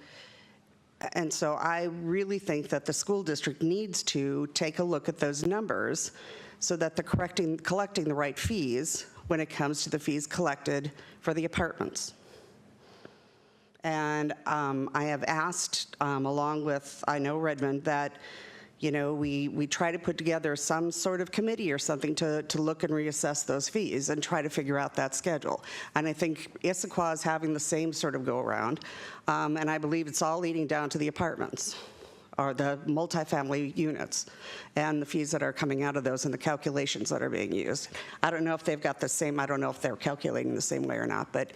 so I really think that the school district needs to take a look at those numbers so that they're collecting the right fees when it comes to the fees collected for the apartments. And I have asked, along with, I know Redmond, that we try to put together some sort of committee or something to look and reassess those fees and try to figure out that schedule. And I think Issaquah is having the same sort of go-around, and I believe it's all leading down to the apartments or the multifamily units and the fees that are coming out of those and the calculations that are being used. I don't know if they've got the same, I don't know if they're calculating the same way or not, but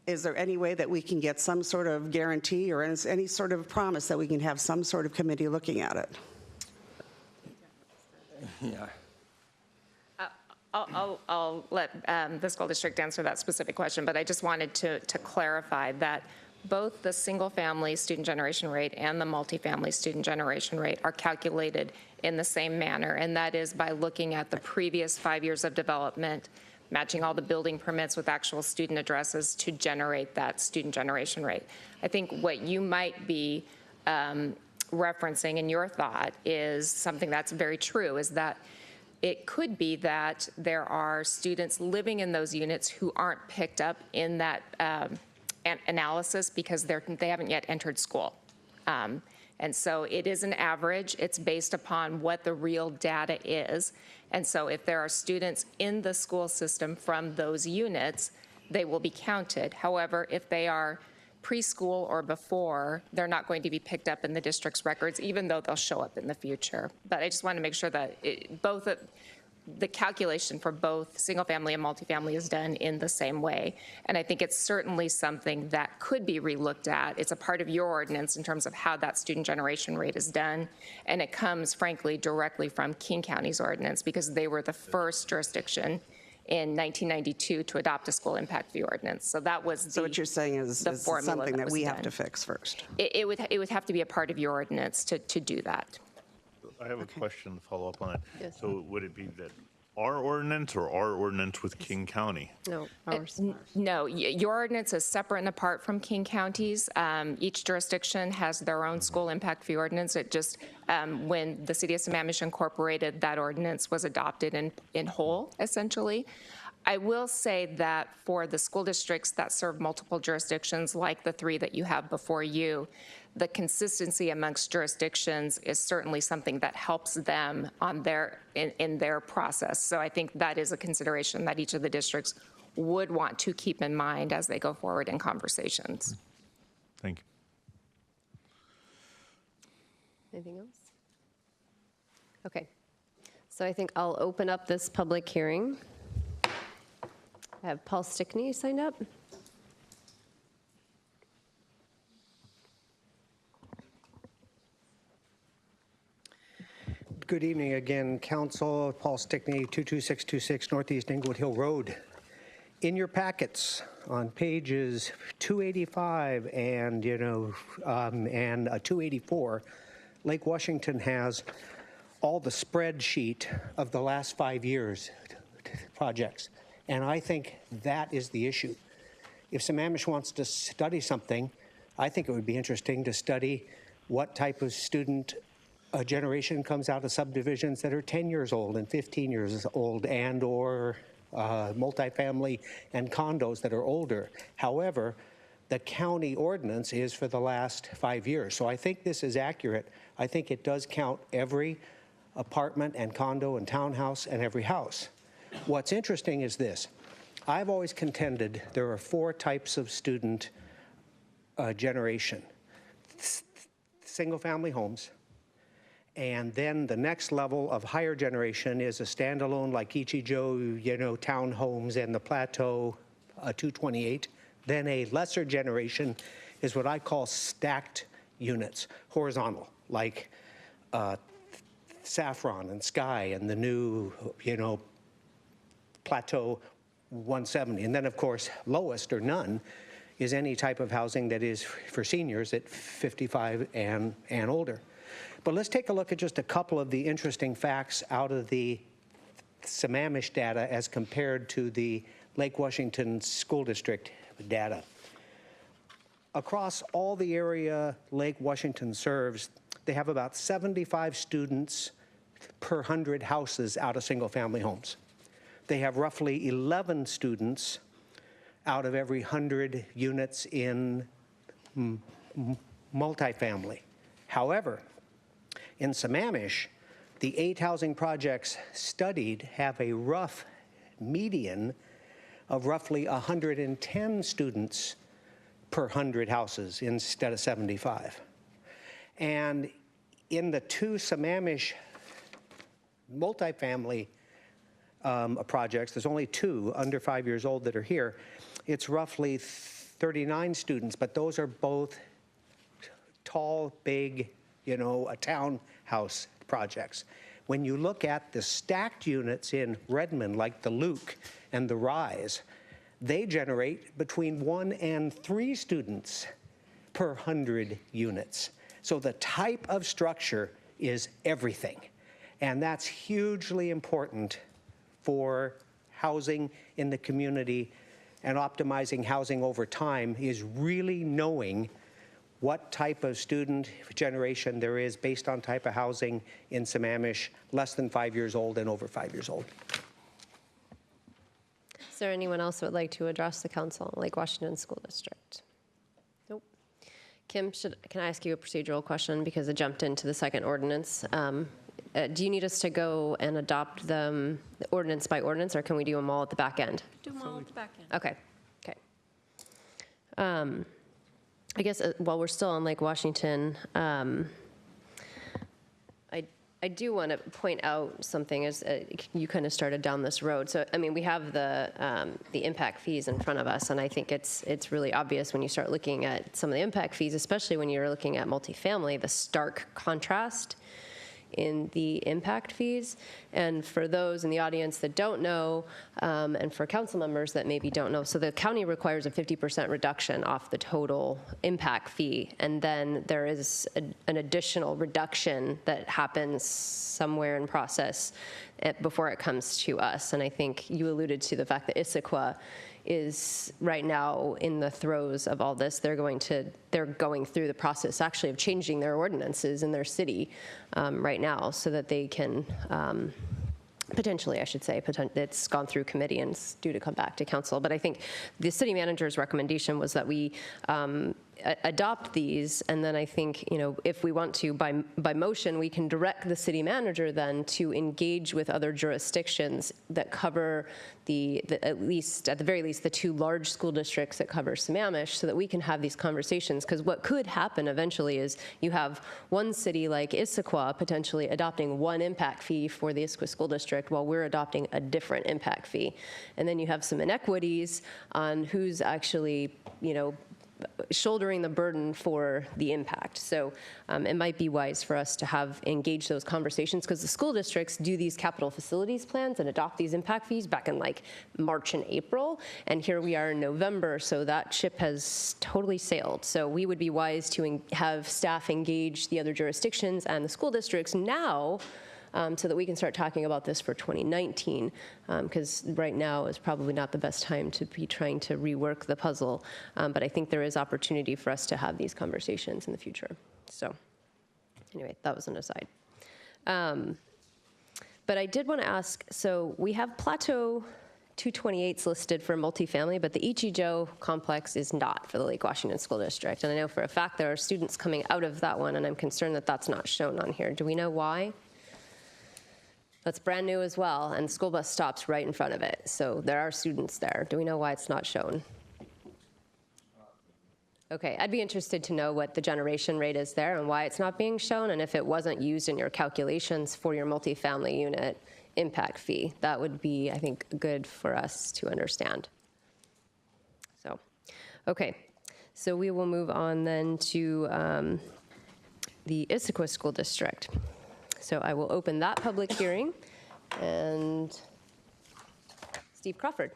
is there any way that we can get some sort of guarantee or any sort of promise that we can have some sort of committee looking at it? Yeah. I'll let the school district answer that specific question, but I just wanted to clarify that both the single-family student generation rate and the multifamily student generation rate are calculated in the same manner, and that is by looking at the previous 5 years of development, matching all the building permits with actual student addresses to generate that student generation rate. I think what you might be referencing in your thought is something that's very true, is that it could be that there are students living in those units who aren't picked up in that analysis because they haven't yet entered school. And so it is an average. It's based upon what the real data is. And so if there are students in the school system from those units, they will be counted. However, if they are preschool or before, they're not going to be picked up in the district's records, even though they'll show up in the future. But I just want to make sure that the calculation for both single-family and multifamily is done in the same way. And I think it's certainly something that could be relooked at. It's a part of your ordinance in terms of how that student generation rate is done. And it comes, frankly, directly from King County's ordinance because they were the first jurisdiction in 1992 to adopt a school impact fee ordinance. So that was So what you're saying is something that we have to fix first. It would have to be a part of your ordinance to do that. I have a question to follow up on it. Yes. So would it be that our ordinance or our ordinance with King County? No, ours. No, your ordinance is separate and apart from King County's. Each jurisdiction has their own school impact fee ordinance. It just, when the city of Sammamish incorporated, that ordinance was adopted in whole, essentially. I will say that for the school districts that serve multiple jurisdictions, like the 3 that you have before you, the consistency amongst jurisdictions is certainly something that helps them on in their process. So I think that is a consideration that each of the districts would want to keep in mind as they go forward in conversations. Thank you. Anything else? Okay. So I think I'll open up this public hearing. I have Paul Stickney signed up. Good evening again, Council. Paul Stickney, 22626 Northeast Inglewood Hill Road. In your packets on pages 285 and 284, Lake Washington has all the spreadsheet of the last 5 years projects. And I think that is the issue. If Sammamish wants to study something, I think it would be interesting to study what type of student generation comes out of subdivisions that are 10 years old and 15 years old and or multifamily and condos that are older. However, the county ordinance is for the last 5 years. So I think this is accurate. I think it does count every apartment and condo and townhouse and every house. What's interesting is this. I've always contended there are 4 types of student generation. Single-family homes, and then the next level of higher generation is a standalone like Ichijo, townhomes and the Plateau 228. Then a lesser generation is what I call stacked units, horizontal, like Saffron and Sky and the new, Plateau 170. And then, of course, lowest or none is any type of housing that is for seniors at 55 and older. But let's take a look at just a couple of the interesting facts out of the Sammamish data as compared to the Lake Washington School District data. Across all the area Lake Washington serves, they have about 75 students per 100 houses out of single-family homes. They have roughly 11 students out of every 100 units in multifamily. However, in Sammamish, the 8 housing projects studied have a rough median of roughly 110 students per 100 houses instead of 75. And in the 2 Sammamish multifamily projects, there's only 2 under 5 years old that are here. It's roughly 39 students, but those are both tall, big, townhouse projects. When you look at the stacked units in Redmond, like the Luke and the Rise, they generate between 1 and 3 students per 100 units. So the type of structure is everything. And that's hugely important for housing in the community, and optimizing housing over time is really knowing what type of student generation there is based on type of housing in Sammamish, less than 5 years old and over 5 years old. Is there anyone else that would like to address the council, Lake Washington School District? Nope. Kim, can I ask you a procedural question because it jumped into the second ordinance? Do you need us to go and adopt them ordinance by ordinance, or can we do them all at the back end? Do them all at the back end. Okay. I guess while we're still on Lake Washington, I I do want to point out something as you kind of started down this road. So, I mean, we have the impact fees in front of us, and I think it's really obvious when you start looking at some of the impact fees, especially when you're looking at multifamily, the stark contrast in the impact fees. And for those in the audience that don't know, and for council members that maybe don't know, so the county requires a 50% reduction off the total impact fee, and then there is an additional reduction that happens somewhere in process before it comes to us. And I think you alluded to the fact that Issaquah is right now in the throes of all this. They're going through the process actually of changing their ordinances in their city right now so that they can potentially, I should say, it's gone through committee and it's due to come back to council. But I think the city manager's recommendation was that we adopt these, and then I think, if we want to, by motion, we can direct the city manager then to engage with other jurisdictions that cover at the very least, the two large school districts that cover Sammamish, so that we can have these conversations. Because what could happen eventually is you have one city like Issaquah potentially adopting one impact fee for the Issaquah School District while we're adopting a different impact fee. And then you have some inequities on who's actually, shouldering the burden for the impact. So it might be wise for us to engage those conversations, because the school districts do these capital facilities plans and adopt these impact fees back in like March and April. And here we are in November, so that ship has totally sailed. So we would be wise to have staff engage the other jurisdictions and the school districts now, so that we can start talking about this for 2019, because right now is probably not the best time to be trying to rework the puzzle. But I think there is opportunity for us to have these conversations in the future. So anyway, that was an aside. But I did want to ask, so we have Plateau 228s listed for multifamily, but the Ichijo complex is not for the Lake Washington School District. And I know for a fact there are students coming out of that one, and I'm concerned that that's not shown on here. Do we know why? That's brand new as well, and the school bus stops right in front of it. So there are students there. Do we know why it's not shown? Okay, I'd be interested to know what the generation rate is there and why it's not being shown, and if it wasn't used in your calculations for your multifamily unit impact fee. That would be, I think, good for us to understand. So, okay. So we will move on then to the Issaquah School District. So I will open that public hearing, and Steve Crawford.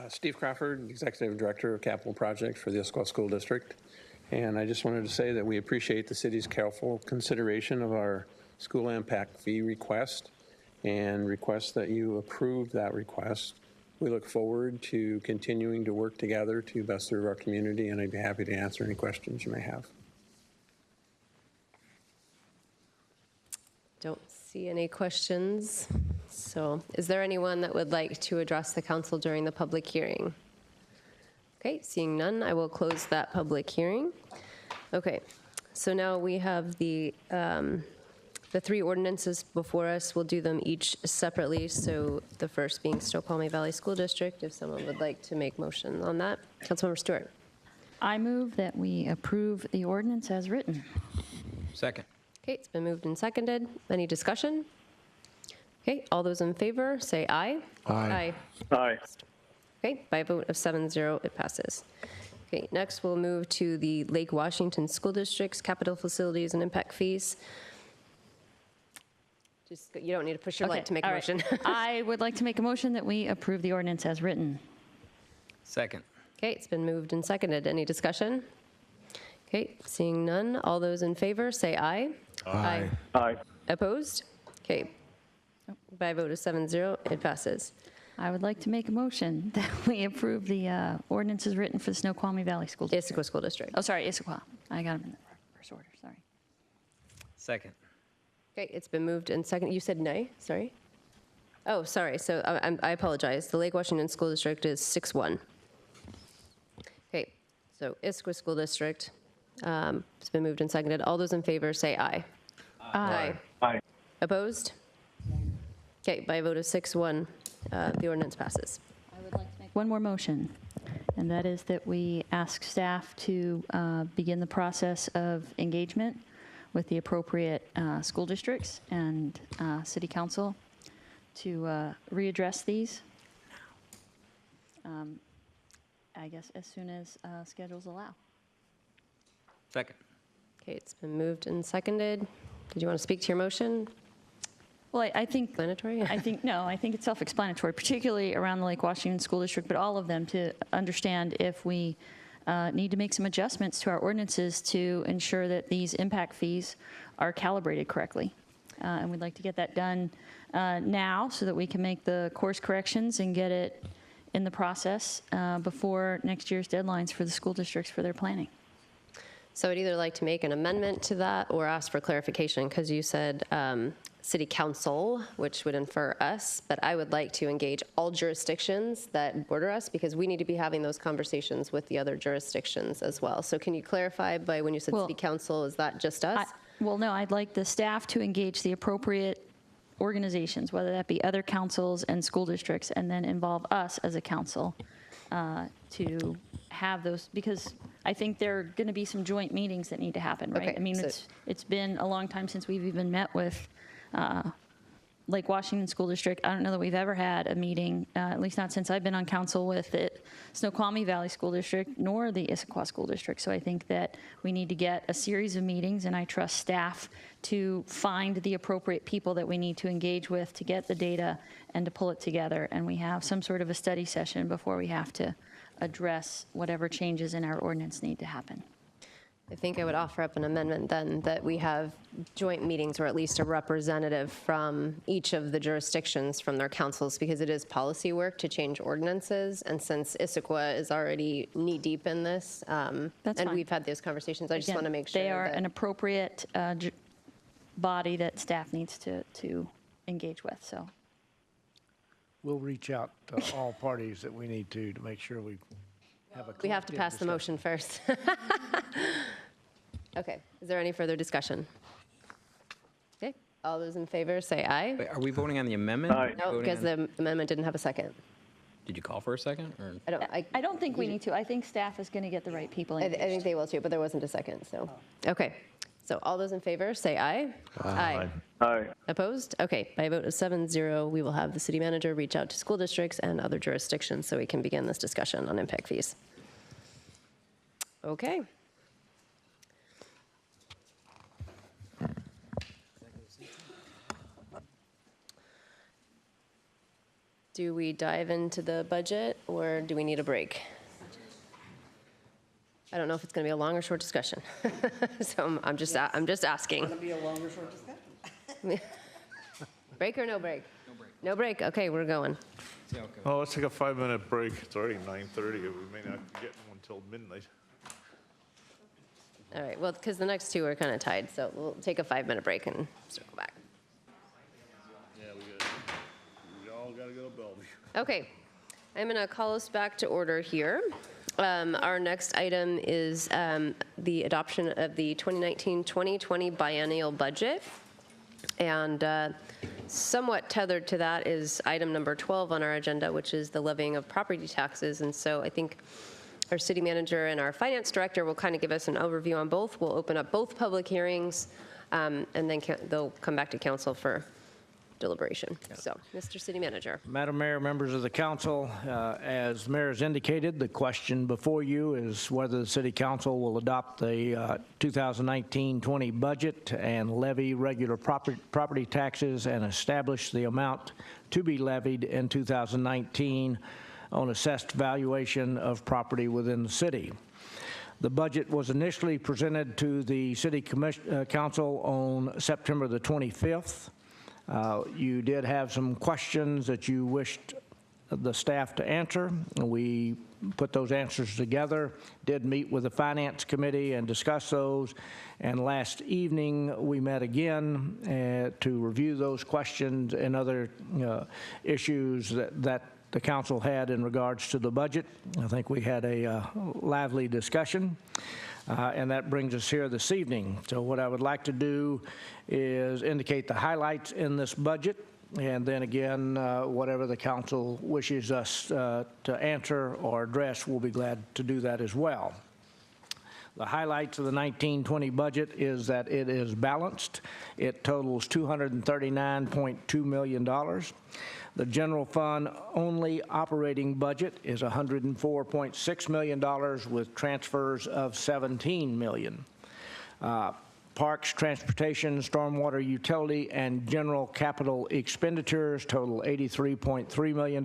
Steve Crawford, Executive Director of Capital Projects for the Issaquah School District. And I just wanted to say that we appreciate the city's careful consideration of our school impact fee request and request that you approve that request. We look forward to continuing to work together to best serve our community, and I'd be happy to answer any questions you may have. Don't see any questions. So is there anyone that would like to address the council during the public hearing? Okay, seeing none, I will close that public hearing. Okay, so now we have the three ordinances before us. We'll do them each separately. So the first being Snoqualmie Valley School District, if someone would like to make motion on that. Councilmember Stewart. I move that we approve the ordinance as written. Second. Okay, it's been moved and seconded. Any discussion? Okay, all those in favor, say aye. Aye. Aye. Okay, by a vote of 7-0, it passes. Okay, next we'll move to the Lake Washington School District's capital facilities and impact fees. Just, you don't need to push your light to make a motion. I would like to make a motion that we approve the ordinance as written. Second. Okay, it's been moved and seconded. Any discussion? Okay, seeing none, all those in favor say aye. Aye. Aye. Opposed? Okay, by a vote of 7-0, it passes. I would like to make a motion that we approve the ordinance as written for the Snoqualmie Valley School District. Issaquah School District. Oh, sorry, Issaquah. I got them in the first order, sorry. Second. Okay, it's been moved and seconded. You said nay, sorry? Oh, sorry, so I apologize. The Lake Washington School District is 6-1. Okay, so Issaquah School District, it's been moved and seconded. All those in favor say aye. Aye. Aye. Opposed? Okay, by a vote of 6-1, the ordinance passes. I would like to make one more motion, and that is that we ask staff to begin the process of engagement with the appropriate school districts and city council to readdress these, I guess, as soon as schedules allow. Second. Okay, it's been moved and seconded. Did you want to speak to your motion? Well, I think Explanatory? I think it's self-explanatory, particularly around the Lake Washington School District, but all of them, to understand if we need to make some adjustments to our ordinances to ensure that these impact fees are calibrated correctly. And we'd like to get that done now so that we can make the course corrections and get it in the process before next year's deadlines for the school districts for their planning. So I'd either like to make an amendment to that or ask for clarification, because you said city council, which would infer us, but I would like to engage all jurisdictions that border us, because we need to be having those conversations with the other jurisdictions as well. So can you clarify by when you said city council, is that just us? Well, no, I'd like the staff to engage the appropriate organizations, whether that be other councils and school districts, and then involve us as a council to have those, because I think there are going to be some joint meetings that need to happen, right? Okay, I mean, so- it's been a long time since we've even met with Lake Washington School District. I don't know that we've ever had a meeting, at least not since I've been on council, with the Snoqualmie Valley School District nor the Issaquah School District. So I think that we need to get a series of meetings, and I trust staff to find the appropriate people that we need to engage with to get the data and to pull it together. And we have some sort of a study session before we have to address whatever changes in our ordinance need to happen. I think I would offer up an amendment then that we have joint meetings, or at least a representative from each of the jurisdictions from their councils, because it is policy work to change ordinances. And since Issaquah is already knee-deep in this, and fine. we've had those conversations, I just Again, want to make sure they are that an appropriate body that staff needs to engage with, so. We'll reach out to all parties that we need to make sure we have a we have to pass the motion first. Okay, is there any further discussion? Okay, all those in favor say aye. Wait, are we voting on the amendment? Or are we No, voting because on- the amendment didn't have a second. Did you call for a second? Or? I don't think we need to. I think staff is going to get the right people I engaged. think they will too, but there wasn't a second, so. Okay, so all those in favor, say aye. Aye. Aye. Opposed? Okay, by a vote of 7-0, we will have the city manager reach out to school districts and other jurisdictions so we can begin this discussion on impact fees. Okay. Do we dive into the budget, or do we need a break? I don't know if it's going to be a long or short discussion. So I'm just asking. It's going to be a long or short discussion. Break or no break? No break. No break, okay, we're going. Well, let's take a 5-minute break. It's already 9:30. We may not get one until midnight. All right, well, because the next two are kind of tied, so we'll take a 5-minute break and circle back. Yeah, we all got to go to Bellevue. Okay, I'm going to call us back to order here. Our next item is the adoption of the 2019-2020 biennial budget. And somewhat tethered to that is item number 12 on our agenda, which is the levying of property taxes. And so I think our city manager and our finance director will kind of give us an overview on both. We'll open up both public hearings, and then they'll come back to council for deliberation. So, Mr. City Manager. Madam Mayor, members of the council, as the mayor has indicated, the question before you is whether the city council will adopt the 2019-20 budget and levy regular property taxes and establish the amount to be levied in 2019 on assessed valuation of property within the city. The budget was initially presented to the city council on September the 25th. You did have some questions that you wished the staff to answer. We put those answers together, did meet with the Finance Committee and discuss those. And last evening, we met again to review those questions and other issues that the council had in regards to the budget. I think we had a lively discussion. And that brings us here this evening. So what I would like to do is indicate the highlights in this budget, And then again, whatever the council wishes us to answer or address, we'll be glad to do that as well. The highlights of the 1920 budget is that it is balanced. It totals $239.2 million. The general fund only operating budget is $104.6 million with transfers of $17 million. Parks, transportation, stormwater utility, and general capital expenditures total $83.3 million.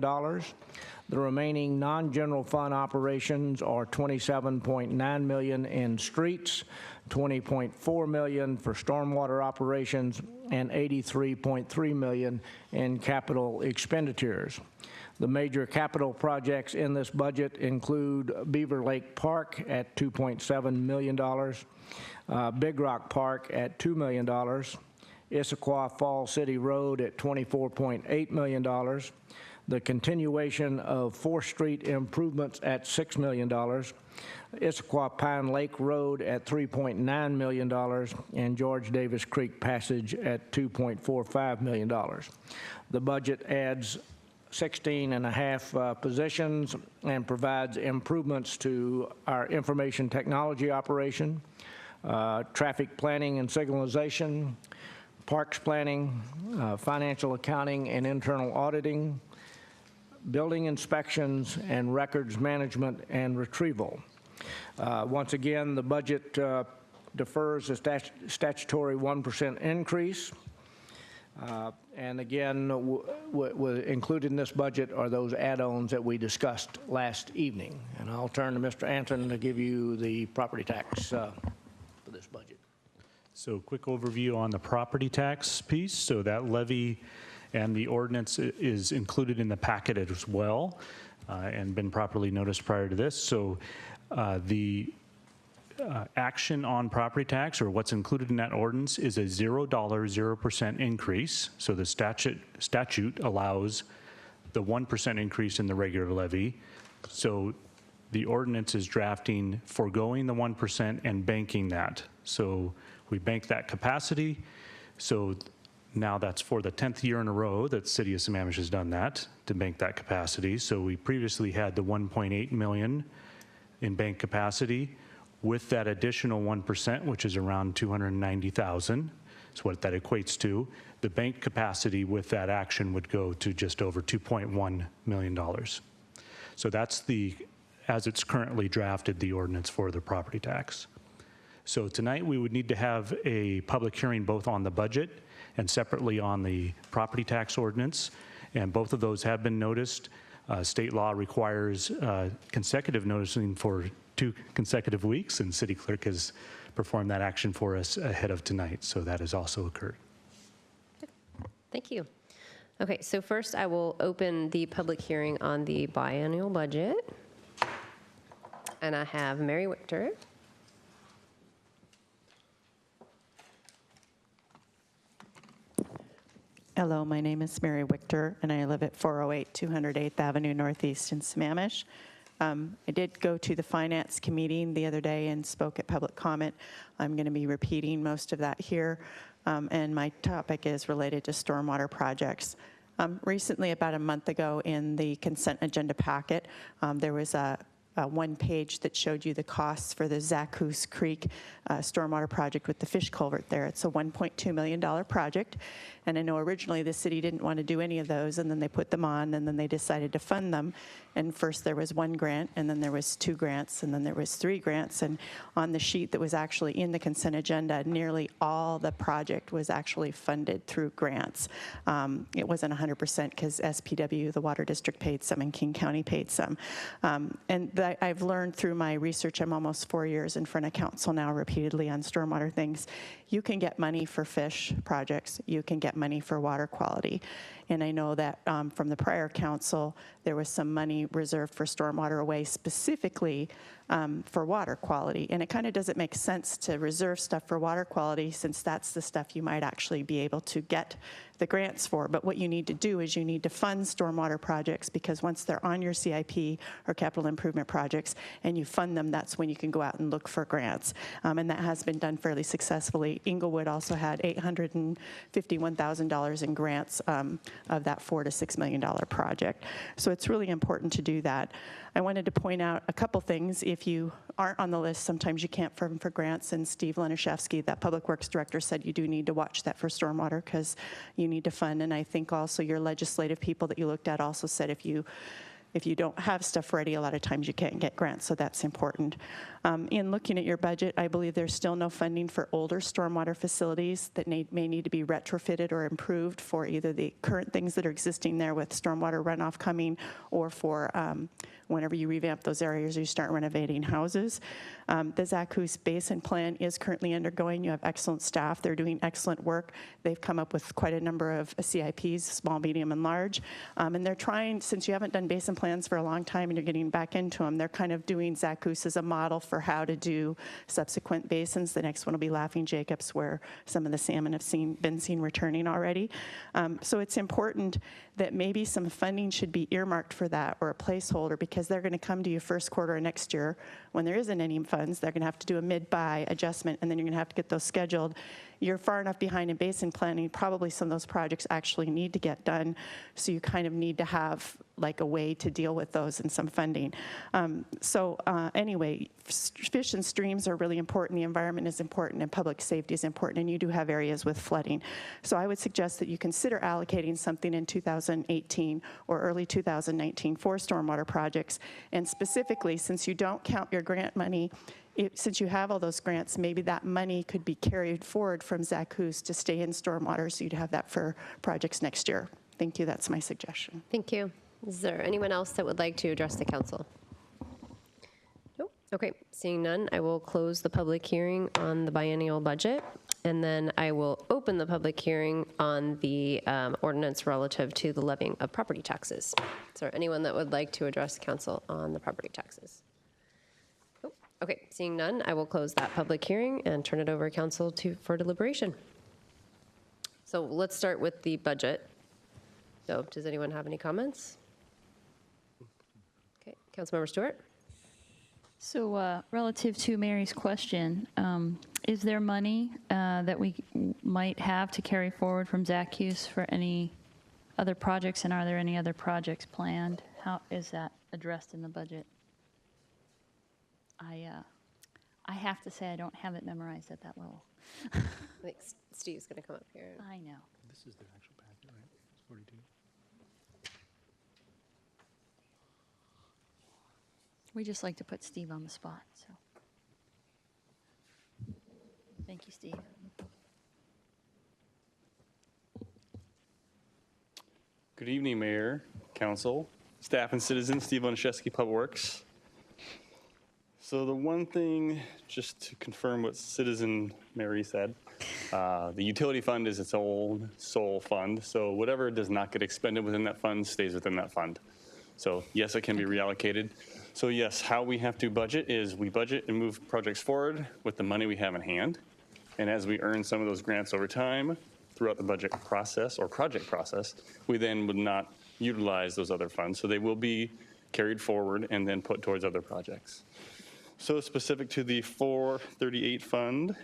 The remaining non-general fund operations are $27.9 million in streets, $20.4 million for stormwater operations, and $83.3 million in capital expenditures. The major capital projects in this budget include Beaver Lake Park at $2.7 million, Big Rock Park at $2 million, Issaquah Fall City Road at $24.8 million, the continuation of 4th Street improvements at $6 million, Issaquah Pine Lake Road at $3.9 million, and George Davis Creek Passage at $2.45 million. The budget adds 16.5 positions and provides improvements to our information technology operation, traffic planning and signalization, parks planning, financial accounting and internal auditing, building inspections, and records management and retrieval. Once again, the budget defers a statutory 1% increase. And again, included in this budget are those add-ons that we discussed last evening. And I'll turn to Mr. Anton to give you the property tax for this budget. So quick overview on the property tax piece. So that levy and the ordinance is included in the packet as well and been properly noticed prior to this. So the action on property tax, or what's included in that ordinance, is a $0, 0% increase. So the statute allows the 1% increase in the regular levy. So the ordinance is drafting foregoing the 1% and banking that. So we bank that capacity. So now that's for the 10th year in a row that City of Sammamish has done that, to bank that capacity. So we previously had the 1.8 million in bank capacity. With that additional 1%, which is around 290,000, is what that equates to, the bank capacity with that action would go to just over $2.1 million. So that's the, as it's currently drafted, the ordinance for the property tax. So tonight we would need to have a public hearing both on the budget and separately on the property tax ordinance, and both of those have been noticed. State law requires consecutive noticing for 2 consecutive weeks, and City Clerk has performed that action for us ahead of tonight, so that has also occurred. Thank you. Okay, so first I will open the public hearing on the biannual budget, and I have Mary Wichter. Hello, my name is Mary Wichter, and I live at 408 208th Avenue Northeast in Sammamish. I did go to the Finance Committee the other day and spoke at public comment. I'm going to be repeating most of that here, and my topic is related to stormwater projects. Recently, about a month ago, in the consent agenda packet, there was a one page that showed you the costs for the Zaccoose Creek stormwater project with the fish culvert there. It's a $1.2 million project, and I know originally the city didn't want to do any of those, and then they put them on, and then they decided to fund them. And first there was 1 grant, and then there was 2 grants, and then there was 3 grants. And on the sheet that was actually in the consent agenda, nearly all the project was actually funded through grants. It wasn't 100% because SPW, the water district, paid some, and King County paid some. I've learned through my research, I'm almost 4 years in front of council now repeatedly on stormwater things, you can get money for fish projects, you can get money for water quality. And I know that from the prior council, there was some money reserved for stormwater away specifically for water quality. And it kind of doesn't make sense to reserve stuff for water quality since that's the stuff you might actually be able to get the grants for. But what you need to do is you need to fund stormwater projects, because once they're on your CIP or capital improvement projects and you fund them, that's when you can go out and look for grants. And that has been done fairly successfully. Inglewood also had $851,000 in grants of that $4 to $6 million project. So it's really important to do that. I wanted to point out a couple things. If you aren't on the list, sometimes you can't firm for grants, and Steve Lenishevsky, that Public Works Director, said you do need to watch that for stormwater because you need to fund. And I think also your legislative people that you looked at also said if you don't have stuff ready, a lot of times you can't get grants, so that's important. In looking at your budget, I believe there's still no funding for older stormwater facilities that may need to be retrofitted or improved for either the current things that are existing there with stormwater runoff coming, or for whenever you revamp those areas or you start renovating houses. The Zaccoos Basin Plan is currently undergoing. You have excellent staff. They're doing excellent work. They've come up with quite a number of CIPs, small, medium, and large. And they're trying, since you haven't done basin plans for a long time and you're getting back into them, they're kind of doing Zaccoos as a model for how to do subsequent basins. The next one will be Laughing Jacobs, where some of the salmon have been seen returning already. So it's important that maybe some funding should be earmarked for that, or a placeholder, because they're going to come to you first quarter of next year when there isn't any funds. They're going to have to do a mid-buy adjustment, and then you're going to have to get those scheduled. You're far enough behind in basin planning, probably some of those projects actually need to get done, so you kind of need to have like a way to deal with those and some funding. Anyway, fish and streams are really important, the environment is important, and public safety is important, and you do have areas with flooding. So I would suggest that you consider allocating something in 2018 or early 2019 for stormwater projects, and specifically, since you don't count your grant money, since you have all those grants, maybe that money could be carried forward from Zaccoos to stay in stormwater, so you'd have that for projects next year. Thank you. That's my suggestion. Thank you. Is there anyone else that would like to address the council? Nope. Okay, seeing none, I will close the public hearing on the biennial budget, and then I will open the public hearing on the ordinance relative to the levying of property taxes. Is there anyone that would like to address the council on the property taxes? Nope. Okay, seeing none, I will close that public hearing and turn it over to council for deliberation. So let's start with the budget. So does anyone have any comments? Okay, Councilmember Stewart. So relative to Mary's question, is there money that we might have to carry forward from Zaccoos for any other projects, and are there any other projects planned? How is that addressed in the budget? I have to say I don't have it memorized at that level. I think Steve's going to come up here. I know. This is the actual packet, right? It's 42. We just like to put Steve on the spot, so. Thank you, Steve. Good evening, Mayor, Council, staff, and citizens. Steve Lenishevsky, Public Works. So the one thing, just to confirm what Citizen Mary said, the utility fund is its own sole fund. So whatever does not get expended within that fund stays within that fund. So yes, it can be reallocated. So yes, how we have to budget is we budget and move projects forward with the money we have in hand. And as we earn some of those grants over time throughout the budget process or project process, we then would not utilize those other funds. So they will be carried forward and then put towards other projects. So specific to the 438 fund,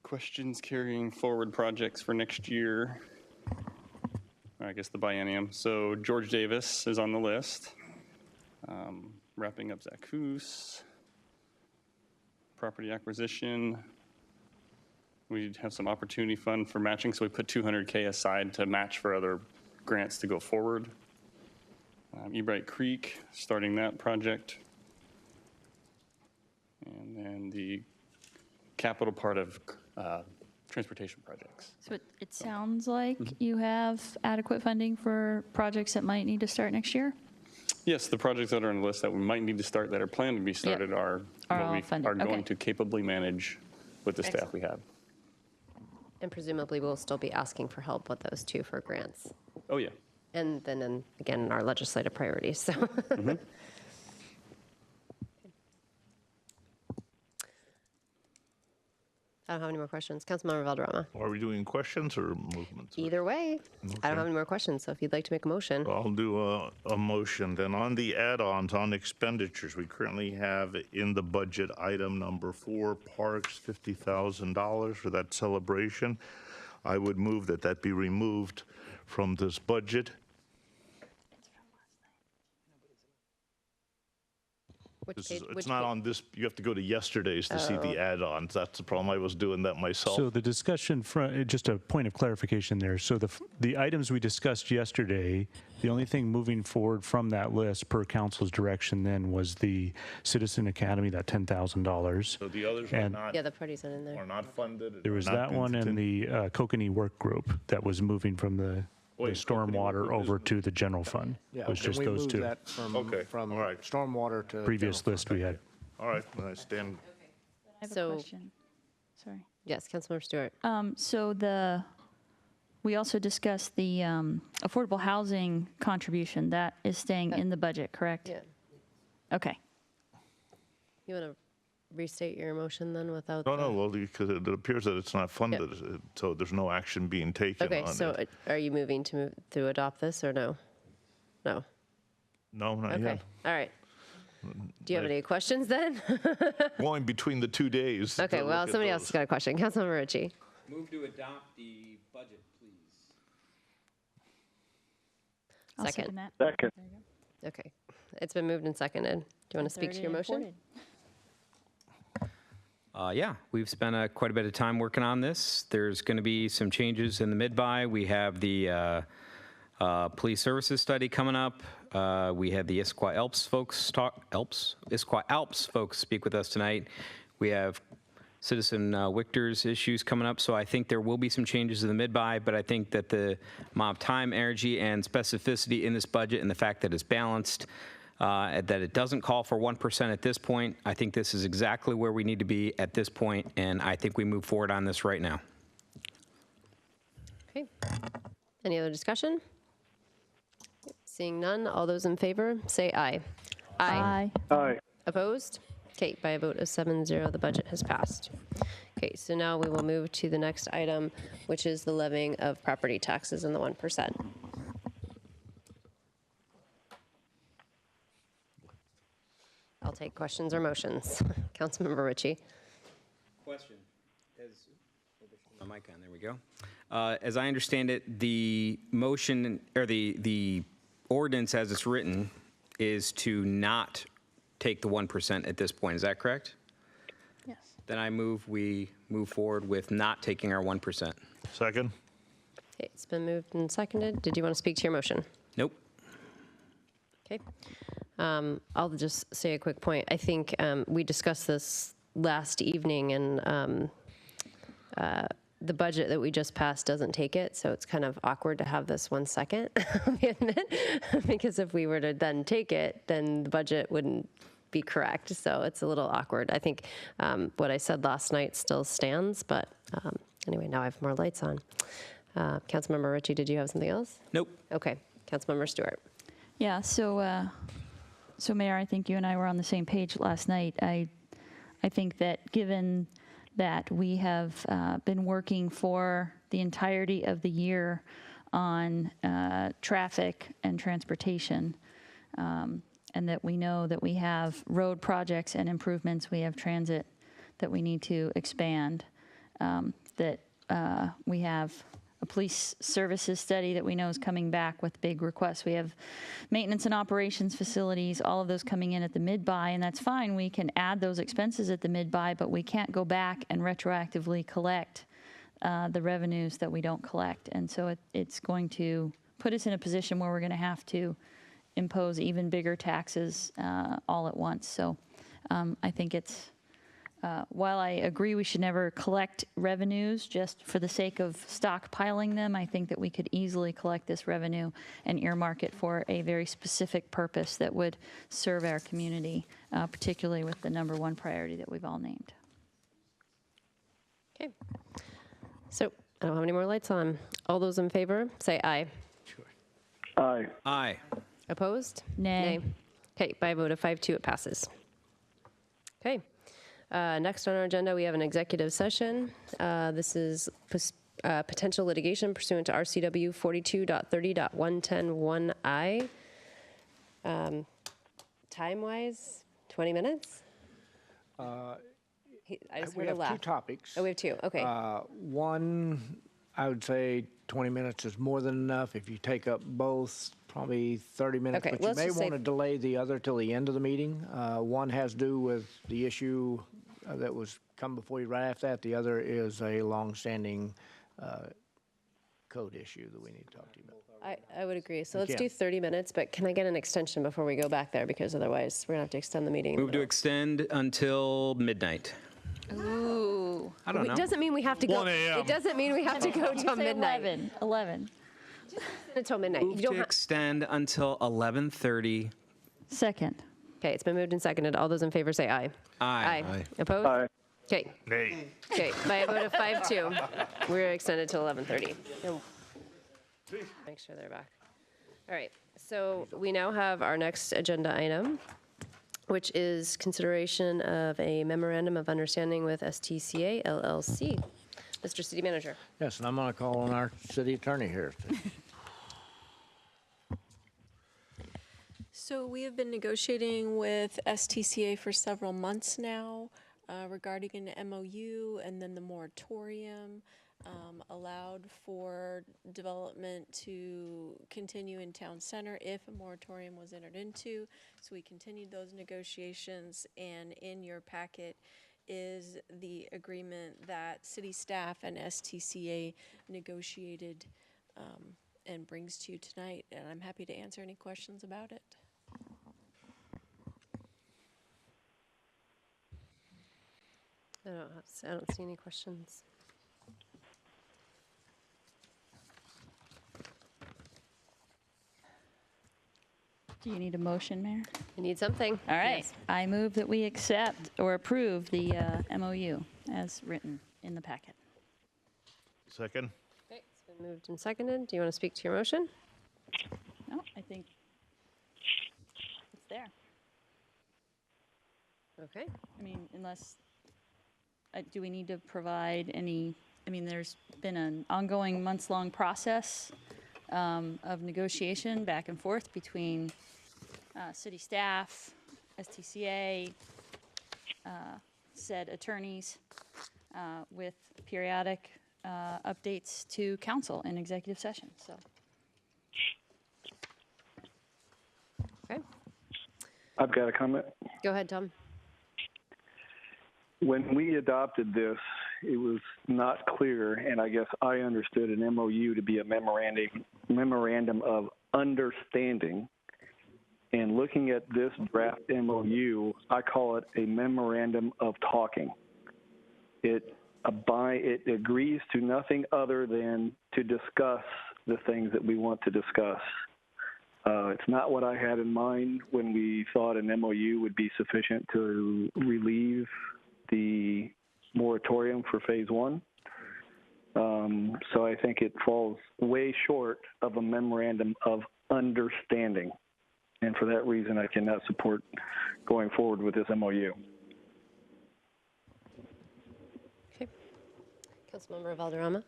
questions carrying forward projects for next year. I guess the biennium. So George Davis is on the list. Wrapping up Zaccoos. Property acquisition. We have some opportunity fund for matching, so we put $200K aside to match for other grants to go forward. Ebright Creek, starting that project. And then the capital part of transportation projects. So it sounds like you have adequate funding for projects that might need to start next year? Yes, the projects that are on the list that we might need to start, that are planned to be started, are what all we funded. are going Okay. to capably manage with the staff we have. And presumably we'll still be asking for help with those too for grants. Oh, yeah. And then, again, our legislative priorities, so. I don't have any more questions. Councilmember Valderrama. Are we doing questions or movements? Either way, I don't have any more questions, so if you'd like to make a motion. I'll do a motion. Then on the add-ons, on expenditures, we currently have in the budget item number 4, parks, $50,000 for that celebration. I would move that that be removed from this budget. It's not on this, you have to go to yesterday's to see the add-ons. That's the problem. I was doing that myself. So the discussion, just a point of clarification there. So the items we discussed yesterday, the only thing moving forward from that list per council's direction then was the Citizen Academy, that $10,000. So the others are not, Yeah, the party's not in there. are not funded? There was are not that one and the Kokanee work group that was moving from the stormwater over to the general fund. Yeah, It was can just we those move two. that from, Okay, from all right. stormwater to. Previous general list we had. All right, then I stand. I have So- a question. Sorry. Yes, Councilmember Stewart. So we also discussed the affordable housing contribution. That is staying in the budget, correct? Yeah. Okay. You want to restate your motion then without? No, well, because it appears that it's not funded, so there's no action being taken on it. Okay, so are you moving to adopt this or no? No. No, not Okay, yet. all right. Do you have any questions then? Going between the 2 days. Okay, to well, look at somebody else those. has got a question. Councilmember Ritchie. Move to adopt the budget, please. I'll Second. that. Second. Okay, it's been moved and seconded. Do you want to speak to your motion? Yeah, we've spent quite a bit of time working on this. There's going to be some changes in the mid-buy. We have the police services study coming up. We have the Issaquah Alps folks Issaquah Alps folks speak with us tonight. We have Citizen Wichter's issues coming up. So I think there will be some changes in the mid-buy, but I think that the amount of time, energy, and specificity in this budget and the fact that it's balanced, that it doesn't call for 1% at this point, I think this is exactly where we need to be at this point, and I think we move forward on this right now. Okay. Any other discussion? Seeing none, all those in favor, say aye. Aye. Aye. Opposed? Okay, by a vote of 7-0, the budget has passed. Okay, so now we will move to the next item, which is the levying of property taxes and the 1%. I'll take questions or motions. Councilmember Ritchie. Question. My mic on, there we go. As I understand it, the motion, or the ordinance as it's written, is to not take the 1% at this point. Is that correct? Yes. Then I move, we move forward with not taking our 1%. Second? Okay, it's been moved and seconded. Did you want to speak to your motion? Nope. Okay. I'll just say a quick point. I think we discussed this last evening, and the budget that we just passed doesn't take it, so it's kind of awkward to have this 1 second, we admit, because if we were to then take it, then the budget wouldn't be correct, so it's a little awkward. I think what I said last night still stands, but anyway, now I have more lights on. Councilmember Ritchie, did you have something else? Nope. Okay. Councilmember Stewart. Yeah, so Mayor, I think you and I were on the same page last night. I think that given that we have been working for the entirety of the year on traffic and transportation, and that we know that we have road projects and improvements, we have transit that we need to expand, that we have a police services study that we know is coming back with big requests. We have maintenance and operations facilities, all of those coming in at the mid-buy, and that's fine. We can add those expenses at the mid-buy, but we can't go back and retroactively collect the revenues that we don't collect. And so it's going to put us in a position where we're going to have to impose even bigger taxes all at once. So I think it's while I agree we should never collect revenues just for the sake of stockpiling them, I think that we could easily collect this revenue and earmark it for a very specific purpose that would serve our community, particularly with the number one priority that we've all named. Okay. So I don't have any more lights on. All those in favor, say aye. Aye. Aye. Opposed? Nay. Okay, by a vote of 5-2, it passes. Okay. Next on our agenda, we have an executive session. This is potential litigation pursuant to RCW 42.30.1101I. Time-wise, 20 minutes? I just We heard a have laugh. 2 topics. Oh, we have 2, okay. One, I would say 20 minutes is more than enough. If you take up both, probably 30 minutes. Okay, But you let's may just say- want to delay the other till the end of the meeting. One has to do with the issue that was come before you right after that. The other is a longstanding code issue that we need to talk to you about. I would agree. So You let's can. do 30 minutes, but can I get an extension before we go back there? Because otherwise, we're going to have to extend the meeting. Move to extend until midnight. Ooh. I don't know. It doesn't mean we have to go. 1 a.m. It doesn't mean we have to go You till say midnight. 11. Until midnight. Move You don't to have. extend until 11:30. Second. Okay, it's been moved and seconded. All those in favor say aye. Aye. Opposed? Aye. Okay. Nay. Okay, by a vote of 5-2, we're extended till 11:30. Make sure they're back. All right, so we now have our next agenda item, which is consideration of a memorandum of understanding with STCA LLC. Mr. City Manager. Yes, and I'm going to call on our city attorney here. So we have been negotiating with STCA for several months now regarding an MOU, and then the moratorium allowed for development to continue in town center if a moratorium was entered into. So we continued those negotiations, and in your packet is the agreement that city staff and STCA negotiated and brings to you tonight, and I'm happy to answer any questions about it. I don't see any questions. Do you need a motion, Mayor? You need something? All right. Yes. I move that we accept or approve the MOU as written in the packet. Second? Okay, it's been moved and seconded. Do you want to speak to your motion? No, I think it's there. Okay. I mean, unless, do we need to provide any, I mean, there's been an ongoing months-long process of negotiation back and forth between city staff, STCA, said attorneys, with periodic updates to council in executive session, so. Okay. I've got a comment. Go ahead, Tom. When we adopted this, it was not clear, and I guess I understood an MOU to be a memorandum of understanding. And looking at this draft MOU, I call it a memorandum of talking. It agrees to nothing other than to discuss the things that we want to discuss. It's not what I had in mind when we thought an MOU would be sufficient to relieve the moratorium for phase one. So I think it falls way short of a memorandum of understanding. And for that reason, I cannot support going forward with this MOU. Okay. Councilmember Valderrama.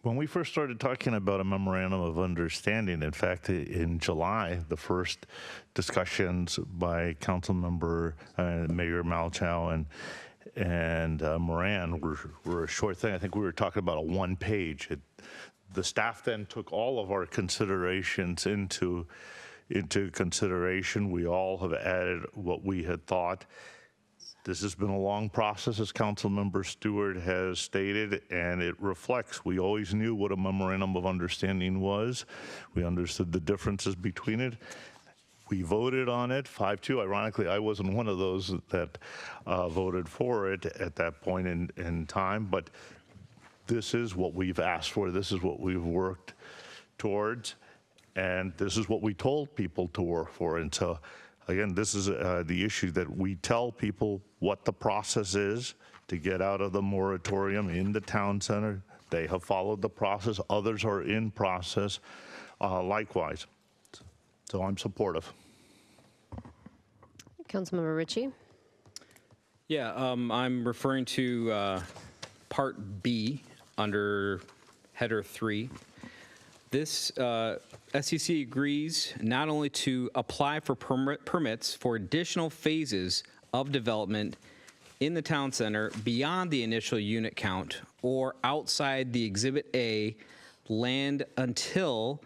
When we first started talking about a memorandum of understanding, in fact, in July, the first discussions by Councilmember Mayor Malchow and Moran were a short thing. I think we were talking about a one-page. The staff then took all of our considerations into consideration. We all have added what we had thought. This has been a long process, as Councilmember Stewart has stated, and it reflects. We always knew what a memorandum of understanding was. We understood the differences between it. We voted on it 5-2. Ironically, I wasn't one of those that voted for it at that point in time, but this is what we've asked for. This is what we've worked towards, and this is what we told people to work for. And so, again, this is the issue that we tell people what the process is to get out of the moratorium in the town center. They have followed the process. Others are in process likewise. So I'm supportive. Councilmember Ritchie. Yeah, I'm referring to Part B under Header 3. This SCC agrees not only to apply for permits for additional phases of development in the town center beyond the initial unit count or outside the Exhibit A land until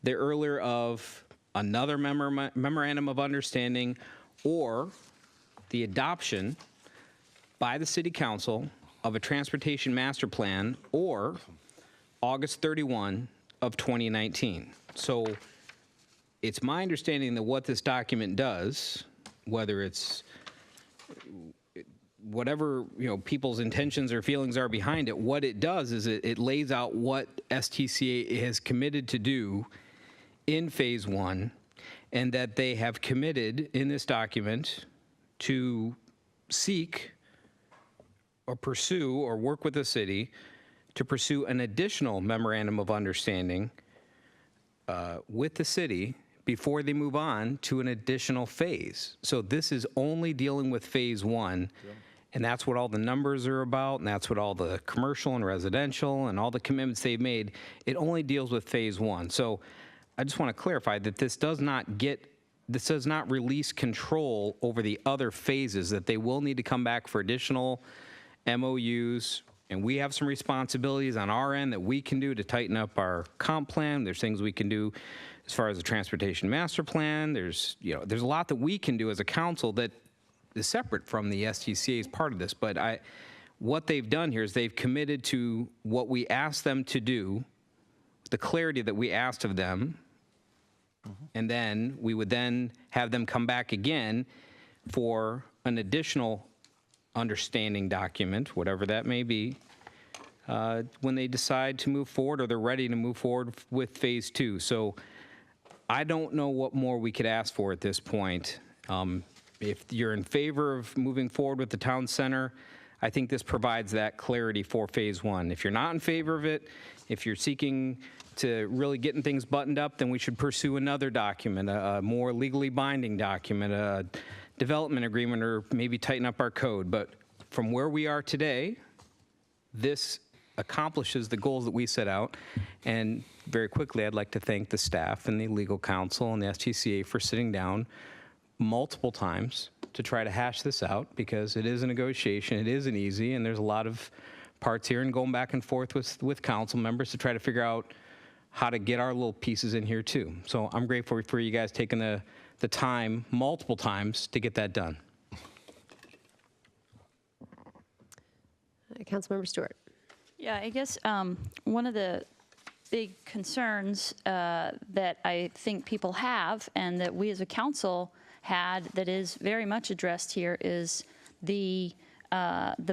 the earlier of another memorandum of understanding or the adoption by the City Council of a transportation master plan or August 31 of 2019. So it's my understanding that what this document does, whether it's whatever people's intentions or feelings are behind it, what it does is it lays out what STCA has committed to do in phase 1, and that they have committed in this document to seek or pursue or work with the city to pursue an additional memorandum of understanding with the city before they move on to an additional phase. So this is only dealing with phase 1, and that's what all the numbers are about, and that's what all the commercial and residential and all the commitments they've made. It only deals with phase 1. So I just want to clarify that this does not release control over the other phases, that they will need to come back for additional MOUs, and we have some responsibilities on our end that we can do to tighten up our comp plan. There's things we can do as far as the transportation master plan. There's a lot that we can do as a council that is separate from the STCA as part of this. But what they've done here is they've committed to what we asked them to do, the clarity that we asked of them, and then we would then have them come back again for an additional understanding document, whatever that may be, when they decide to move forward or they're ready to move forward with phase 2. So I don't know what more we could ask for at this point. If you're in favor of moving forward with the town center, I think this provides that clarity for phase 1. If you're not in favor of it, if you're seeking to really getting things buttoned up, then we should pursue another document, a more legally binding document, a development agreement, or maybe tighten up our code. But from where we are today, this accomplishes the goals that we set out. And very quickly, I'd like to thank the staff and the legal counsel and the STCA for sitting down multiple times to try to hash this out, because it is a negotiation. It isn't easy, and there's a lot of parts here, and going back and forth with council members to try to figure out how to get our little pieces in here too. So I'm grateful for you guys taking the time multiple times to get that done. Councilmember Stewart. Yeah, I guess one of the big concerns that I think people have, and that we as a council had, that is very much addressed here, is the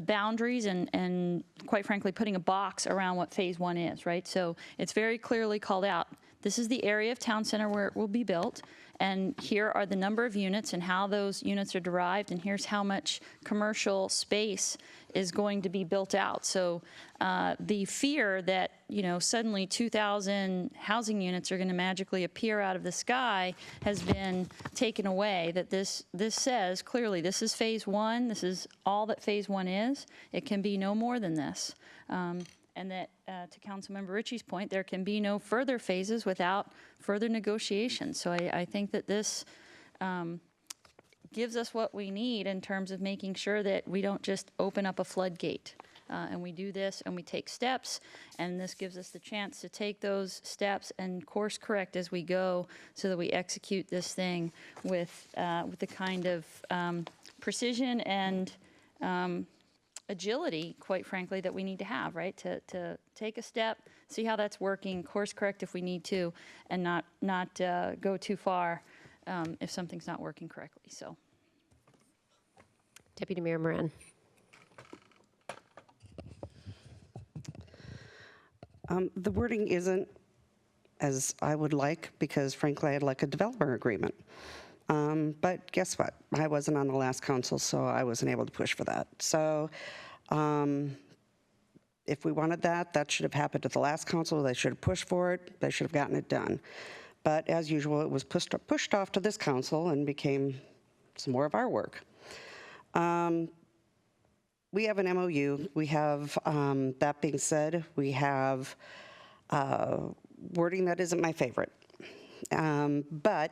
boundaries and quite frankly putting a box around what phase 1 is, right? So it's very clearly called out. This is the area of town center where it will be built, and here are the number of units and how those units are derived, and here's how much commercial space is going to be built out. So the fear that, suddenly 2,000 housing units are going to magically appear out of the sky has been taken away. That this says clearly, this is phase 1. This is all that phase 1 is. It can be no more than this. And that, to Councilmember Ritchie's point, there can be no further phases without further negotiations. So I think that this gives us what we need in terms of making sure that we don't just open up a floodgate. And we do this and we take steps, and this gives us the chance to take those steps and course correct as we go, so that we execute this thing with the kind of precision and agility, quite frankly, that we need to have, right? To take a step, see how that's working, course correct if we need to, and not go too far if something's not working correctly. So, Deputy Mayor Moran. The wording isn't as I would like, because frankly, I'd like a developer agreement. But guess what? I wasn't on the last council, so I wasn't able to push for that. So if we wanted that, that should have happened at the last council. They should have pushed for it. They should have gotten it done. But as usual, it was pushed off to this council and became some more of our work. We have an MOU. We have, that being said, we have wording that isn't my favorite. But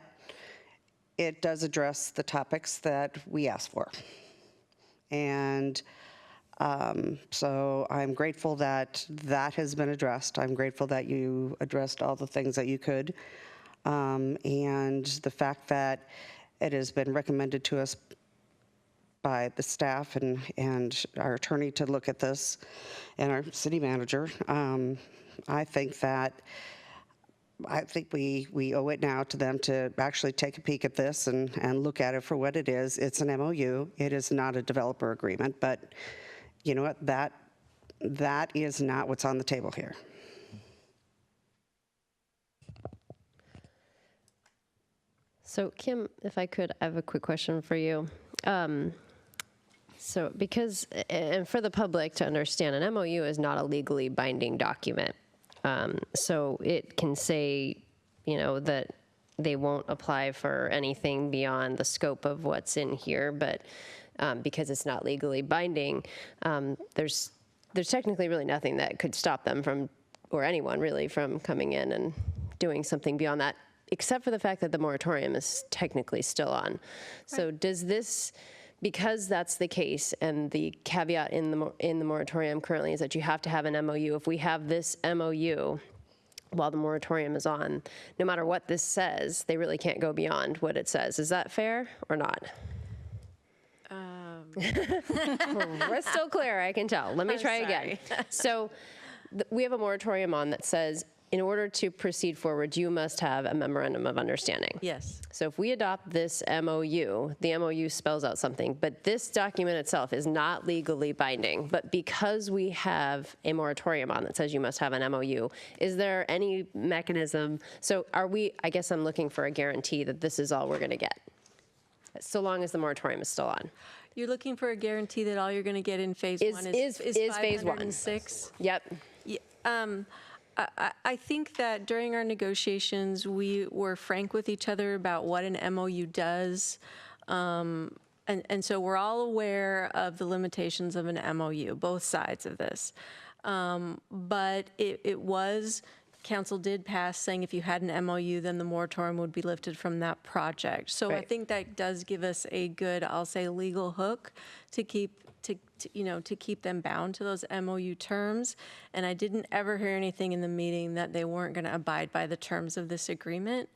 it does address the topics that we asked for. And so I'm grateful that that has been addressed. I'm grateful that you addressed all the things that you could. And the fact that it has been recommended to us by the staff and our attorney to look at this and our city manager, I think we owe it now to them to actually take a peek at this and look at it for what it is. It's an MOU. It is not a developer agreement, but you know what? That is not what's on the table here. So Kim, if I could, I have a quick question for you. So because, and for the public to understand, an MOU is not a legally binding document. So it can say, you know, that they won't apply for anything beyond the scope of what's in here, but because it's not legally binding, there's technically really nothing that could stop them from, or anyone really, from coming in and doing something beyond that, except for the fact that the moratorium is technically still on. Right. So does this, because that's the case, and the caveat in the moratorium currently is that you have to have an MOU. If we have this MOU while the moratorium is on, no matter what this says, they really can't go beyond what it says. Is that fair or not? We're still clear, I can tell. Let me try again. So we have a moratorium on that says, in order to proceed forward, you must have a memorandum of understanding. Yes. So if we adopt this MOU, the MOU spells out something, but this document itself is not legally binding. But because we have a moratorium on that says you must have an MOU, is there any mechanism? So are we, I guess I'm looking for a guarantee that this is all we're going to get, so long as the moratorium is still on. You're looking for a guarantee that all you're going to get in phase one is phase one. 506? Yep. Yeah, I think that during our negotiations, we were frank with each other about what an MOU does. And so we're all aware of the limitations of an MOU, both sides of this. But it was, council did pass saying if you had an MOU, then the moratorium would be lifted from that project. So I think that does give us a good, I'll say, legal hook to keep them bound to those MOU terms. And I didn't ever hear anything in the meeting that they weren't going to abide by the terms of this agreement.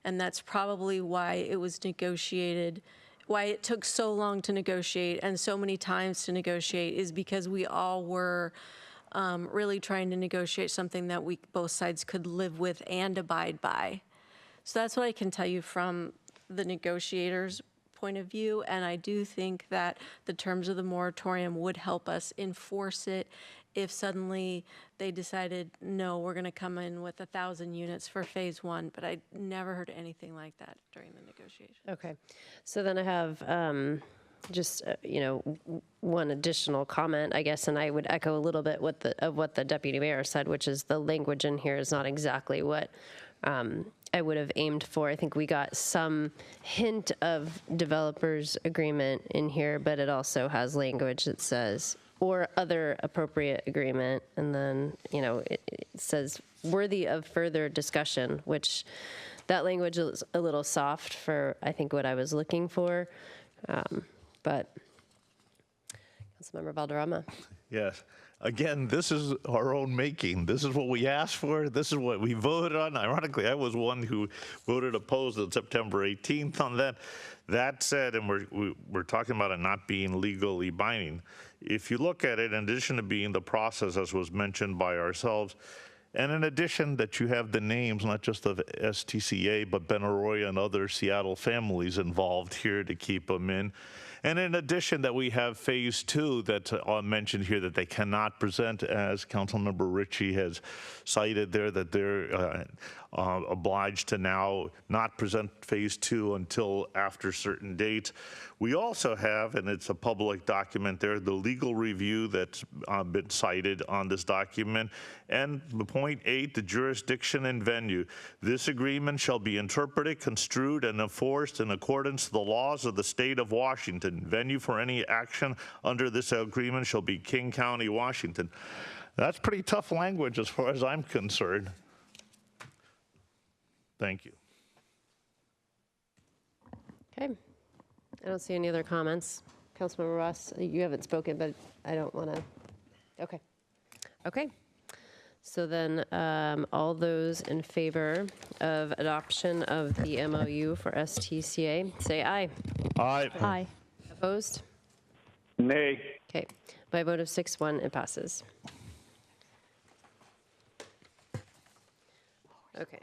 And that's probably why it was negotiated, why it took so long to negotiate and so many times to negotiate, is because we all were really trying to negotiate something that both sides could live with and abide by. So that's what I can tell you from the negotiators' point of view, and I do think that the terms of the moratorium would help us enforce it if suddenly they decided, no, we're going to come in with 1,000 units for phase one, but I never heard anything like that during the negotiation. Okay, so then I have just one additional comment, I guess, and I would echo a little bit of what the deputy mayor said, which is the language in here is not exactly what I would have aimed for. I think we got some hint of developers agreement in here, but it also has language that says, or other appropriate agreement. And then, it says worthy of further discussion, which that language is a little soft for, I think, what I was looking for. But Councilmember Valderrama. Yes. Again, this is our own making. This is what we asked for. This is what we voted on. Ironically, I was one who voted opposed on September 18th on that. That said, and we're talking about it not being legally binding. If you look at it, in addition to being the process, as was mentioned by ourselves, and in addition that you have the names, not just of STCA, but Ben Arroyo and other Seattle families involved here to keep them in. And in addition, that we have phase 2 that mentioned here that they cannot present, as Councilmember Ritchie has cited there, that they're obliged to now not present phase 2 until after certain dates. We also have, and it's a public document there, the legal review that's been cited on this document. And the point 8, the jurisdiction and venue. This agreement shall be interpreted, construed, and enforced in accordance to the laws of the state of Washington. Venue for any action under this agreement shall be King County, Washington. That's pretty tough language as far as I'm concerned. Thank you. Okay. I don't see any other comments. Councilmember Ross, you haven't spoken, but I don't want to. Okay. Okay. So then all those in favor of adoption of the MOU for STCA, say aye. Aye. Aye. Opposed? Nay. Okay. By a vote of 6-1, it passes. Okay.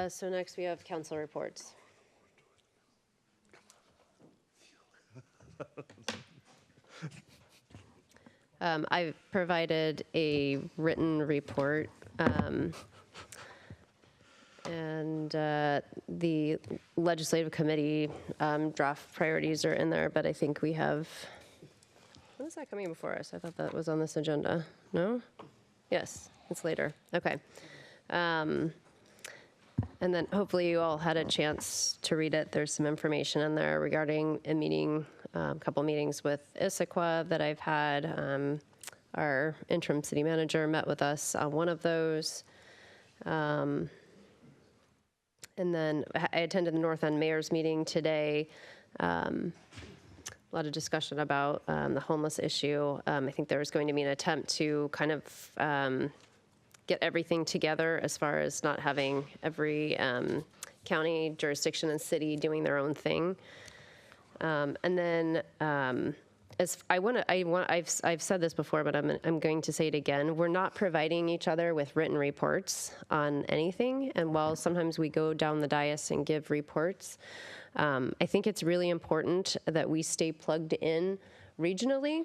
So next we have council reports. I've provided a written report, and the legislative committee draft priorities are in there, but I think we have, when is that coming before us? I thought that was on this agenda. No? Yes, it's later. Okay. And then hopefully you all had a chance to read it. There's some information in there regarding a meeting, a couple meetings with Issaquah that I've had. Our interim city manager met with us on one of those. And then I attended the North End Mayor's meeting today. A lot of discussion about the homeless issue. I think there was going to be an attempt to kind of get everything together as far as not having every county, jurisdiction, and city doing their own thing. And then I've said this before, but I'm going to say it again. We're not providing each other with written reports on anything. And while sometimes we go down the dais and give reports, I think it's really important that we stay plugged in regionally.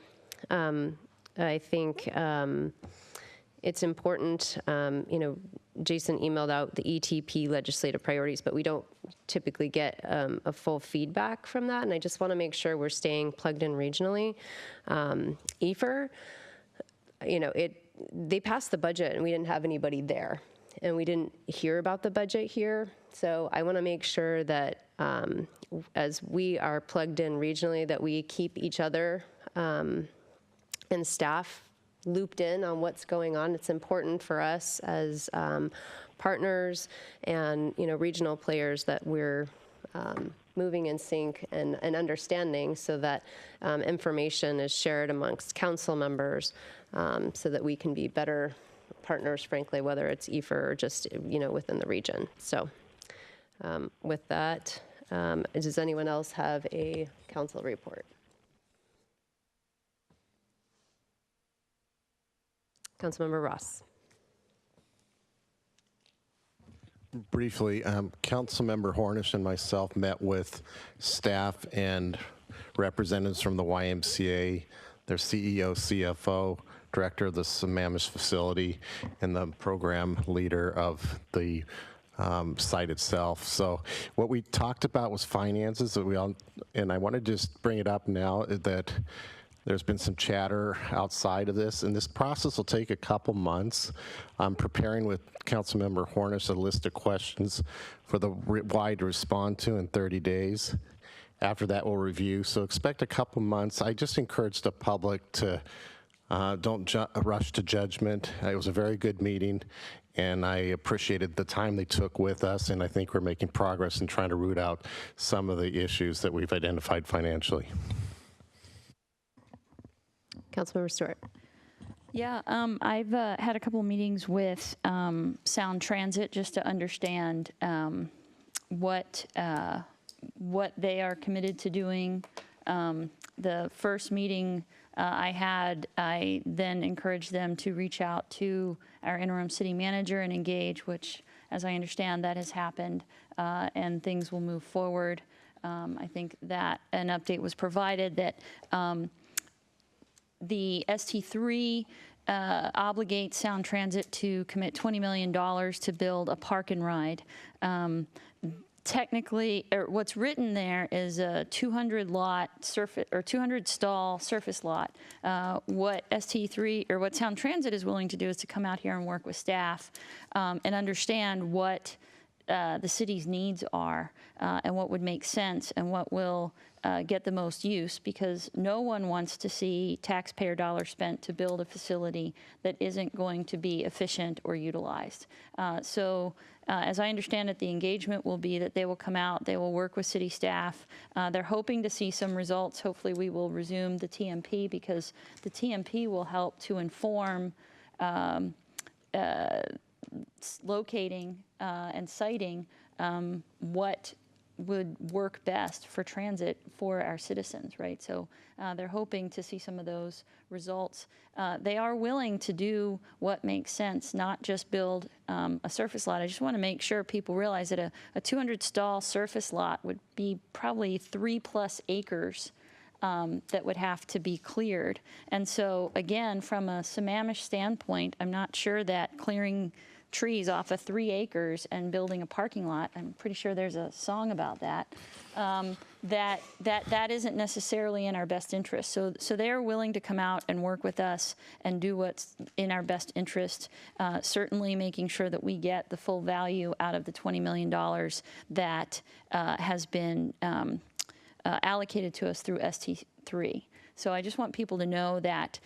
I think it's important, Jason emailed out the ETP legislative priorities, but we don't typically get a full feedback from that. And I just want to make sure we're staying plugged in regionally. EFR, they passed the budget and we didn't have anybody there. And we didn't hear about the budget here. So I want to make sure that as we are plugged in regionally, that we keep each other and staff looped in on what's going on. It's important for us as partners and regional players that we're moving in sync and understanding, so that information is shared amongst council members, so that we can be better partners, frankly, whether it's EFR or just within the region. So with that, does anyone else have a council report? Councilmember Ross. Briefly, Councilmember Hornish and myself met with staff and representatives from the YMCA, their CEO, CFO, director of the Sammamish facility, and the program leader of the site itself. So what we talked about was finances, and I want to just bring it up now that there's been some chatter outside of this, and this process will take a couple months. I'm preparing with Councilmember Hornish a list of questions for the Y to respond to in 30 days. After that, we'll review. So expect a couple months. I just encourage the public to don't rush to judgment. It was a very good meeting, and I appreciated the time they took with us, and I think we're making progress in trying to root out some of the issues that we've identified financially. Councilmember Stewart. Yeah, I've had a couple of meetings with Sound Transit just to understand what they are committed to doing. The first meeting I then encouraged them to reach out to our interim city manager and engage, which, as I understand, that has happened, and things will move forward. I think that an update was provided that the ST3 obligates Sound Transit to commit $20 million to build a park and ride. Technically, or what's written there is a 200 lot surface or 200 stall surface lot. What ST3 or what Sound Transit is willing to do is to come out here and work with staff and understand what the city's needs are and what would make sense and what will get the most use, because no one wants to see taxpayer dollars spent to build a facility that isn't going to be efficient or utilized. As I understand it, the engagement will be that they will come out, they will work with city staff. They're hoping to see some results. Hopefully we will resume the TMP, because the TMP will help to inform locating and siting what would work best for transit for our citizens, right? So they're hoping to see some of those results. They are willing to do what makes sense, not just build a surface lot. I just want to make sure people realize that a 200 stall surface lot would be probably 3+ acres that would have to be cleared. And so again, from a Sammamish standpoint, I'm not sure that clearing trees off of 3 acres and building a parking lot, I'm pretty sure there's a song about that, that isn't necessarily in our best interest. So they're willing to come out and work with us and do what's in our best interest, certainly making sure that we get the full value out of the $20 million that has been allocated to us through ST3. So I just want people to know that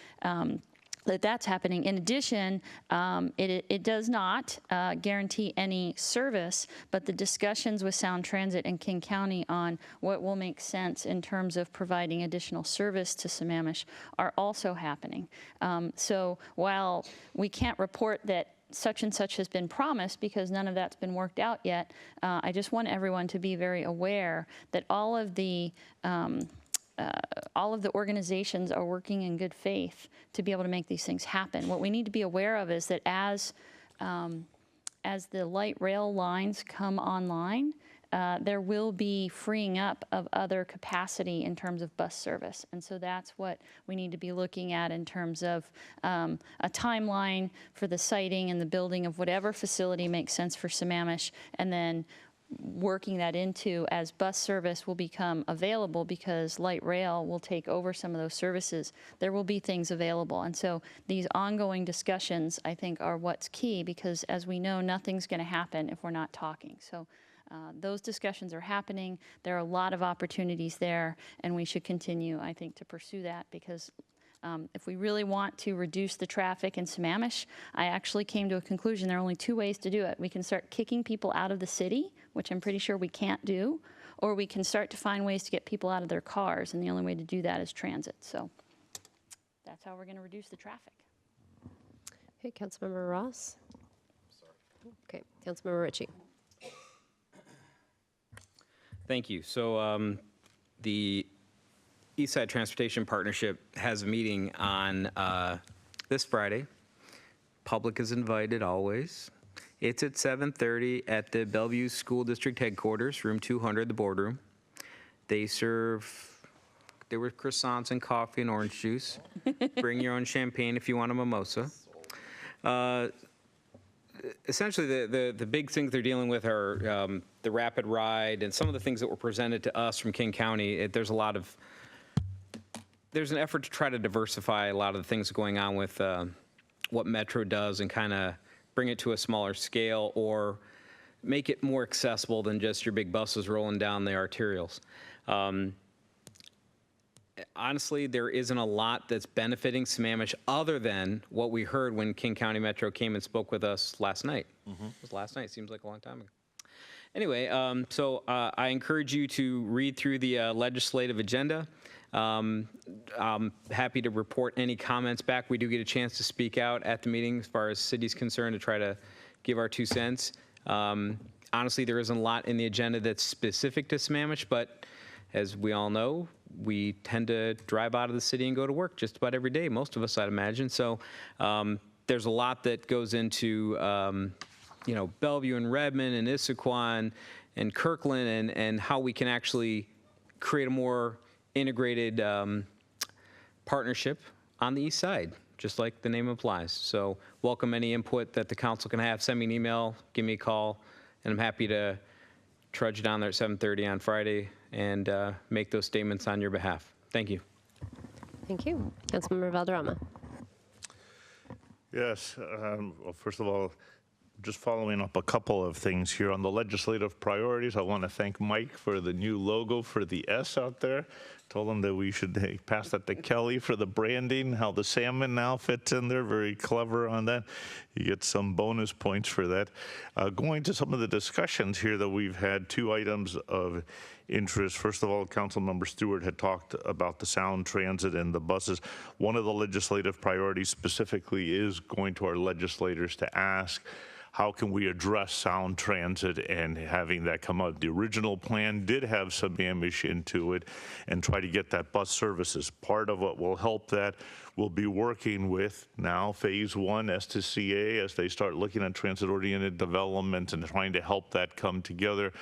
that's happening. In addition, it does not guarantee any service, but the discussions with Sound Transit and King County on what will make sense in terms of providing additional service to Sammamish are also happening. So while we can't report that such and such has been promised, because none of that's been worked out yet, I just want everyone to be very aware that all of the organizations are working in good faith to be able to make these things happen. What we need to be aware of is that as the light rail lines come online, there will be freeing up of other capacity in terms of bus service. And so that's what we need to be looking at in terms of a timeline for the siting and the building of whatever facility makes sense for Sammamish, and then working that into as bus service will become available, because light rail will take over some of those services. There will be things available. And so these ongoing discussions, I think, are what's key, because as we know, nothing's going to happen if we're not talking. So those discussions are happening. There are a lot of opportunities there, and we should continue, I think, to pursue that, because if we really want to reduce the traffic in Sammamish, I actually came to a conclusion there are only 2 ways to do it. We can start kicking people out of the city, which I'm pretty sure we can't do, or we can start to find ways to get people out of their cars, and the only way to do that is transit. So that's how we're going to reduce the traffic. Okay, Councilmember Ross. Okay, Councilmember Ritchie. Thank you. So the Eastside Transportation Partnership has a meeting on this Friday. Public is invited always. It's at 7:30 at the Bellevue School District Headquarters, room 200, the boardroom. There were croissants and coffee and orange juice. Bring your own champagne if you want a mimosa. Essentially, the big things they're dealing with are the rapid ride and some of the things that were presented to us from King County. There's an effort to try to diversify a lot of the things going on with what Metro does and kind of bring it to a smaller scale, or make it more accessible than just your big buses rolling down the arterials. Honestly, there isn't a lot that's benefiting Sammamish other than what we heard when King County Metro came and spoke with us last night. It was last night, seems like a long time ago. Anyway, so I encourage you to read through the legislative agenda. I'm happy to report any comments back. We do get a chance to speak out at the meeting as far as city's concerned, to try to give our 2 cents. Honestly, there isn't a lot in the agenda that's specific to Sammamish, but as we all know, we tend to drive out of the city and go to work just about every day, most of us, I'd imagine. So there's a lot that goes into Bellevue and Redmond and Issaquah Kirkland and how we can actually create a more integrated partnership on the east side, just like the name implies. So welcome any input that the council can have. Send me an email, give me a call, and I'm happy to trudge down there at 7:30 on Friday and make those statements on your behalf. Thank you. Thank you. Councilmember Valderrama. Yes, well, first of all, just following up a couple of things here on the legislative priorities. I want to thank Mike for the new logo for the S out there. Told him that we should pass that to Kelly for the branding, how the salmon now fits in there. Very clever on that. You get some bonus points for that. Going to some of the discussions here that we've had, two items of interest. First of all, Councilmember Stewart had talked about the sound transit and the buses. One of the legislative priorities specifically is going to our legislators to ask, how can we address sound transit and having that come out? The original plan did have some Sammamish into it and try to get that bus services. Part of what will help that, we'll be working with now phase one S2CA as they start looking at transit-oriented development and trying to help that come together.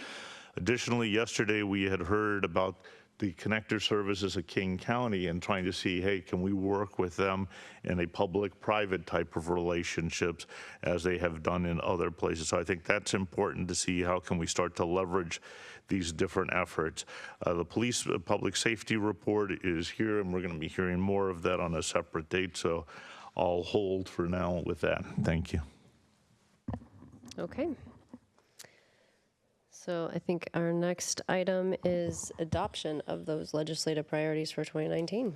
Additionally, yesterday we had heard about the connector services of King County and trying to see, hey, can we work with them in a public-private type of relationships as they have done in other places. So I think that's important to see how can we start to leverage these different efforts. The police public safety report is here, and we're going to be hearing more of that on a separate date, so I'll hold for now with that. Thank you. Okay. So I think our next item is adoption of those legislative priorities for 2019.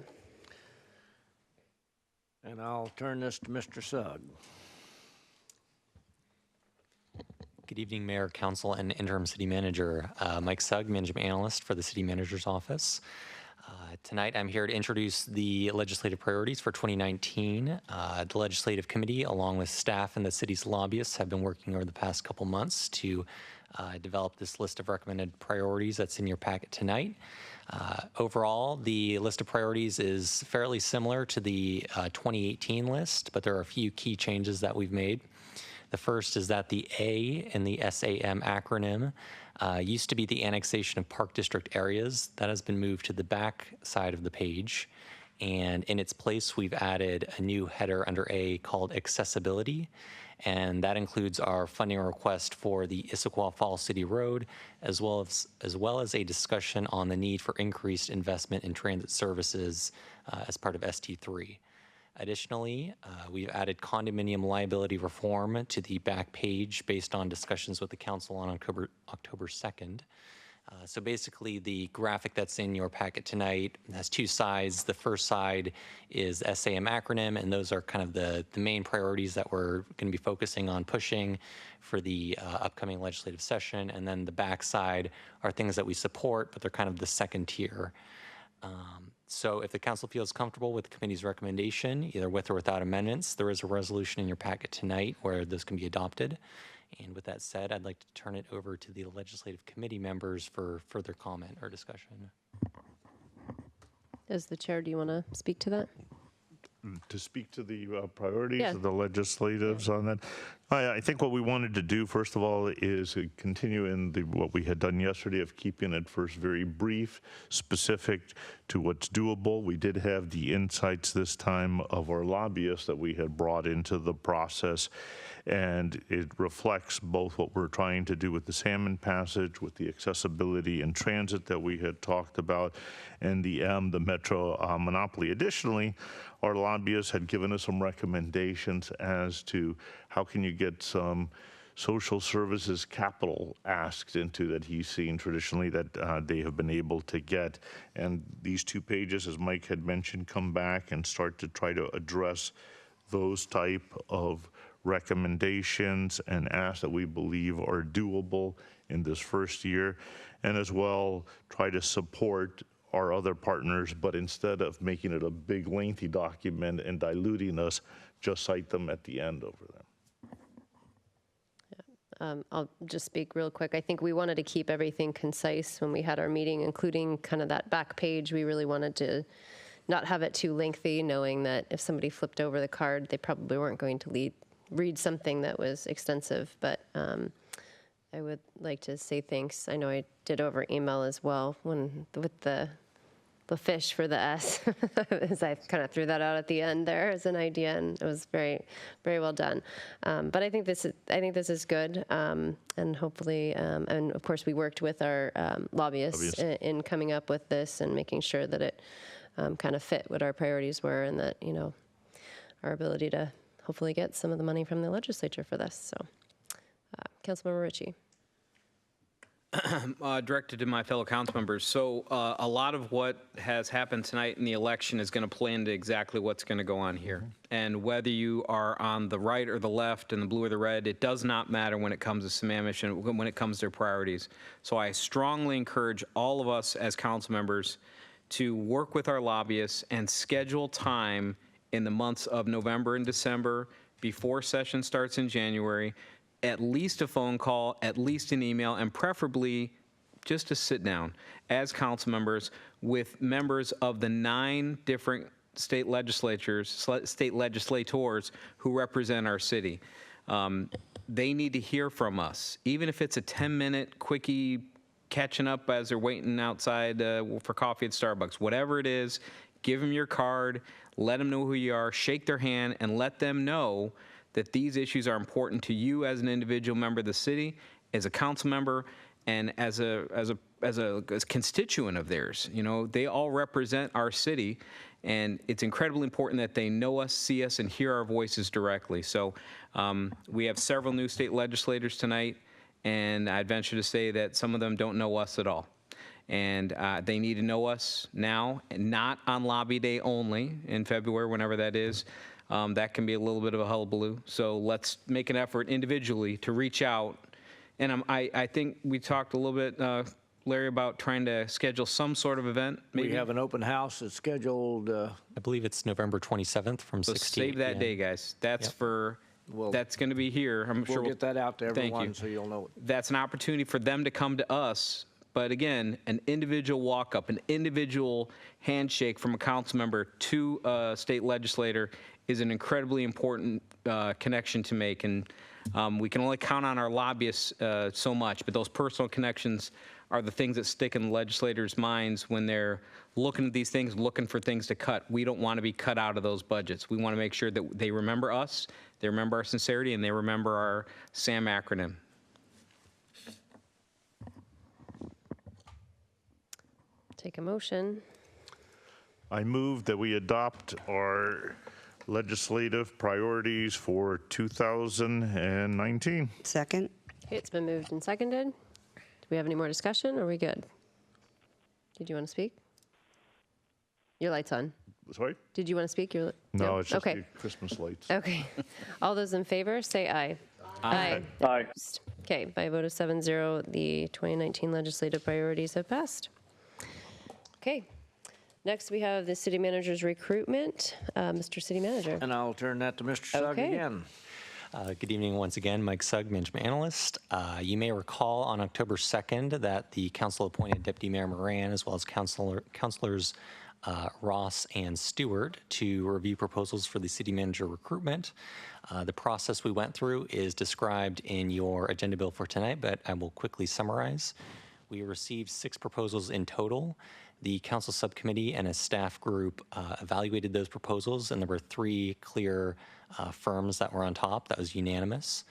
And I'll turn this to Mr. Sugg. Good evening, Mayor, Council, and Interim City Manager. Mike Sugg, Management Analyst for the City Manager's Office. Tonight, I'm here to introduce the legislative priorities for 2019. The Legislative Committee, along with staff and the city's lobbyists, have been working over the past couple months to develop this list of recommended priorities that's in your packet tonight. Overall, the list of priorities is fairly similar to the 2018 list, but there are a few key changes that we've made. The first is that the A in the SAM acronym used to be the annexation of Park District areas. That has been moved to the back side of the page. And in its place, we've added a new header under A called accessibility. And that includes our funding request for the Issaquah Falls City Road, as well as a discussion on the need for increased investment in transit services as part of ST3. Additionally, we've added condominium liability reform to the back page based on discussions with the council on October 2nd. So basically, the graphic that's in your packet tonight has two sides. The first side is SAM acronym, and those are kind of the main priorities that we're going to be focusing on pushing for the upcoming legislative session. And then the back side are things that we support, but they're kind of the second tier. So if the council feels comfortable with the committee's recommendation, either with or without amendments, there is a resolution in your packet tonight where those can be adopted. And with that said, I'd like to turn it over to the legislative committee members for further comment or discussion. As the chair, do you want to speak to that? To speak to the priorities Yeah. of the legislatives on that. I think what we wanted to do, first of all, is continue in what we had done yesterday of keeping it first very brief, specific to what's doable. We did have the insights this time of our lobbyists that we had brought into the process, and it reflects both what we're trying to do with the salmon passage, with the accessibility and transit that we had talked about, and the metro monopoly. Additionally, our lobbyists had given us some recommendations as to how can you get some social services capital asked into that he's seen traditionally that they have been able to get. And these 2 pages, as Mike had mentioned, come back and start to try to address those type of recommendations and asks that we believe are doable in this first year, and as well try to support our other partners, but instead of making it a big lengthy document and diluting us, just cite them at the end over there. I'll just speak real quick. I think we wanted to keep everything concise when we had our meeting, including kind of that back page. We really wanted to not have it too lengthy, knowing that if somebody flipped over the card, they probably weren't going to read something that was extensive. But I would like to say thanks. I know I did over email as well with the fish for the S, as I kind of threw that out at the end there as an idea, and it was very, very well done. But I think this is good, and hopefully, and of course, we worked with our lobbyists in coming up with this and making sure that it kind of fit what our priorities were, and that our ability to hopefully get some of the money from the legislature for this. So, Councilmember Ritchie. Directed to my fellow council members. So a lot of what has happened tonight in the election is going to play into exactly what's going to go on here. And whether you are on the right or the left and the blue or the red, it does not matter when it comes to Sammamish and when it comes to their priorities. So I strongly encourage all of us as council members to work with our lobbyists and schedule time in the months of November and December before session starts in January, at least a phone call, at least an email, and preferably just to sit down as council members with members of the 9 different state legislators who represent our city. They need to hear from us, even if it's a 10-minute quickie catching up as they're waiting outside for coffee at Starbucks. Whatever it is, give them your card, let them know who you are, shake their hand, and let them know that these issues are important to you as an individual member of the city, as a council member, and as a constituent of theirs. They all represent our city, and it's incredibly important that they know us, see us, and hear our voices directly. So we have several new state legislators tonight, and I'd venture to say that some of them don't know us at all. And they need to know us now, and not on lobby day only in February, whenever that is. That can be a little bit of a hullabaloo. So let's make an effort individually to reach out. And I think we talked a little bit, Larry, about trying to schedule some sort of event. Maybe. We have an open house that's scheduled. I believe it's November 27th from 6 to 8 save that day, guys. That's that's going to be here. I'm sure we'll get that out to everyone so you'll know it. That's an opportunity for them to come to us. But again, an individual walk-up, an individual handshake from a council member to a state legislator is an incredibly important connection to make. And we can only count on our lobbyists so much, but those personal connections are the things that stick in the legislators' minds when they're looking at these things, looking for things to cut. We don't want to be cut out of those budgets. We want to make sure that they remember us, they remember our sincerity, and they remember our SAM acronym. Take a motion. I move that we adopt our legislative priorities for 2019. Second. Okay, it's been moved and seconded. Do we have any more discussion? Or are we good? Did you want to speak? Your light's on. Sorry? Did you want to speak? No, it's just okay. the Christmas lights. Okay. All those in favor, say aye. Aye. Aye. Okay, by a vote of 7-0, the 2019 legislative priorities have passed. Okay. Next, we have the city manager's recruitment. Mr. City Manager. And I'll turn that to Mr. Sugg again. Good evening once again. Mike Sugg, Management Analyst. You may recall on October 2nd that the council appointed Deputy Mayor Moran as well as councilors Ross and Stewart to review proposals for the city manager recruitment. The process we went through is described in your agenda bill for tonight, but I will quickly summarize. We received 6 proposals in total. The council subcommittee and a staff group evaluated those proposals, and there were 3 clear firms that were on top. That was unanimous.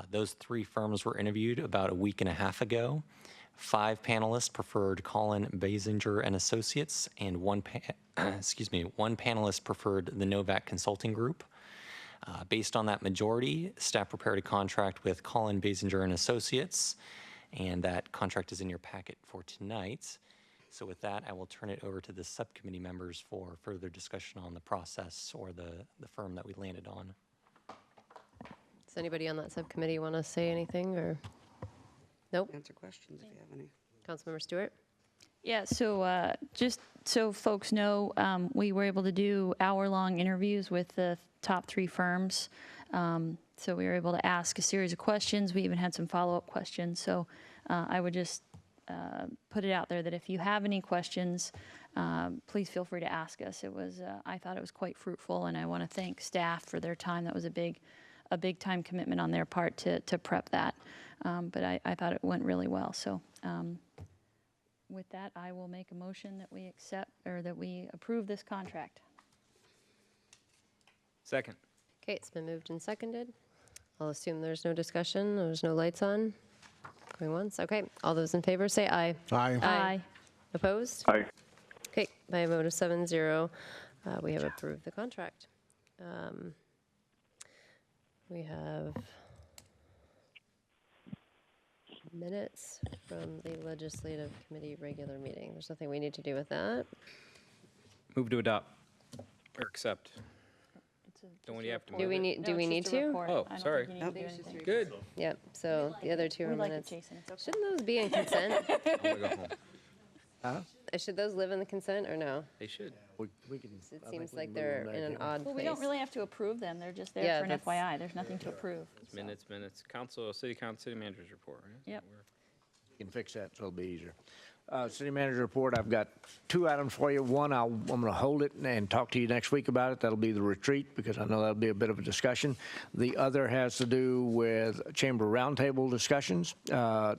Those 3 firms were interviewed about a week and a half ago. 5 panelists preferred Colin Basinger and Associates, and one panelist preferred the Novak Consulting Group. Based on that majority, staff prepared a contract with Colin Basinger and Associates, and that contract is in your packet for tonight. So with that, I will turn it over to the subcommittee members for further discussion on the process or the firm that we landed on. Does anybody on that subcommittee want to say anything or? Nope. Answer questions if you have any. Councilmember Stewart? Yeah, so just so folks know, we were able to do hour-long interviews with the top 3 firms. So we were able to ask a series of questions. We even had some follow-up questions. So I would just put it out there that if you have any questions, please feel free to ask us. It was, I thought it was quite fruitful, and I want to thank staff for their time. That was a big a big time commitment on their part to prep that. But I thought it went really well. So with that, I will make a motion that we accept or that we approve this contract. Second. Okay, it's been moved and seconded. I'll assume there's no discussion, there's no lights on. Going once, okay. All those in favor say aye. Aye. Aye. Opposed? Aye. Okay, by a vote of 7-0, we have approved the contract. We have minutes from the Legislative Committee regular meeting. There's nothing we need to do with that. Move to adopt or accept. Don't you have to move Do we it? need, do we need to? Oh, sorry. Good. Yep, so the other two are We like it, minutes. Jason. It's okay. Shouldn't those be in consent? I'm gonna go home. Should those live in the consent or no? They should. It seems like they're in an odd Well, place. we don't really have to approve them. They're just Yeah, there for an that's- FYI. There's nothing to approve. Minutes. City manager's report. Right? Yep. You can fix that, so it'll be easier. City manager report, I've got 2 items for you. One, I'm going to hold it and talk to you next week about it. That'll be the retreat, because I know that'll be a bit of a discussion. The other has to do with chamber roundtable discussions.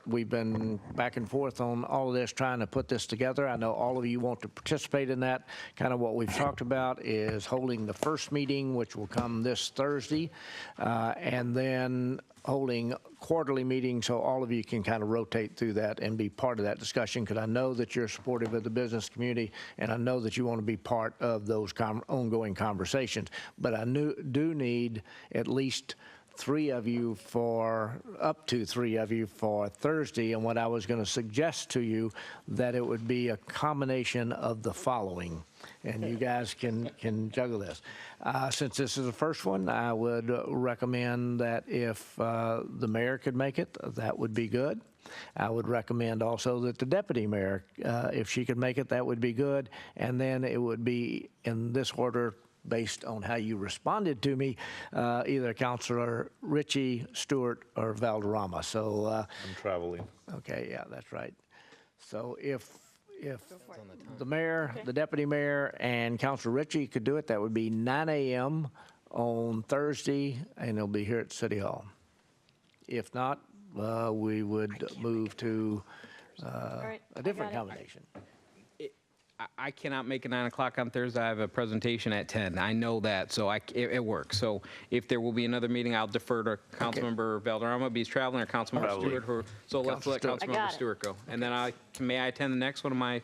We've been back and forth on all of this, trying to put this together. I know all of you want to participate in that. Kind of what we've talked about is holding the first meeting, which will come this Thursday, and then holding quarterly meetings so all of you can kind of rotate through that and be part of that discussion, because I know that you're supportive of the business community and I know that you want to be part of those ongoing conversations. But I do need at least up to three of you for Thursday. And what I was going to suggest to you, that it would be a combination of the following, and you guys can juggle this. Since this is the first one, I would recommend that if the mayor could make it, that would be good. I would recommend also that the deputy mayor, if she could make it, that would be good. And then it would be in this order, based on how you responded to me, either Councilor Ritchie, Stewart, or Valderrama. So I'm traveling. okay, yeah, that's right. So if the mayor, the deputy mayor, and Councilor Ritchie could do it, that would be 9 a.m. on Thursday, and it'll be here at City Hall. If not, we would move to right, a different I got it. combination. I cannot make it 9 o'clock on Thursday. I have a presentation at 10. I know that, so it works. So if there will be another meeting, I'll defer to Councilmember Valderrama, if he's traveling, or Councilmember Stewart. So let's let Stewart. Councilmember Stewart go. And then may I attend the next one? Am I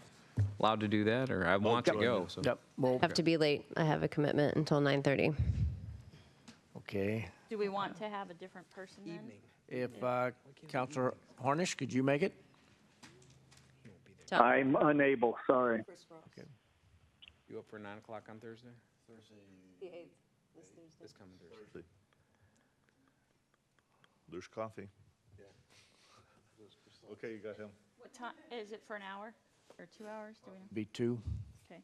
allowed to do that, or I want to go? So. Yep. Well, Have to be late. I have a commitment until 9:30. okay. Do we want to have a different person then? If Councilor Harnish, could you make it? I'm unable, sorry. You up for 9 o'clock on Thursday? The 8th. This coming Thursday. There's coffee. Okay, you got him. What time, is it for an hour or 2 hours? Do we know? Be 2. Okay.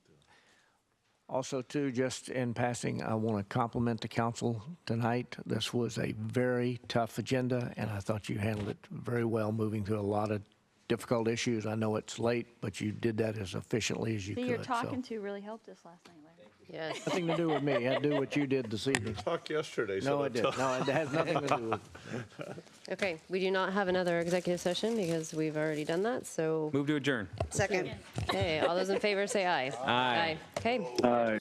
Also, too, just in passing, I want to compliment the council tonight. This was a very tough agenda, and I thought you handled it very well, moving through a lot of difficult issues. I know it's late, but you did that as efficiently as you See, could. your talking to really helped us last night, Larry. Yes. Nothing to do with me. It had to do what you did this evening. Talked yesterday. No, so it did. No, it has nothing to do with it. Okay, we do not have another executive session because we've already done that, so. Move to adjourn. Second. Okay, all those in favor say aye. Aye. Okay. Aye.